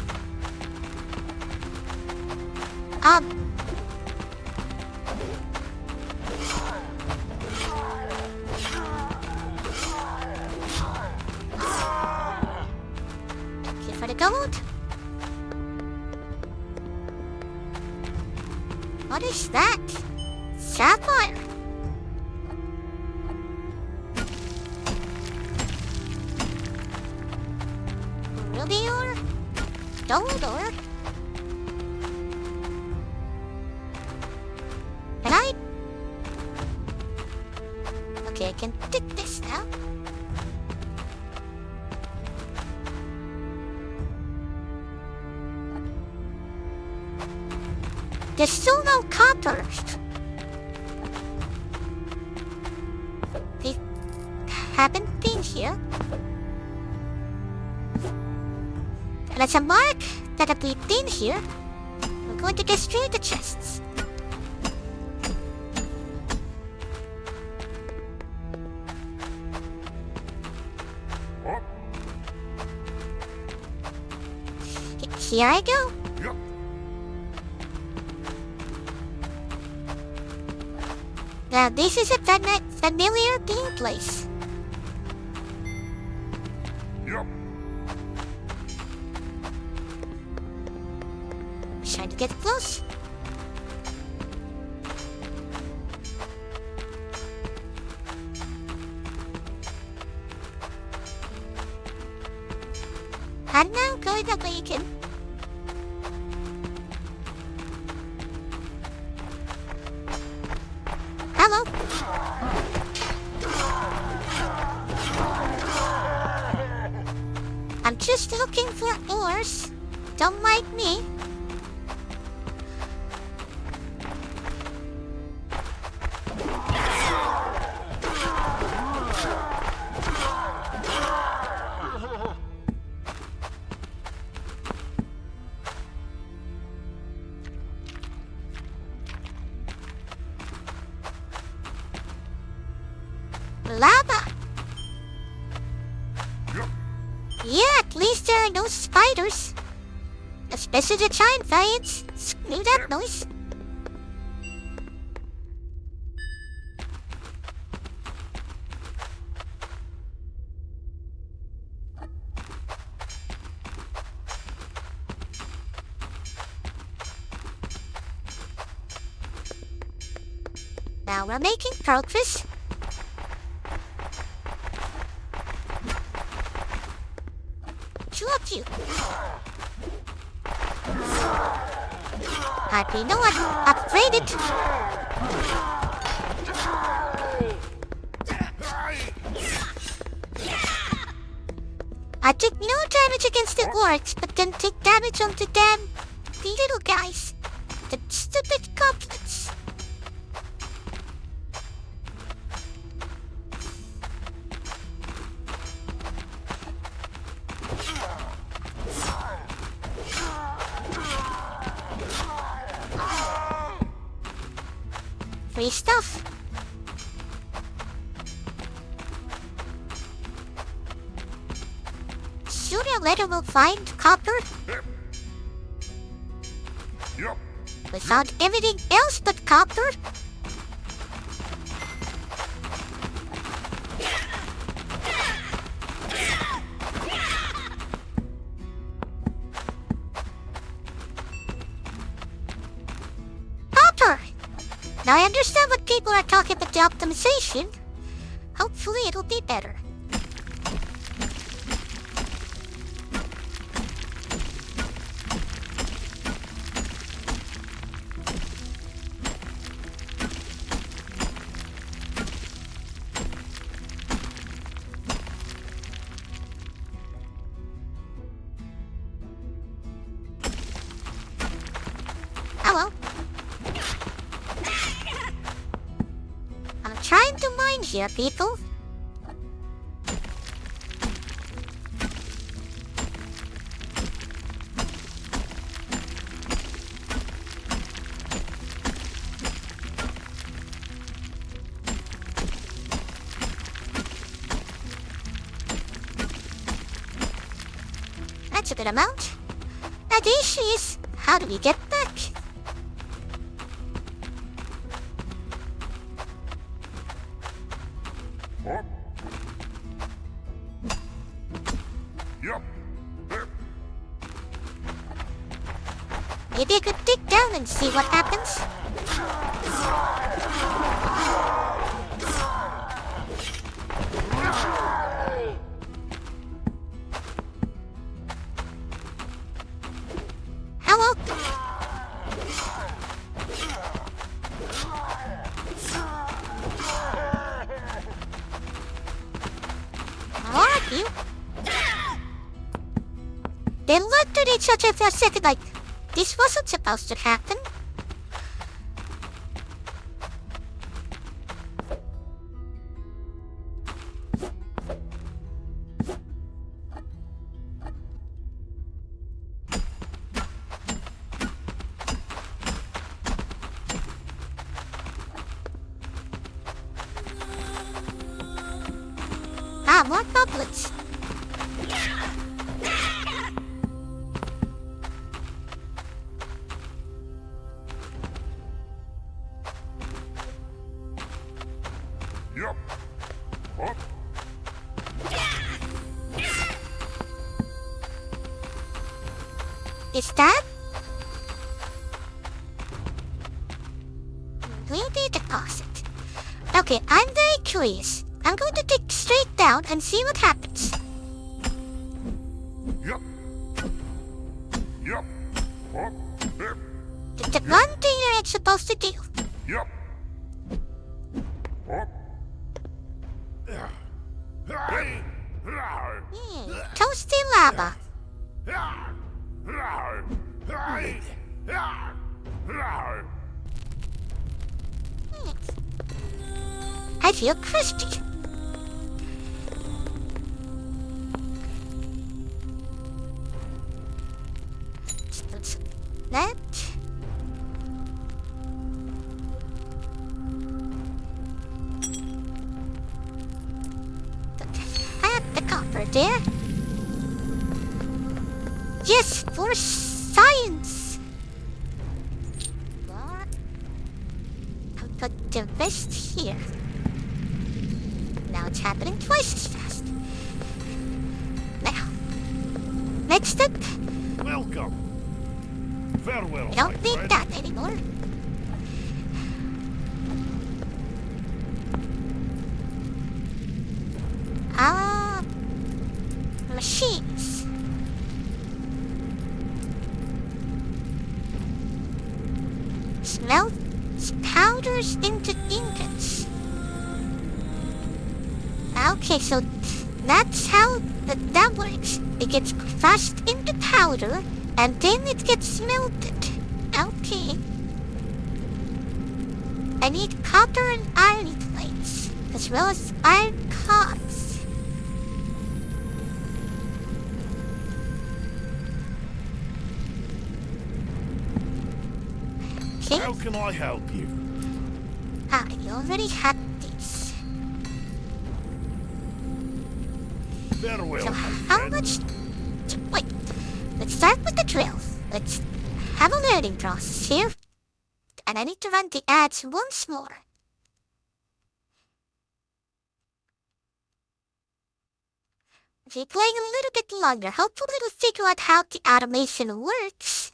Thank you for the gold. What is that? Sapphire. Ruby ore? Gold ore? Can I? Okay, I can dig this now. There's still no copper. haven't been here. And as a mark that we've been here, we're going to destroy the chests. Up. Here I go. Yep. Now this is a familiar being place. Yep. Trying to get close. And now going awaken. Hello. I'm just looking for ores. Don't mind me. Lava! Yep. Yeah, at least there are no spiders. Especially the giant giants. Screw that noise. Now we're making progress. Two of you. You know what? Upgraded. I took no damage against the orcs, but then take damage on the the little guys. The stupid goblins. Free stuff. Sooner or later we'll find copper. Yep. We found everything else but copper. Copper! Now I understand what people are talking about the optimization. Hopefully it'll be better. Hello. I'm trying to mine here, people. That's a good amount. Now the issue is, how do we get back? Up. Yep. Yep. Maybe I could dig down and see what happens. Hello? How are you? They looked at each other for a second like, this wasn't supposed to happen. Ah, more goblins. Yep. Up. Is that? We'll be deposit. Okay, I'm very curious. I'm going to dig straight down and see what happens. Yep. Yep. Up. Yep. It's the one thing you're not supposed to do. Yep. Up. Toasty lava. I feel crispy. That. I have the copper there. Yes, for science. I'll put the rest here. Now it's happening twice as fast. Now, next step. Welcome. Farewell, We don't my need friend. that anymore. Ah, machines. Smelt powders into ingots. Okay, so that's how that works. It gets crushed into powder, and then it gets smelted. Okay. I need copper and iron plates, as well as iron cogs. Okay. How can I help you? Ah, you already had these. Farewell, So my how friend. much... Wait, let's start with the drill. Let's have a learning process here. And I need to run the ads once more. If you're playing a little bit longer, hopefully we'll figure out how the automation works.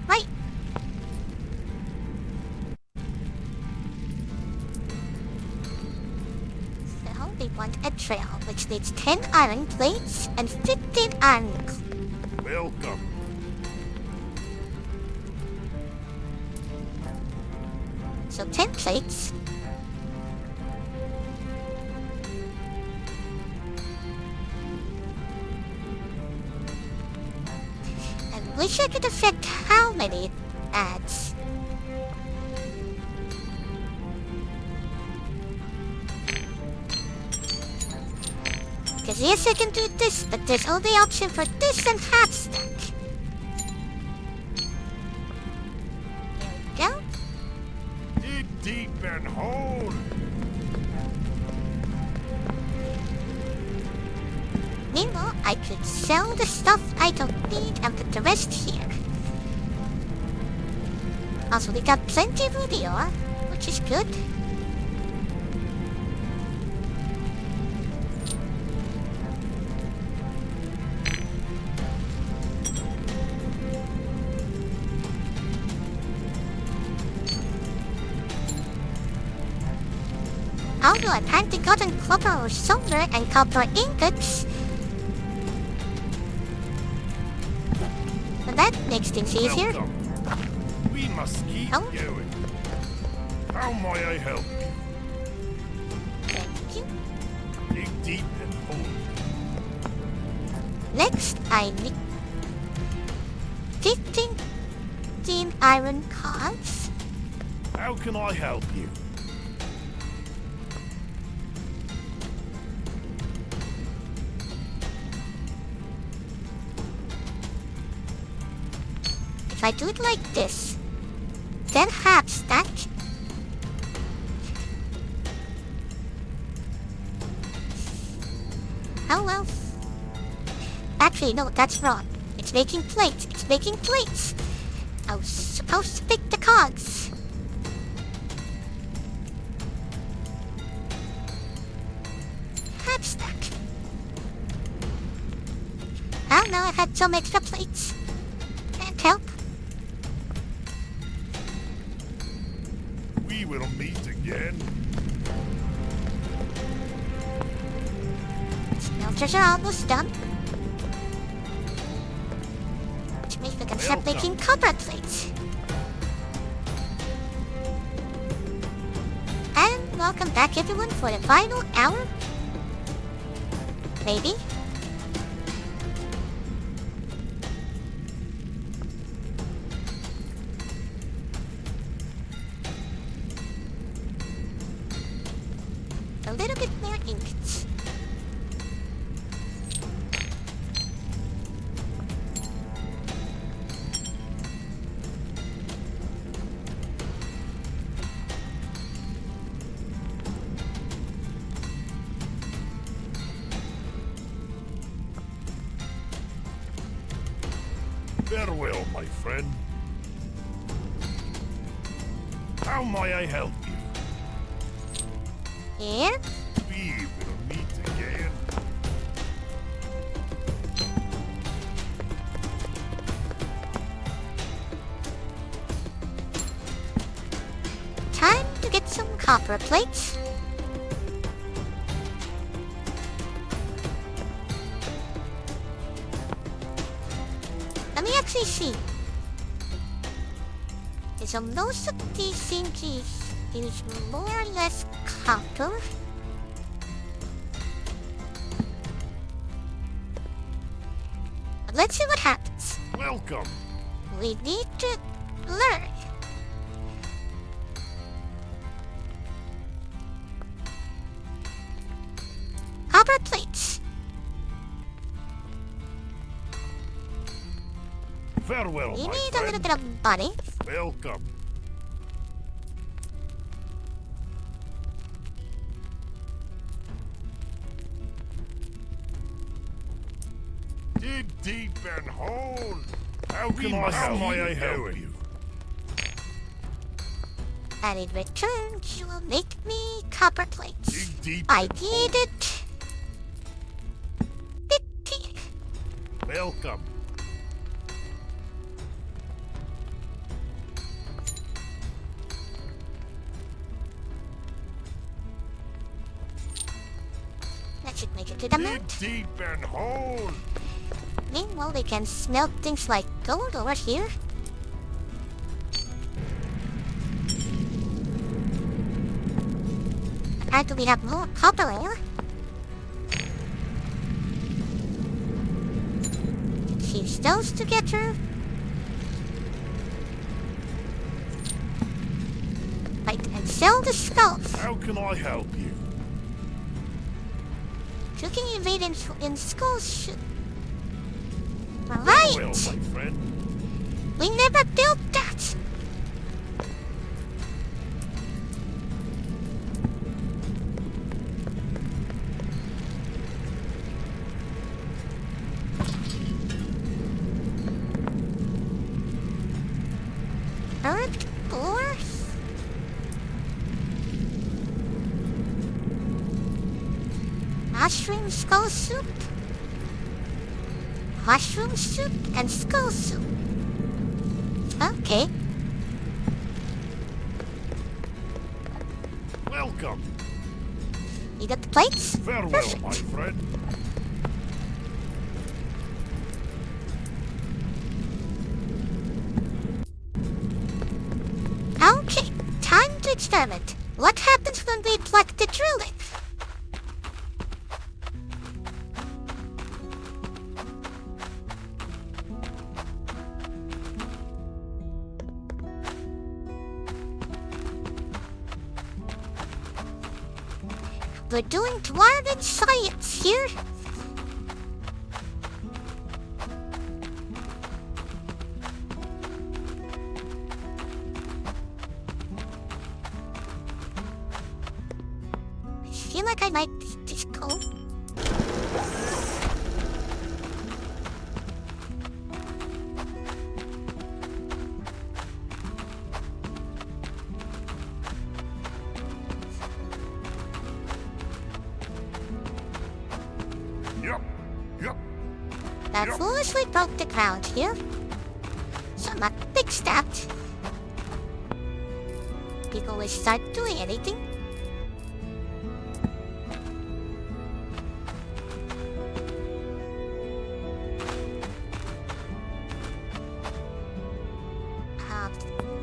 Right. So we want a trail, which needs 10 iron plates and 15 iron. Welcome. So 10 plates. I wish I could affect how many it adds. Because yes, I can do this, but there's only option for this and half stack. There we go. Dig deep and hold. Meanwhile, I could sell the stuff I don't need and put the rest here. Also, we got plenty of ruby ore, which is good. Although I've had gotten copper or silver and copper ingots. So that makes things easier. Welcome. We must keep Oh. going. How may I help you? Thank you. Dig deep and hold. Next, I need 15 iron cogs. How can I help you? I do it like this, then half stack. Oh well. Actually, no, that's wrong. It's making plates. It's making plates. I was supposed to pick the cogs. Half stack. Oh no, I had some extra plates. Can't help. We will meet again. Smelters are almost done. Which means we can start making copper plates. And welcome back everyone for the final hour. Maybe. A little bit more ingots. Farewell, my friend. How may I help you? Here. We will meet again. Time to get some copper plates. Let me actually see. So most of these things is more or less copper. But let's see what happens. Welcome. We need to learn. Copper plates. Farewell, We my need a friend. little bit of money. Welcome. Dig deep and hold. How can I help you? And in return, you will make me copper plates. Dig deep. I need it. 50. Welcome. That should make it to the Dig moon. deep and hold. Meanwhile, we can smelt things like gold over here. How do we have more copper ore? Fuse those together. Right, and sell the skulls. How can I help you? You can invade in skulls. Farewell, Right! my friend. We never built that! Earth ore? Mushroom skull soup? Mushroom soup and skull soup. Okay. Welcome. You got the plates? Farewell, Perfect. my friend. Okay, time to experiment. What happens when we pluck the drilling? We're doing dwarven science here. Yep. Yep. Now Yep. foolishly broke the ground here. So I'm not fix that. People will start doing anything.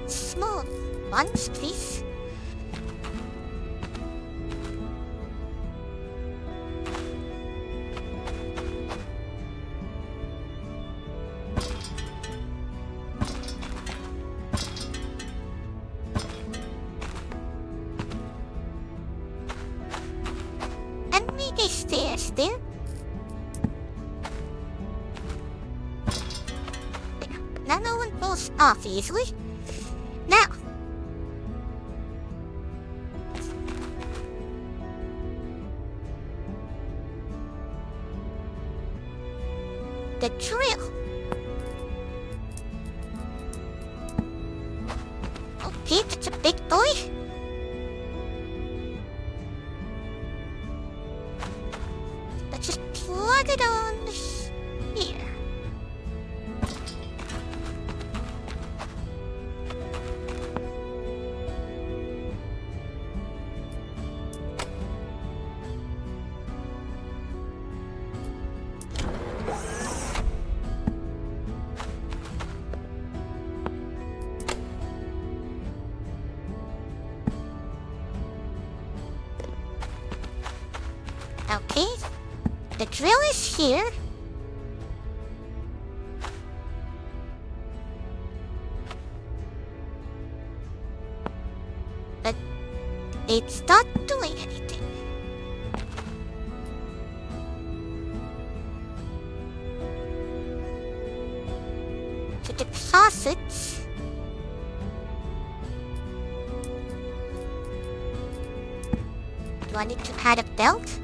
Small ones, please. And make a stairs there. Now no one falls off easily. Now, the drill. Okay, that's a big boy. Let's just plug it on here. Okay, the drill is here. But it's not doing anything. To the closets. Do I need to add a belt?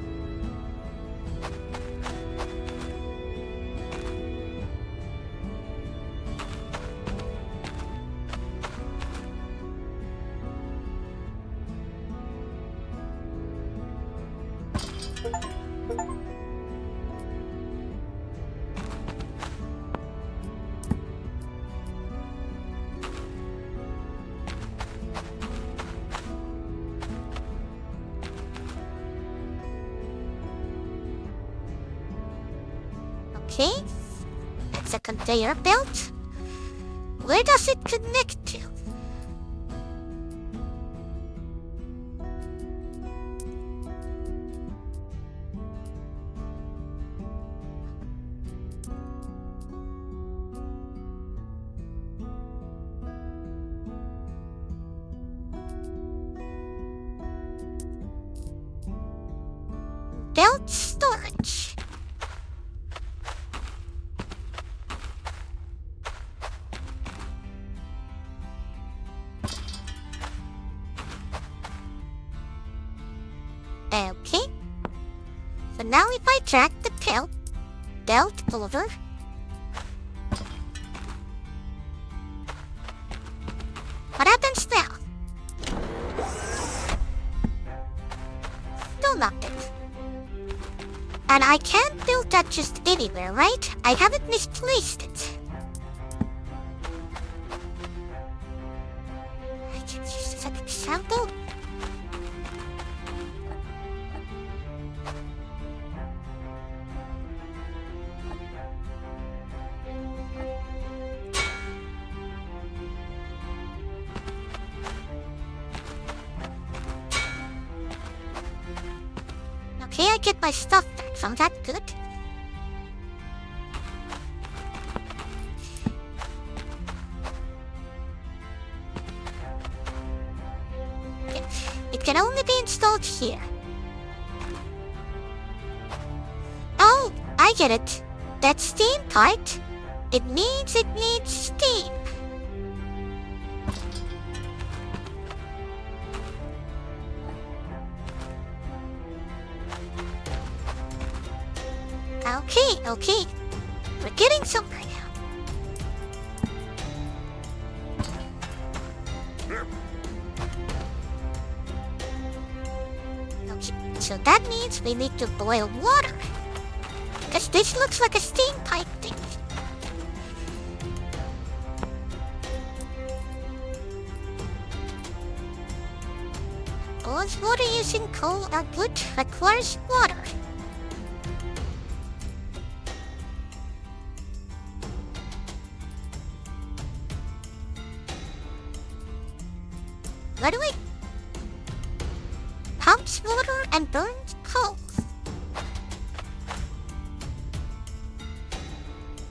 Okay, it's a conveyor belt. Where does it connect to? Belt storage. Okay. So now if I drag the belt over. What happens now? Still nothing. And I can't build that just anywhere, right? I haven't misplaced it. I can use this as an example. Okay, I get my stuff back, so that's good. It can only be installed here. Oh, I get it. That steam part, it means it needs steam. Okay. We're getting somewhere now. Okay, so that means we need to boil water. Because this looks like a steam pipe thing. Boils water using coal output requires water. By the way, pumps water and burns coal.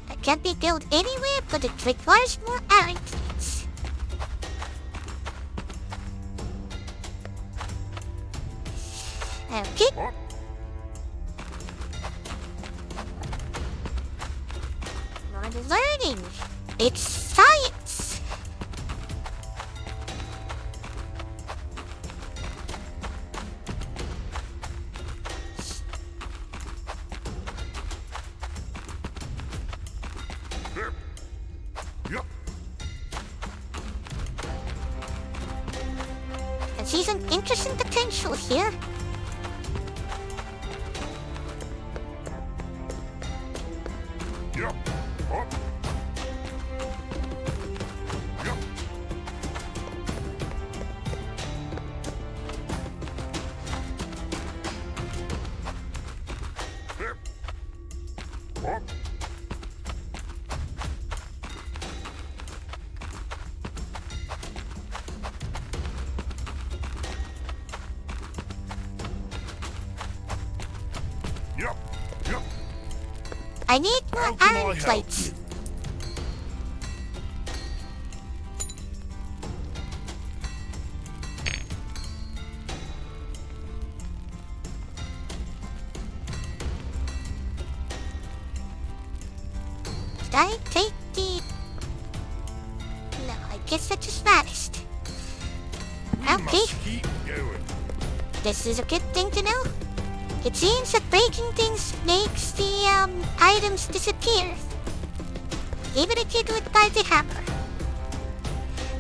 It can't be built anywhere, but it requires more iron plates. Okay. What? More learning. It's science. Yep. Yep. I see some interesting potential here. Yep. Up. Yep. Yep. Up. Yep. Yep. I need more How can I iron help plates. you? Did I take the... No, I guess I just vanished. We Okay. must keep going. This is a good thing to know. It seems that breaking things makes the items disappear. Even if you do it by the hammer.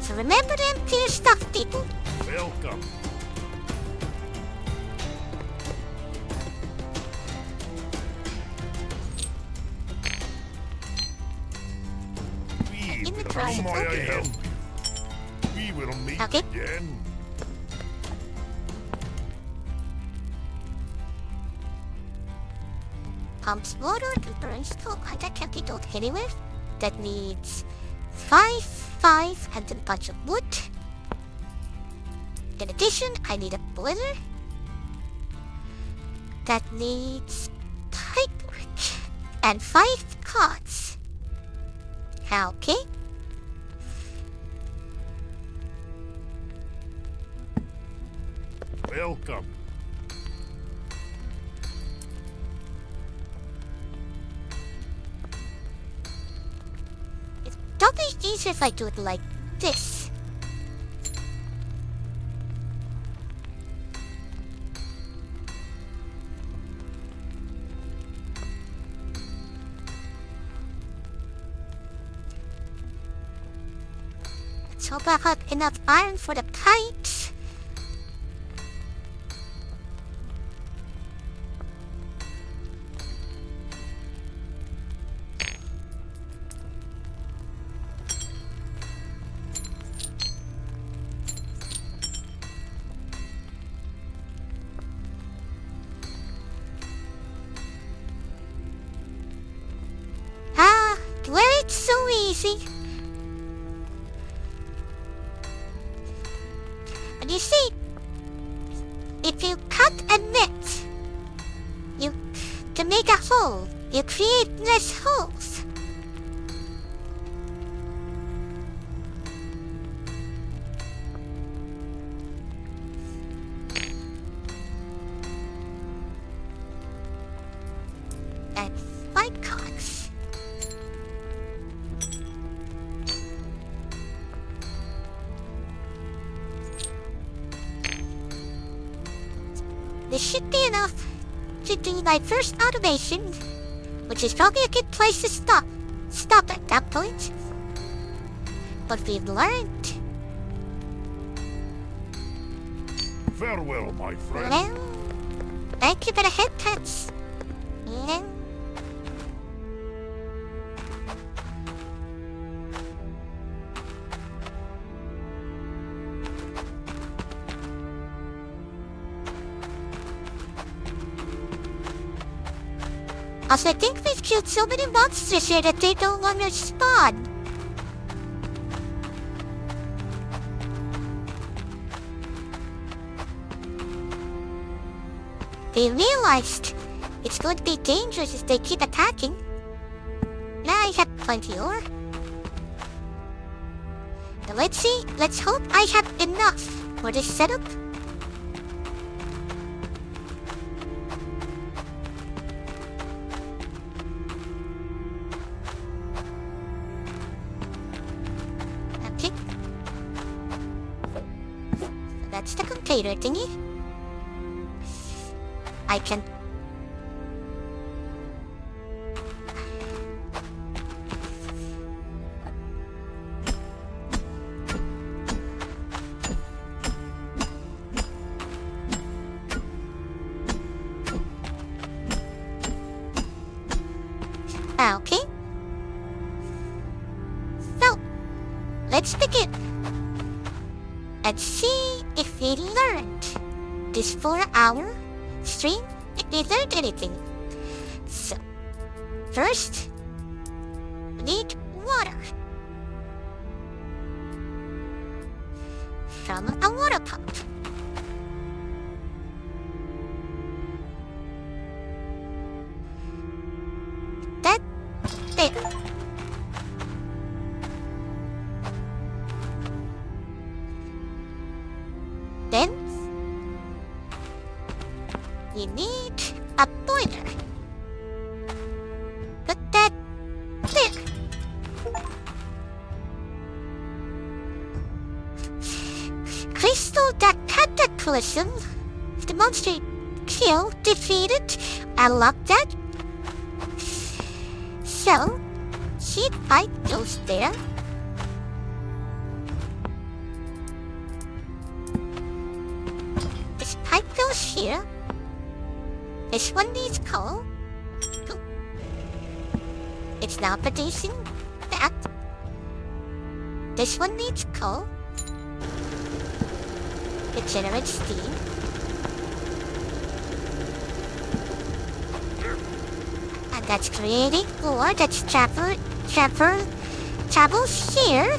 So remember to empty your stuff, people. Welcome. Inventory, How may I okay. help you? We will meet Okay. again. Pumps water and burns coal. That can't be built anywhere. That needs 5, and a bunch of wood. In addition, I need a boiler. That needs pipework and 5 cots. Okay. Welcome. It's probably easier if I do it like this. Let's hope I have enough iron for the pipes. Well, it's so easy. And you see, if you cut a net, to make a hole, you create less holes. And 5 cogs. This should be enough to do my first automation, which is probably a good place to stop. Stop at that point. But we've learned. Farewell, my friend. Well, thank you for the head pats. Well, Also, I think we've killed so many monsters here that they no longer spawn. They realized it's going to be dangerous if they keep attacking. Now I have plenty ore. Now let's see, let's hope I have enough for this setup. Okay. So that's the container thingy. I can... Okay. So, let's begin. And see if we learned this 4-hour stream, if we learned anything. So, first, we need water. From a water pump. That there. Then we need a boiler. Put that there. Crystal that cataclysm. The monster kill defeated. I love that. So, sheet pipe goes there. This pipe goes here. This one needs coal. It's now producing that. This one needs coal. It generates steam. And that's creating ore that's travels here.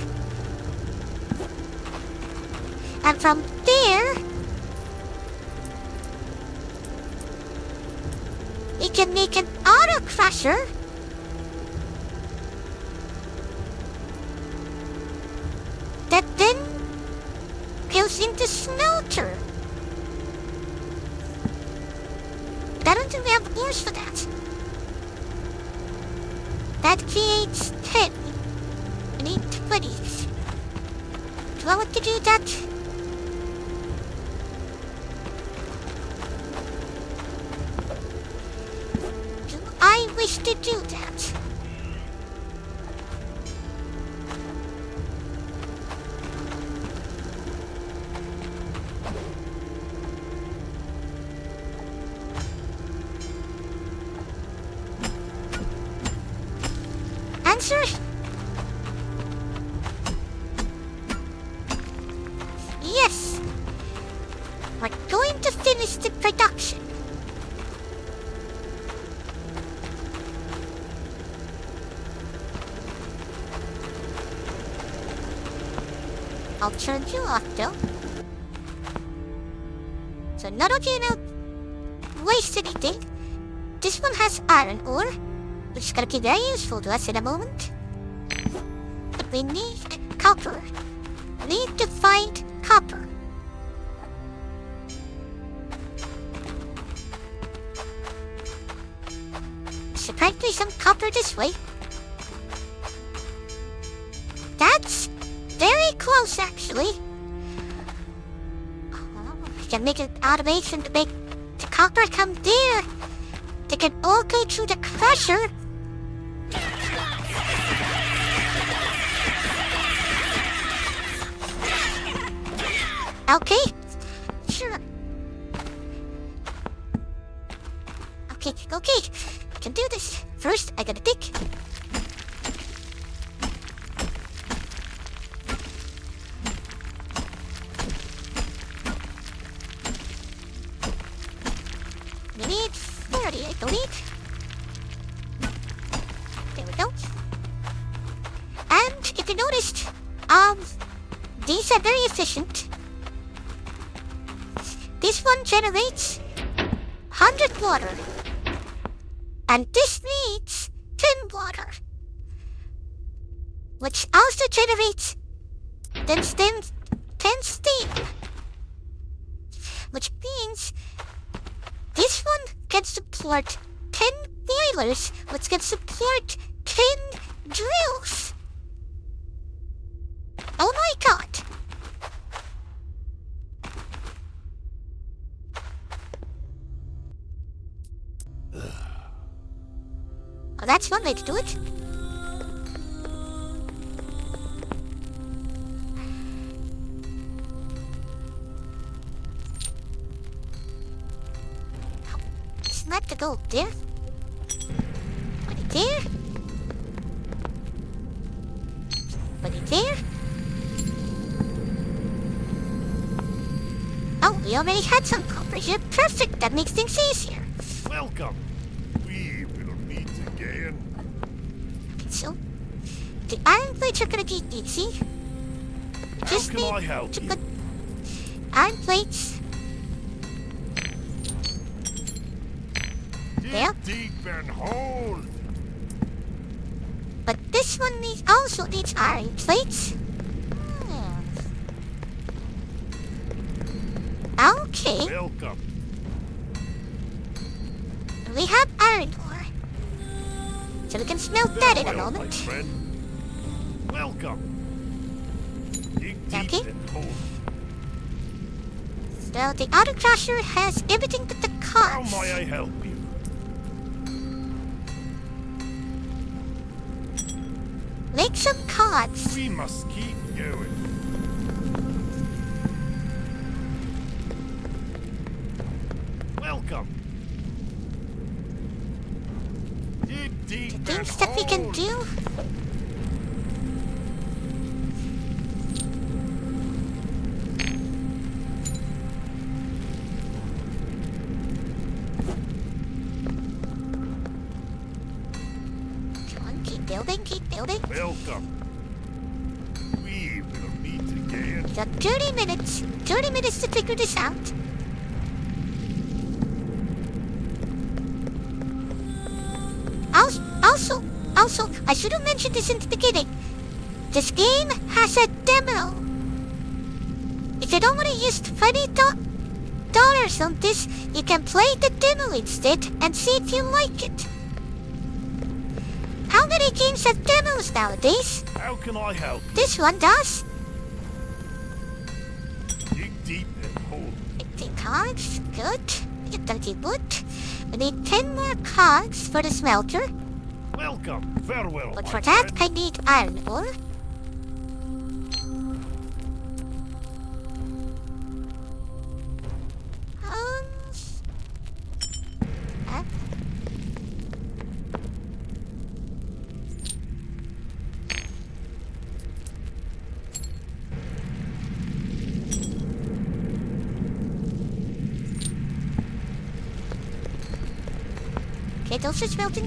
And from there, we can make an auto crusher. That then goes into smelter. But I don't think we have ores for that. That creates 10. We need 20. Do I want to do that? Do I wish to do that? Answer? Yes. We're going to finish the production. I'll turn you off though. So not only now waste anything, this one has iron ore, which is gonna be very useful to us in a moment. But we need copper. We need to find copper. There's apparently some copper this way. That's very close, actually. We can make an automation to make the copper come there. They can all go through the crusher. Okay, sure. Okay, I can do this. First, I gotta dig. We need 30, I believe. you noticed, these are very efficient. This one generates 100 water. And this needs 10 water. Which also generates 10 steam. Which means this one can support 10 boilers, which can support 10 drills. Oh my god. Well, that's one way to do it. Slap the gold there. Put it there. Put it there. Oh, we already had some copper here. Perfect, that makes things easier. Welcome. We will meet again. So, the iron plates are gonna be easy. How can I help to you? put iron plates there. Deep and hold. But this one also needs iron plates. Okay, Welcome. we have iron ore. So we can smelt that in a Farewell, my moment. friend. Welcome. Dig deep Okay. and hold. So the auto crusher has everything but the How cogs. may I help you? Make some cogs. We must keep going. Welcome. Dig deep and Things that we can hold. do. Come on, keep building, keep building. Welcome. We will meet again. We got 30 minutes. 30 minutes to figure this out. Also, I should have mentioned this in the beginning. This game has a demo. If you don't want to use $20 on this, you can play the demo instead and see if you like it. How many games have demos nowadays? How can I help? This one does. Dig deep and hold. 18 cogs, good. We get 30 wood. We need 10 more cogs for the smelter. Welcome. Farewell, But my for that, friend. I need iron ore. Uh, Okay, those are smelting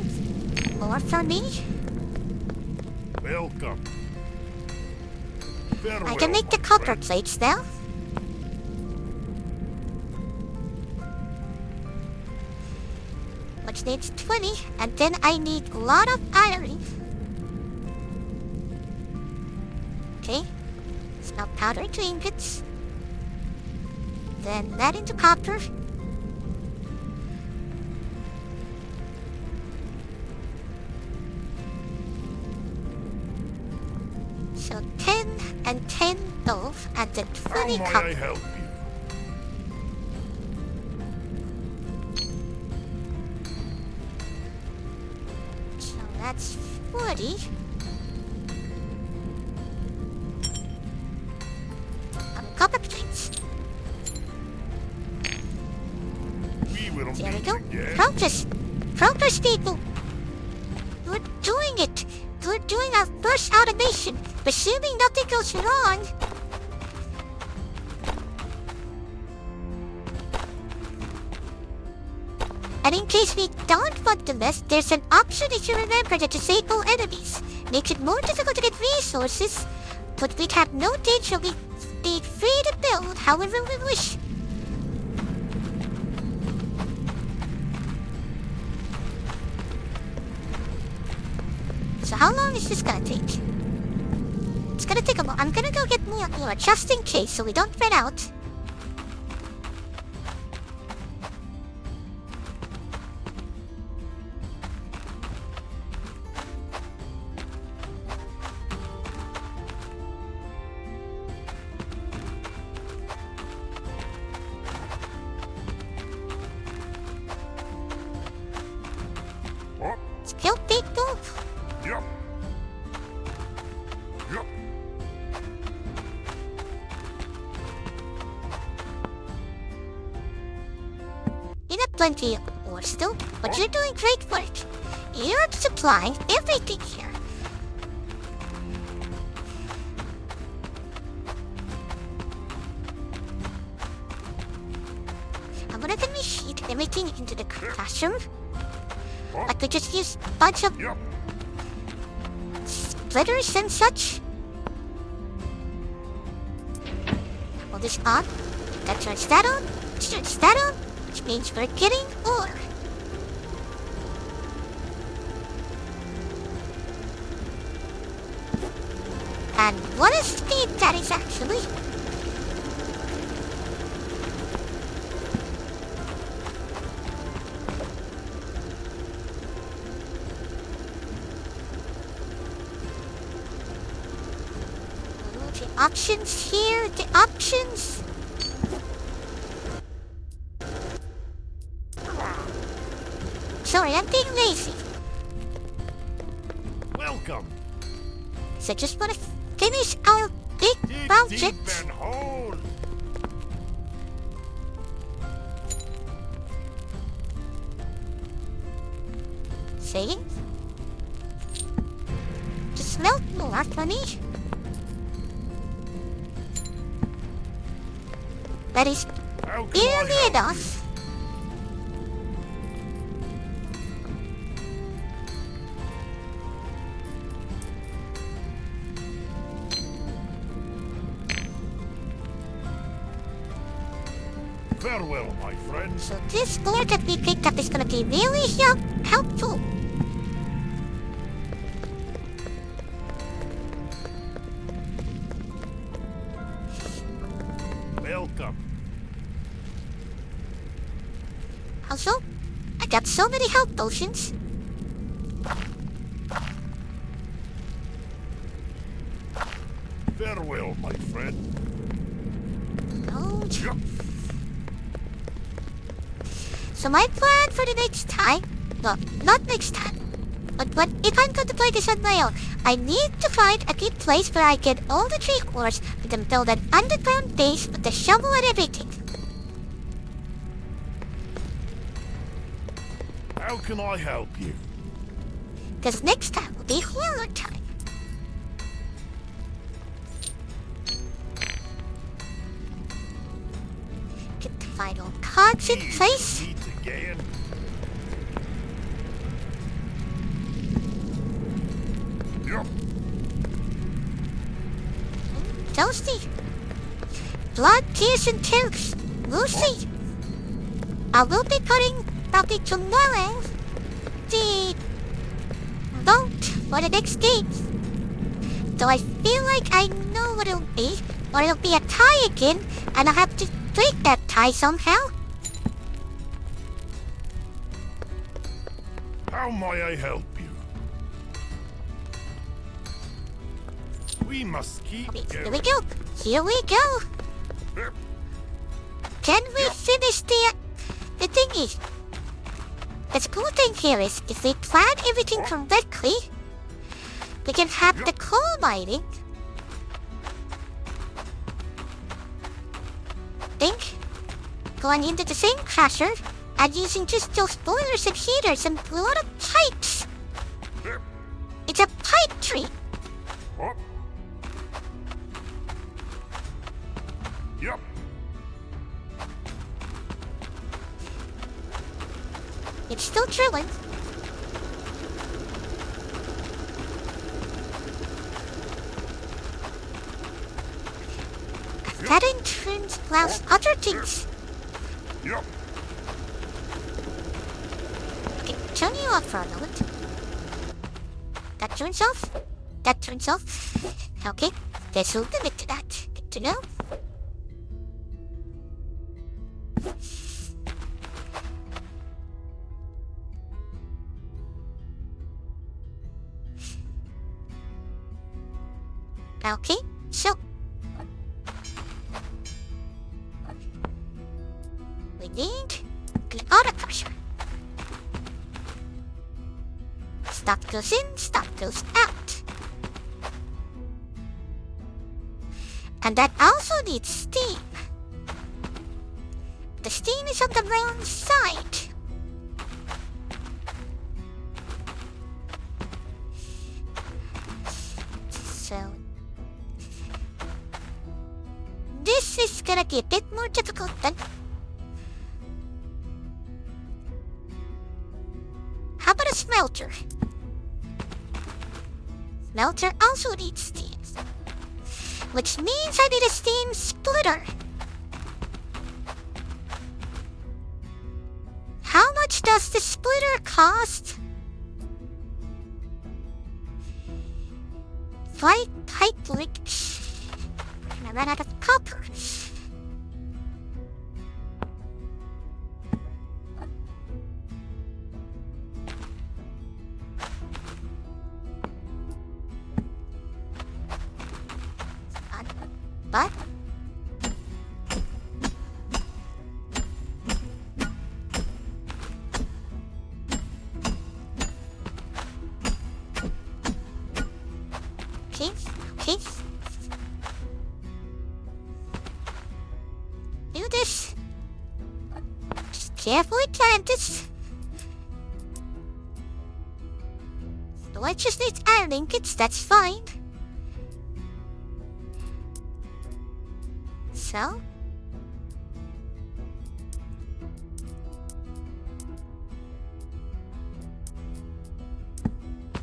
ore for me. Welcome. Farewell, I can make the my copper friend. plates now. Which needs 20, and then I need a lot of iron. Okay, smelt powder into ingots. Then that into copper. So 10 and 10 both, and then How 20 may copper. I help you? So that's 40. Copper plates. We will There we meet go. again. Progress. Progress, people. We're doing it. We're doing our first automation. Assuming nothing goes wrong. And in case we don't want to miss, there's an option if you remember to disable enemies. Makes it more difficult to get resources, but we'd have no danger. We stay free to build however we wish. So how long is this gonna take? It's gonna take a while. I'm gonna go get more just in case so we don't run out. Up. Skill people. Yep. Yep. You have plenty of ore still, but you're doing great work. You're supplying everything here. I'm gonna feed everything into the classroom. Like we just use a bunch of Yep. splitters and such. Hold this on. That turns that on. This turns that on. Which means we're getting ore. And what a speed that is actually. The options here, the options. Sorry, I'm being lazy. Welcome. So I just want to finish our big Dig project. deep and hold. Saying? Just smelt more for me. That is How can I barely help enough. you? Farewell, my friend. So this board that we picked up is gonna be really helpful. Welcome. Also, I got so many health potions. Farewell, my friend. Oh, Yep. so my plan for the next time, well, not next time, but if I'm going to play this on my own, I need to find a good place where I get all the tree cores and then build an underground base with the shovel and everything. How can I help you? Because next time will be horror time. Get the final cards in Please place. meet again. Yep. Toasty. Blood, tears, and tears. Lucy. I will be putting probably tomorrow the vote for the next game. So I feel like I know what it'll be, or it'll be a tie again, and I'll have to break that tie somehow. How may I help you? We must keep Okay, here going. we go. Here we go. Yep. Can we finish the thingy? The cool thing here is, if we plan everything correctly, we can have the coal mining. Think, going into the same crusher, and using just those boilers and heaters and a lot of pipes. Yep. It's a pipe tree. Up. Yep. It's still drilling. That in turn allows other things. Yup. Okay, turn you off for a moment. That turns off. That turns off. Okay, there's a limit to that. Good to know. Okay, so we need auto crusher. Stuff goes in, stuff goes out. And that also needs steam. The steam is on the wrong side. So this is gonna be a bit more difficult then. How about a smelter? Smelter also needs steam, which means I need a steam splitter. How much does the splitter cost? 5 pipe links. And I ran out of copper. But okay. Do this. Just carefully plant this. So I just need iron ingots, that's fine. So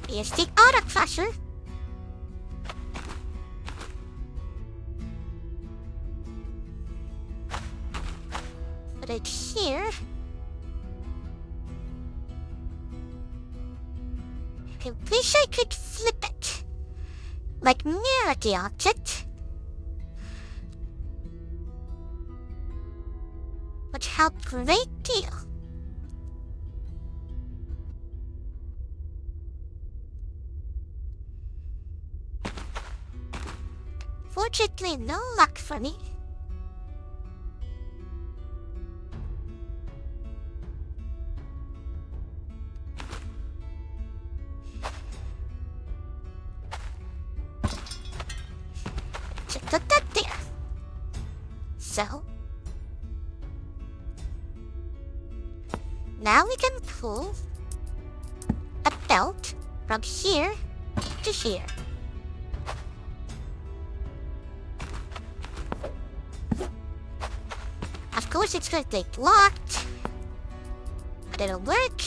here's the auto crusher. Put it here. I wish I could flip it, like near the object. Would help a great deal. Fortunately, no luck for me. Just put that there. So now we can pull a belt from here to here. Of course it's going to get locked, but it'll work.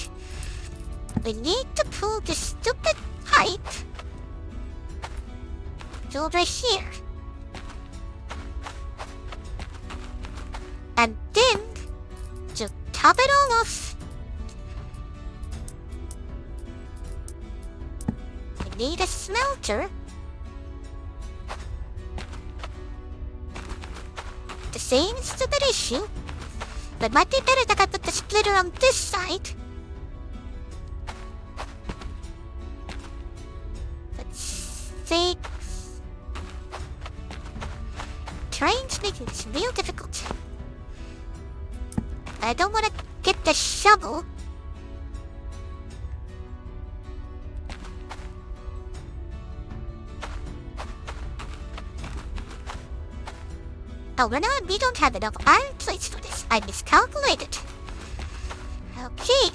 We need to pull this stupid pipe to over here. And then, to top it all off, we need a smelter. The same stupid issue, but might be better that I put the splitter on this side. Let's see. Terrain's making this real difficult. I don't want to get the shovel. Oh, we don't have enough iron plates for this. I miscalculated. Okay.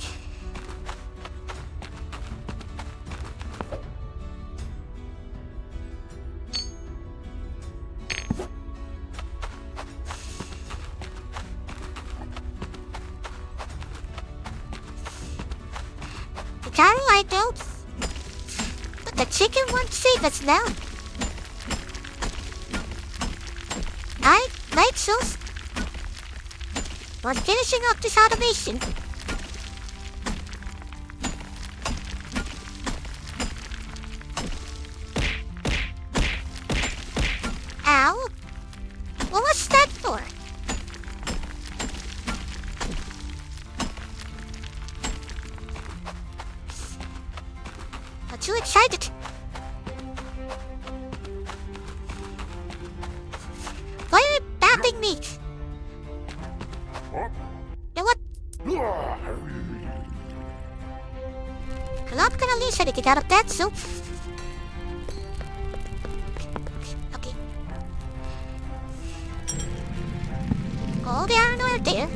I know. But the chicken won't save us now. Night Souls. We're finishing up this automation. Ow! What was that for? I'm too excited. Why are you bapping me? What? You know what? I'm not gonna lose anything out of that, so... Okay. All the iron ore there.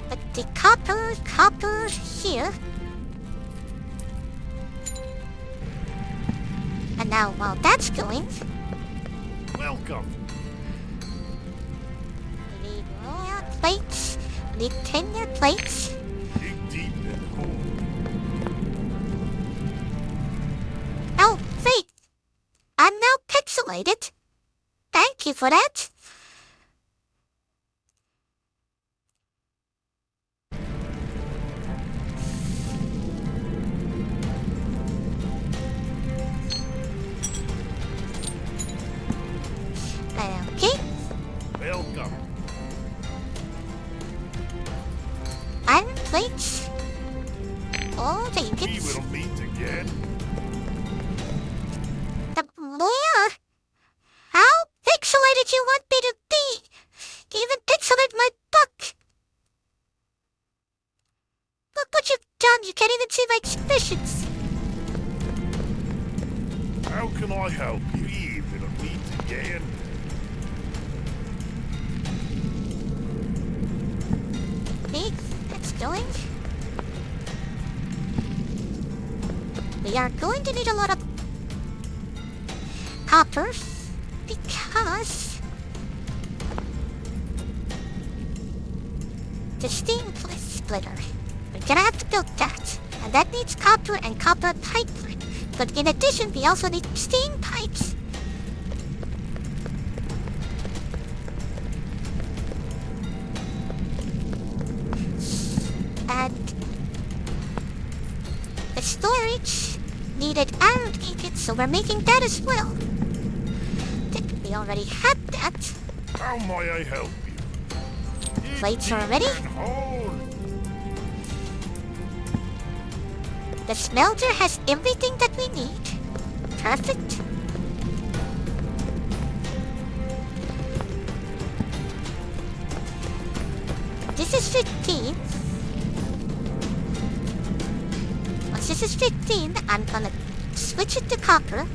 But the copper here. And now while that's going, Welcome. we need more plates. We need 10 more plates. Dig deep and hole. Oh, wait! I'm now pixelated. Thank you for that. Okay, Welcome. iron plates. Oh, take We it. will meet again. Where? How pixelated you want me to be? You even pixelate my buck. Look what you've done. You can't even see my expressions. How can I help you? We will meet again. Okay, that's going. We are going to need a lot of copper because the steam splitter. We're gonna have to build that, and that needs copper and copper pipeline. But in addition, we also need steam pipes. And the storage needed iron ingots, so we're making that as well. Think we already had that. How may I help you? Dig Plates deep are ready. and hole. The smelter has everything that we need. Perfect. This is 15. Once this is 15, I'm gonna switch it to copper.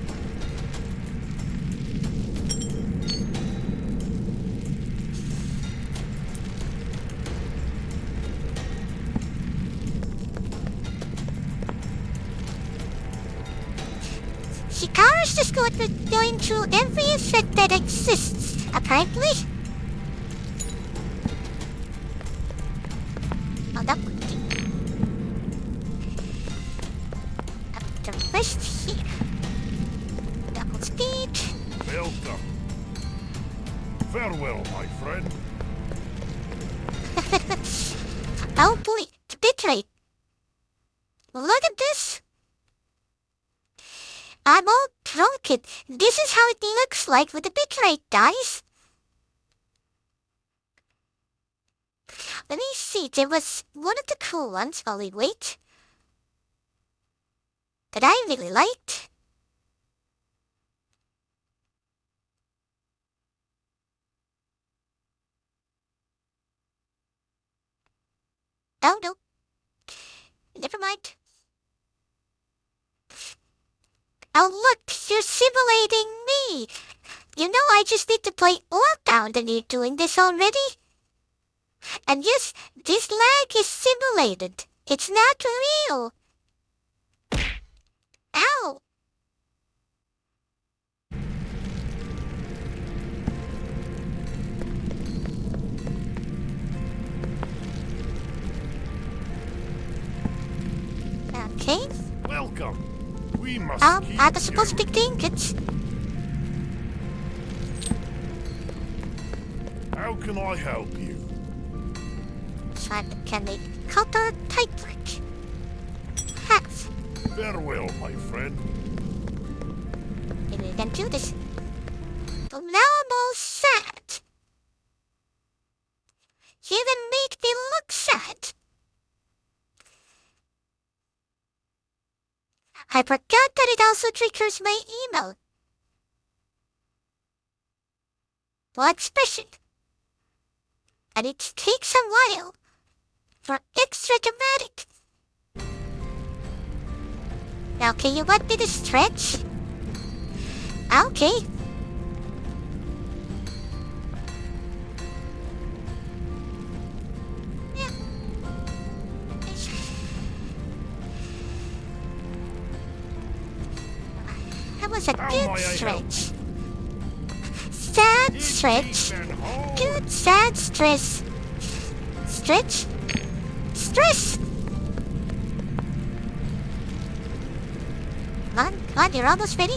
Shikara's just going through every effect that exists, apparently. Oh, that would be... Up the rest here. Double speed. Welcome. Farewell, my friend. Oh boy, the bitrate. Look at this. I'm all broken. This is how it looks like with the bitrate, guys. Let me see, there was one of the cool ones while we wait that I really liked. Oh no. Never mind. Oh look, you're simulating me. You know I just need to play Orebound and you're doing this already? And yes, this lag is simulated. It's not real. Ow! Okay. Welcome. We must keep I was supposed to you. be trinkets. How can I help you? Can they cut our type work? Hats. Farewell, my friend. Maybe we can do this. But now I'm all sad. You even make me look sad. I forgot that it also triggers my email. For expression. And it takes a while for extra dramatic. Okay, you want me to stretch? Okay. Yeah. That was a good stretch. Sad stretch. Good sad stress. Stretch. Stress. Come on, you're almost ready.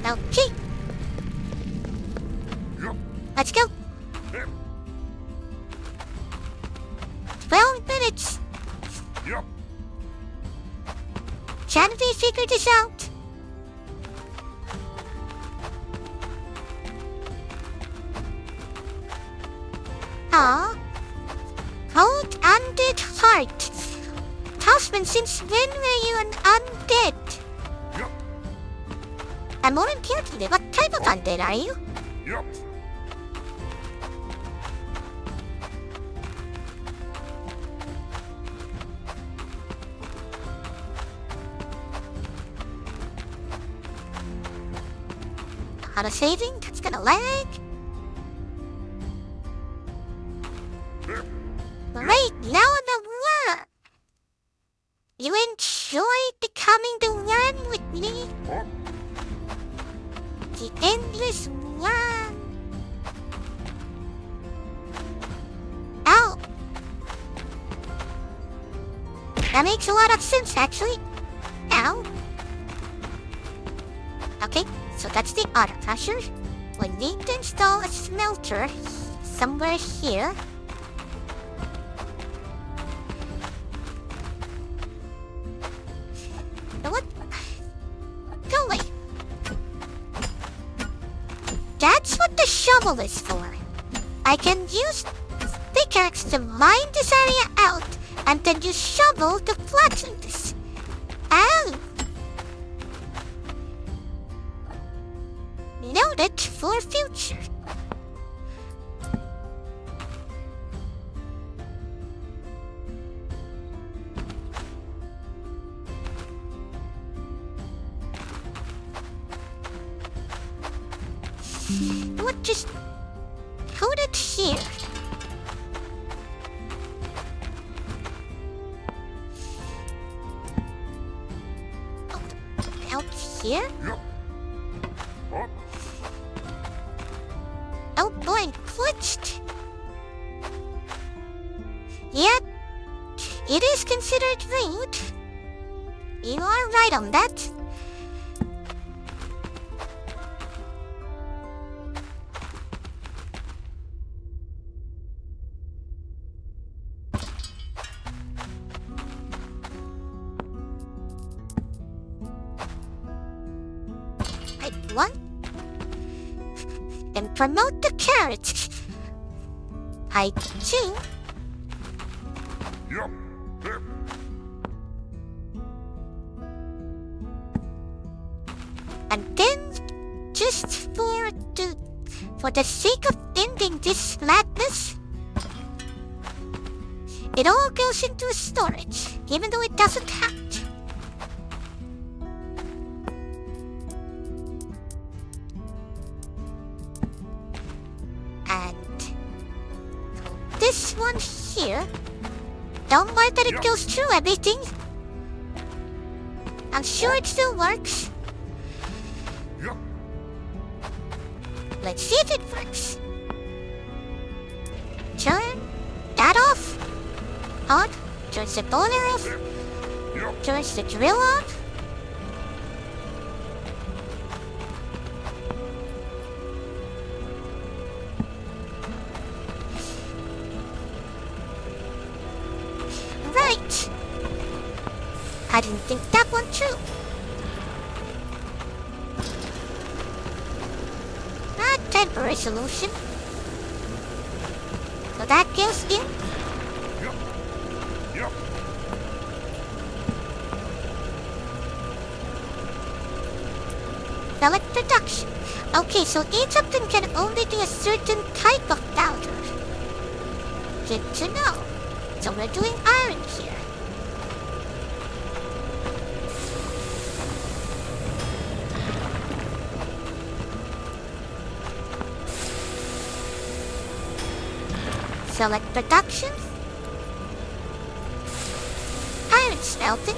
Okay, Yep. let's go. Yep. 12 minutes. Yep. Can we figure this out? Aw. Cold undead heart. Husband, since when were you an undead? Yep. And more importantly, what type of undead are you? Yep. Auto saving? That's gonna lag. Yep. Right, now I'm aware. You enjoyed becoming the one with me? Up. The endless one. Ow. That makes a lot of sense, actually. Ow. Okay, so that's the auto crusher. We need to install a smelter somewhere here. What? Go away. That's what the shovel is for. I can use pickaxe to mine this area out and then use shovel to flatten this. Ow! Noted for future. What just put it here? Oh, out here? Yep. Up. Oh boy, glitched. Yep, it is considered rude. You are right on that. Type 1. Then promote the carrot. Type 2. Yep. Yep. And then, just for the sake of ending this madness, it all goes into a storage, even though it doesn't have to. And this one here, don't mind that it goes through everything. I'm sure it still works. Yep. Let's see if it works. turn that off. On. Turns the boiler off. Yep. Turns the drill on. Right. I didn't think that one through. A temporary solution. So that goes in. Yep. Yep. Select production. Okay, so each of them can only do a certain type of powder. Good to know. So we're doing iron here. Select production. Iron smelting.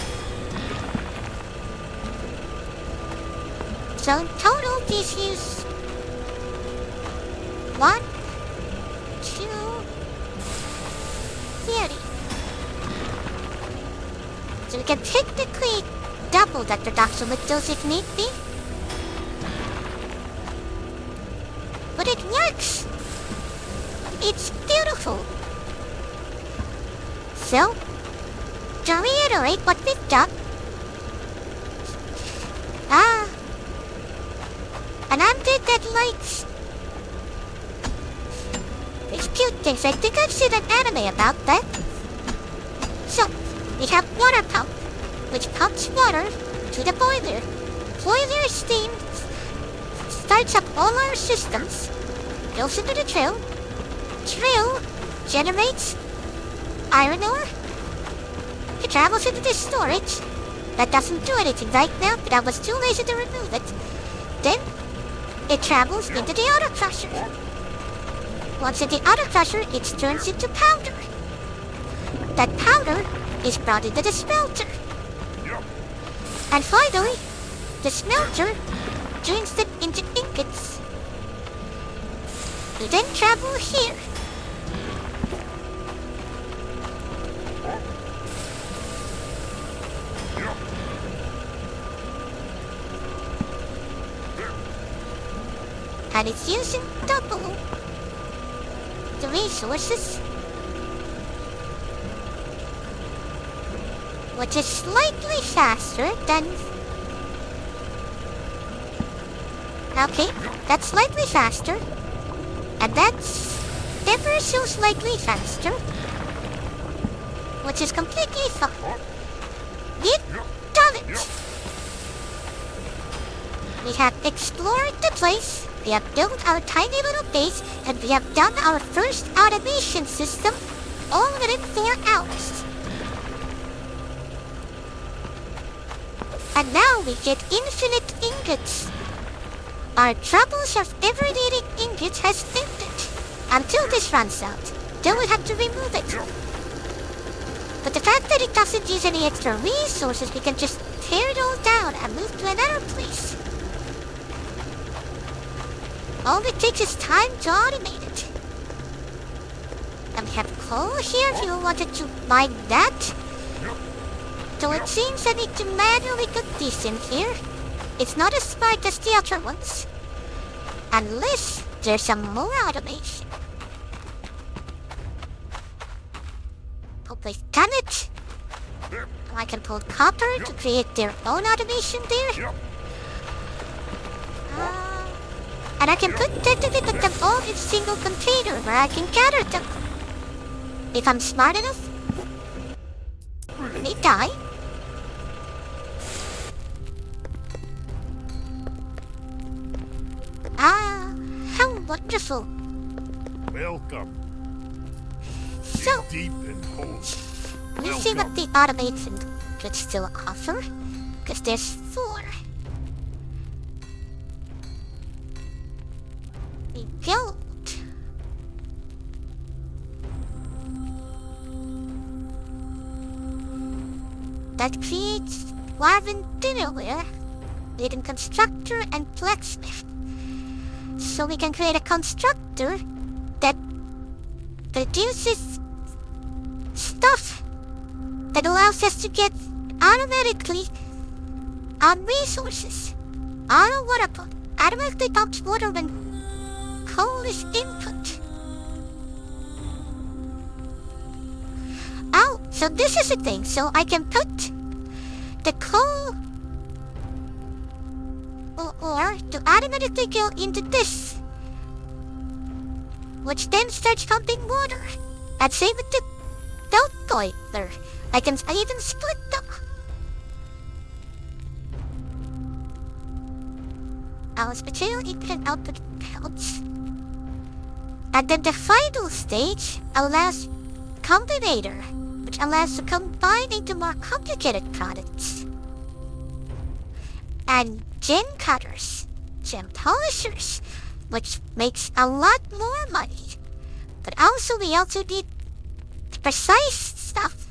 So in total, these use 1, 2, 30. So we can technically double that production with those if need be. But it works! It's beautiful! So, to reiterate what we've done, an undead lights. There's cute things. I think I've seen an anime about that. So, we have water pump, which pumps water to the boiler. Boiler steam starts up all our systems, goes into the drill. Drill generates iron ore. It travels into the storage. That doesn't do anything right now, but I was too lazy to remove it. Then, it travels into the auto crusher. Once in the auto crusher, it turns into powder. That powder is brought into the smelter. Yep. And finally, the smelter turns them into ingots. To then travel here. Yep. And it's using double the resources, which is slightly faster than... Okay, that's slightly faster, and that's ever so slightly faster, which is completely fine. We've done it! We have explored the place, we have built our tiny little base, and we have done our first automation system all within 4 hours. And now we get infinite ingots. Our troubles of ever needing ingots has ended. Until this runs out, then we'll have to remove it. But the fact that it doesn't use any extra resources, we can just tear it all down and move to another place. All it takes is time to automate it. And we have coal here if you wanted to mine that. So it seems I need to manually cook these in here. It's not as smart as the other ones. Unless there's some more automation. Hope we've done it. I can pull copper to create their own automation there. And I can technically put them all in a single container where I can gather them. If I'm smart enough. They die. How wonderful. Welcome. So, Deep and whole. we'll see what the automation could still offer. Because there's 4. The gold. That creates dwarven dinnerware, needing constructor and blacksmith. So we can create a constructor that produces stuff that allows us to get automatically resources. Auto water pump automatically pumps water when coal is input. Oh, so this is a thing. So I can put the coal or to automatically go into this, which then starts pumping water. And same with the belt boiler. I even split them. Our material input and output counts. And then the final stage allows combinator, which allows to combine into more complicated products. And gem cutters, gem polishers, which makes a lot more money. But also we also need precise stuff,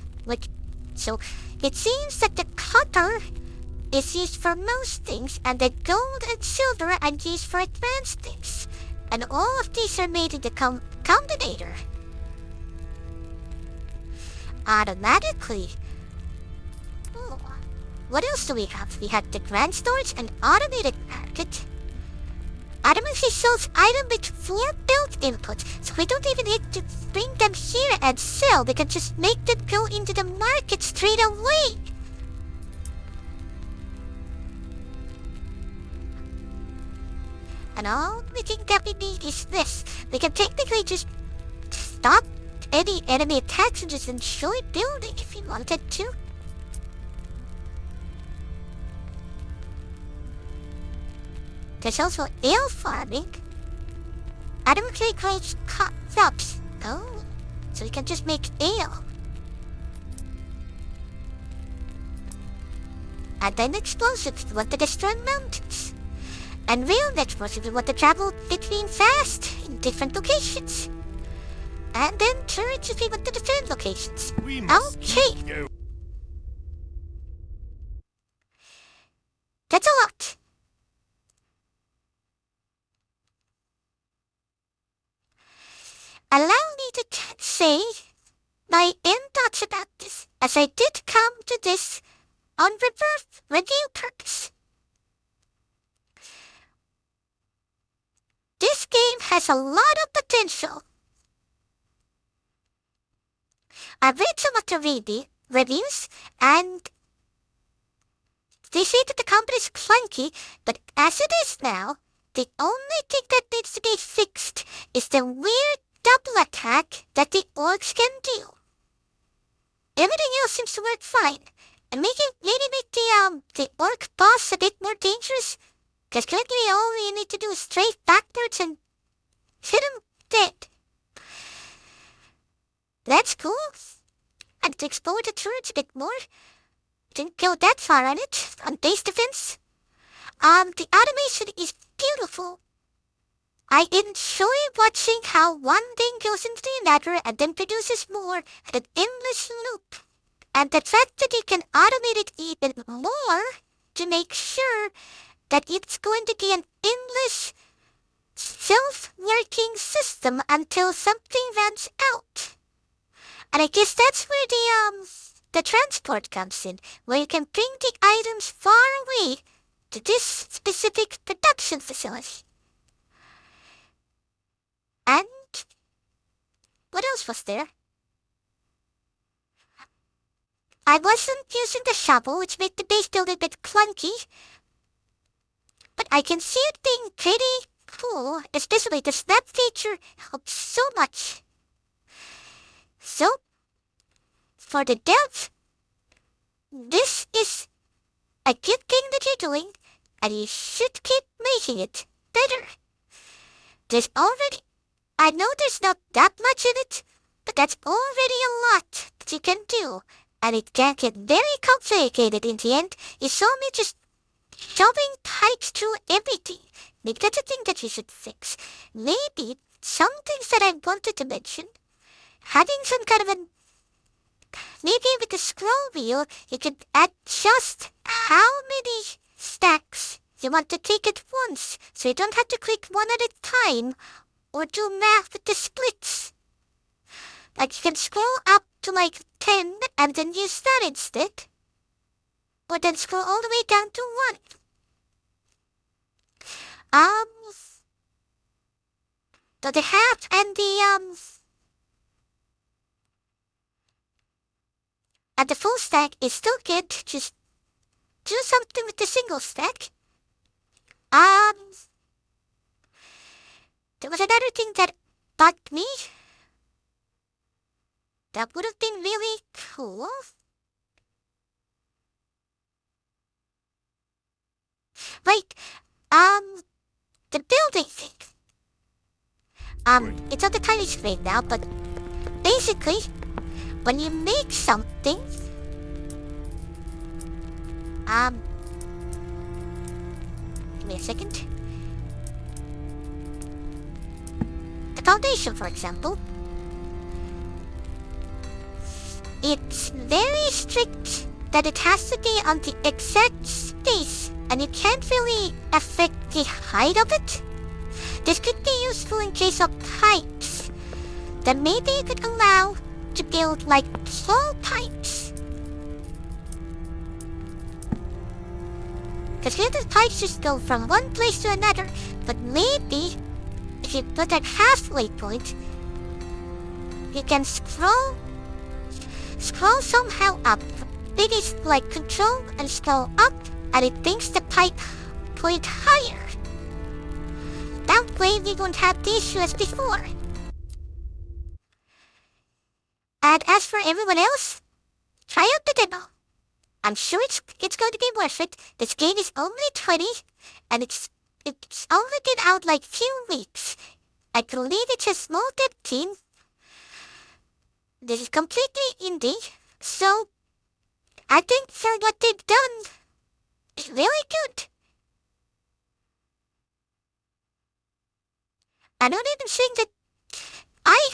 so it seems that the cutter is used for most things, and the gold and silver are used for advanced things. And all of these are made in the combinator. Automatically. Oh, what else do we have? We have the grand storage and automated market. Automatically sells items with 4 built inputs, so we don't even need to bring them here and sell. We can just make them go into the market straight away. And all we think that we need is this. We can technically just stop any enemy attacks and just enjoy building if we wanted to. There's also ale farming. Automatically creates crops. Oh, so we can just make ale. And then explosives if we want to destroy mountains. And rail networks if we want to travel between fast in different locations. And then turrets if we want to defend locations. Okay. That's a lot. Allow me to say my end thoughts about this, as I did come to this on reverse review purpose. This game has a lot of potential. I've read some of the reviews, and they say that the combat is clunky, but as it is now, the only thing that needs to be fixed is the weird double attack that the orcs can do. Everything else seems to work fine, and maybe make the orc boss a bit more dangerous, because currently all you need to do is strafe backwards and hit him dead. That's cool. And to explore the turrets a bit more. Didn't go that far on it, on base defense. The animation is beautiful. I enjoy watching how one thing goes into another and then produces more at an endless loop. And the fact that you can automate it even more to make sure that it's going to be an endless, self-working system until something runs out. And I guess that's where the transport comes in, where you can bring the items far away to this specific production facility. And what else was there? I wasn't using the shovel, which made the base building a bit clunky, but I can see it being pretty cool, especially the snap feature helps so much. So, for the devs, this is a good thing that you're doing, and you should keep making it better. I know there's not that much in it, but that's already a lot that you can do, and it can get very complicated in the end. You saw me just shoving pipes through everything. Maybe that's a thing that you should fix. Maybe some things that I wanted to mention, having some kind of maybe with the scroll wheel, you could adjust how many stacks you want to take at once, so you don't have to click one at a time, or do math with the splits. Like you can scroll up to like 10 and then use that instead. Or then scroll all the way down to 1. The hat and the full stack is still good. Just do something with the single stack. There was another thing that bugged me. That would have been really cool. Wait, the building thing. It's on the tiny screen now, but basically, when you make something, give me a second. The foundation, for example, it's very strict that it has to be on the exact space, and you can't really affect the height of it. This could be useful in case of pipes. Then maybe you could allow to build like tall pipes. Because here the pipes just go from one place to another, but maybe if you put a halfway point, you can scroll somehow up. Maybe it's like control and scroll up, and it brings the pipe point higher. That way we won't have the issue as before. And as for everyone else, try out the demo. I'm sure it's going to be worth it. This game is only 20, and it's only been out like few weeks. I believe it's a small dev team. This is completely indie, so I think for what they've done is really good. Another thing that I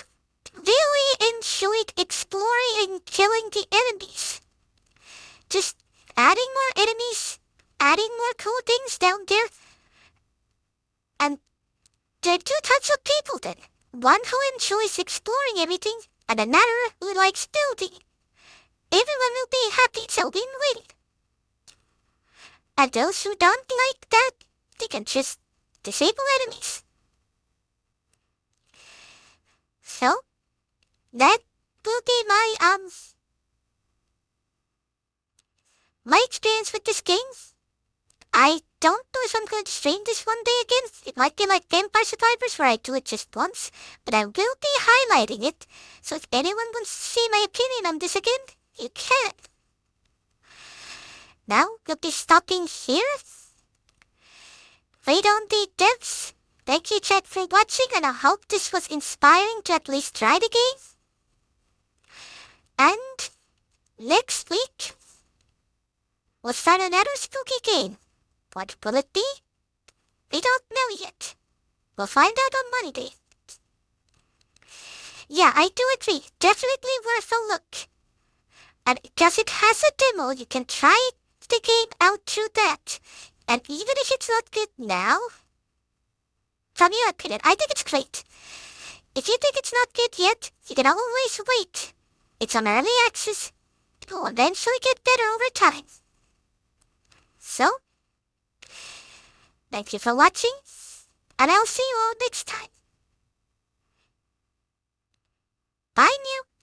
really enjoyed exploring and killing the enemies. Just adding more enemies, adding more cool things down there. And there are two types of people then. One who enjoys exploring everything, and another who likes building. Everyone will be happy, so win-win. And those who don't like that, they can just disable enemies. So, that will be my experience with this game. I don't know if I'm going to stream this one day again. It might be like Vampire Survivors where I do it just once, but I will be highlighting it, so if anyone wants to see my opinion on this again, you can. Now, we'll be stopping here. Wait on the devs. Thank you, chat, for watching, and I hope this was inspiring to at least try the game. And next week, we'll start another spooky game. What will it be? We don't know yet. We'll find out on Monday. Yeah, I do agree. Definitely worth a look. And because it has a demo, you can try the game out through that. And even if it's not good now, from your opinion, I think it's great. If you think it's not good yet, you can always wait. It's on early access. It will eventually get better over time. So, thank you for watching, and I'll see you all next time. Bye now.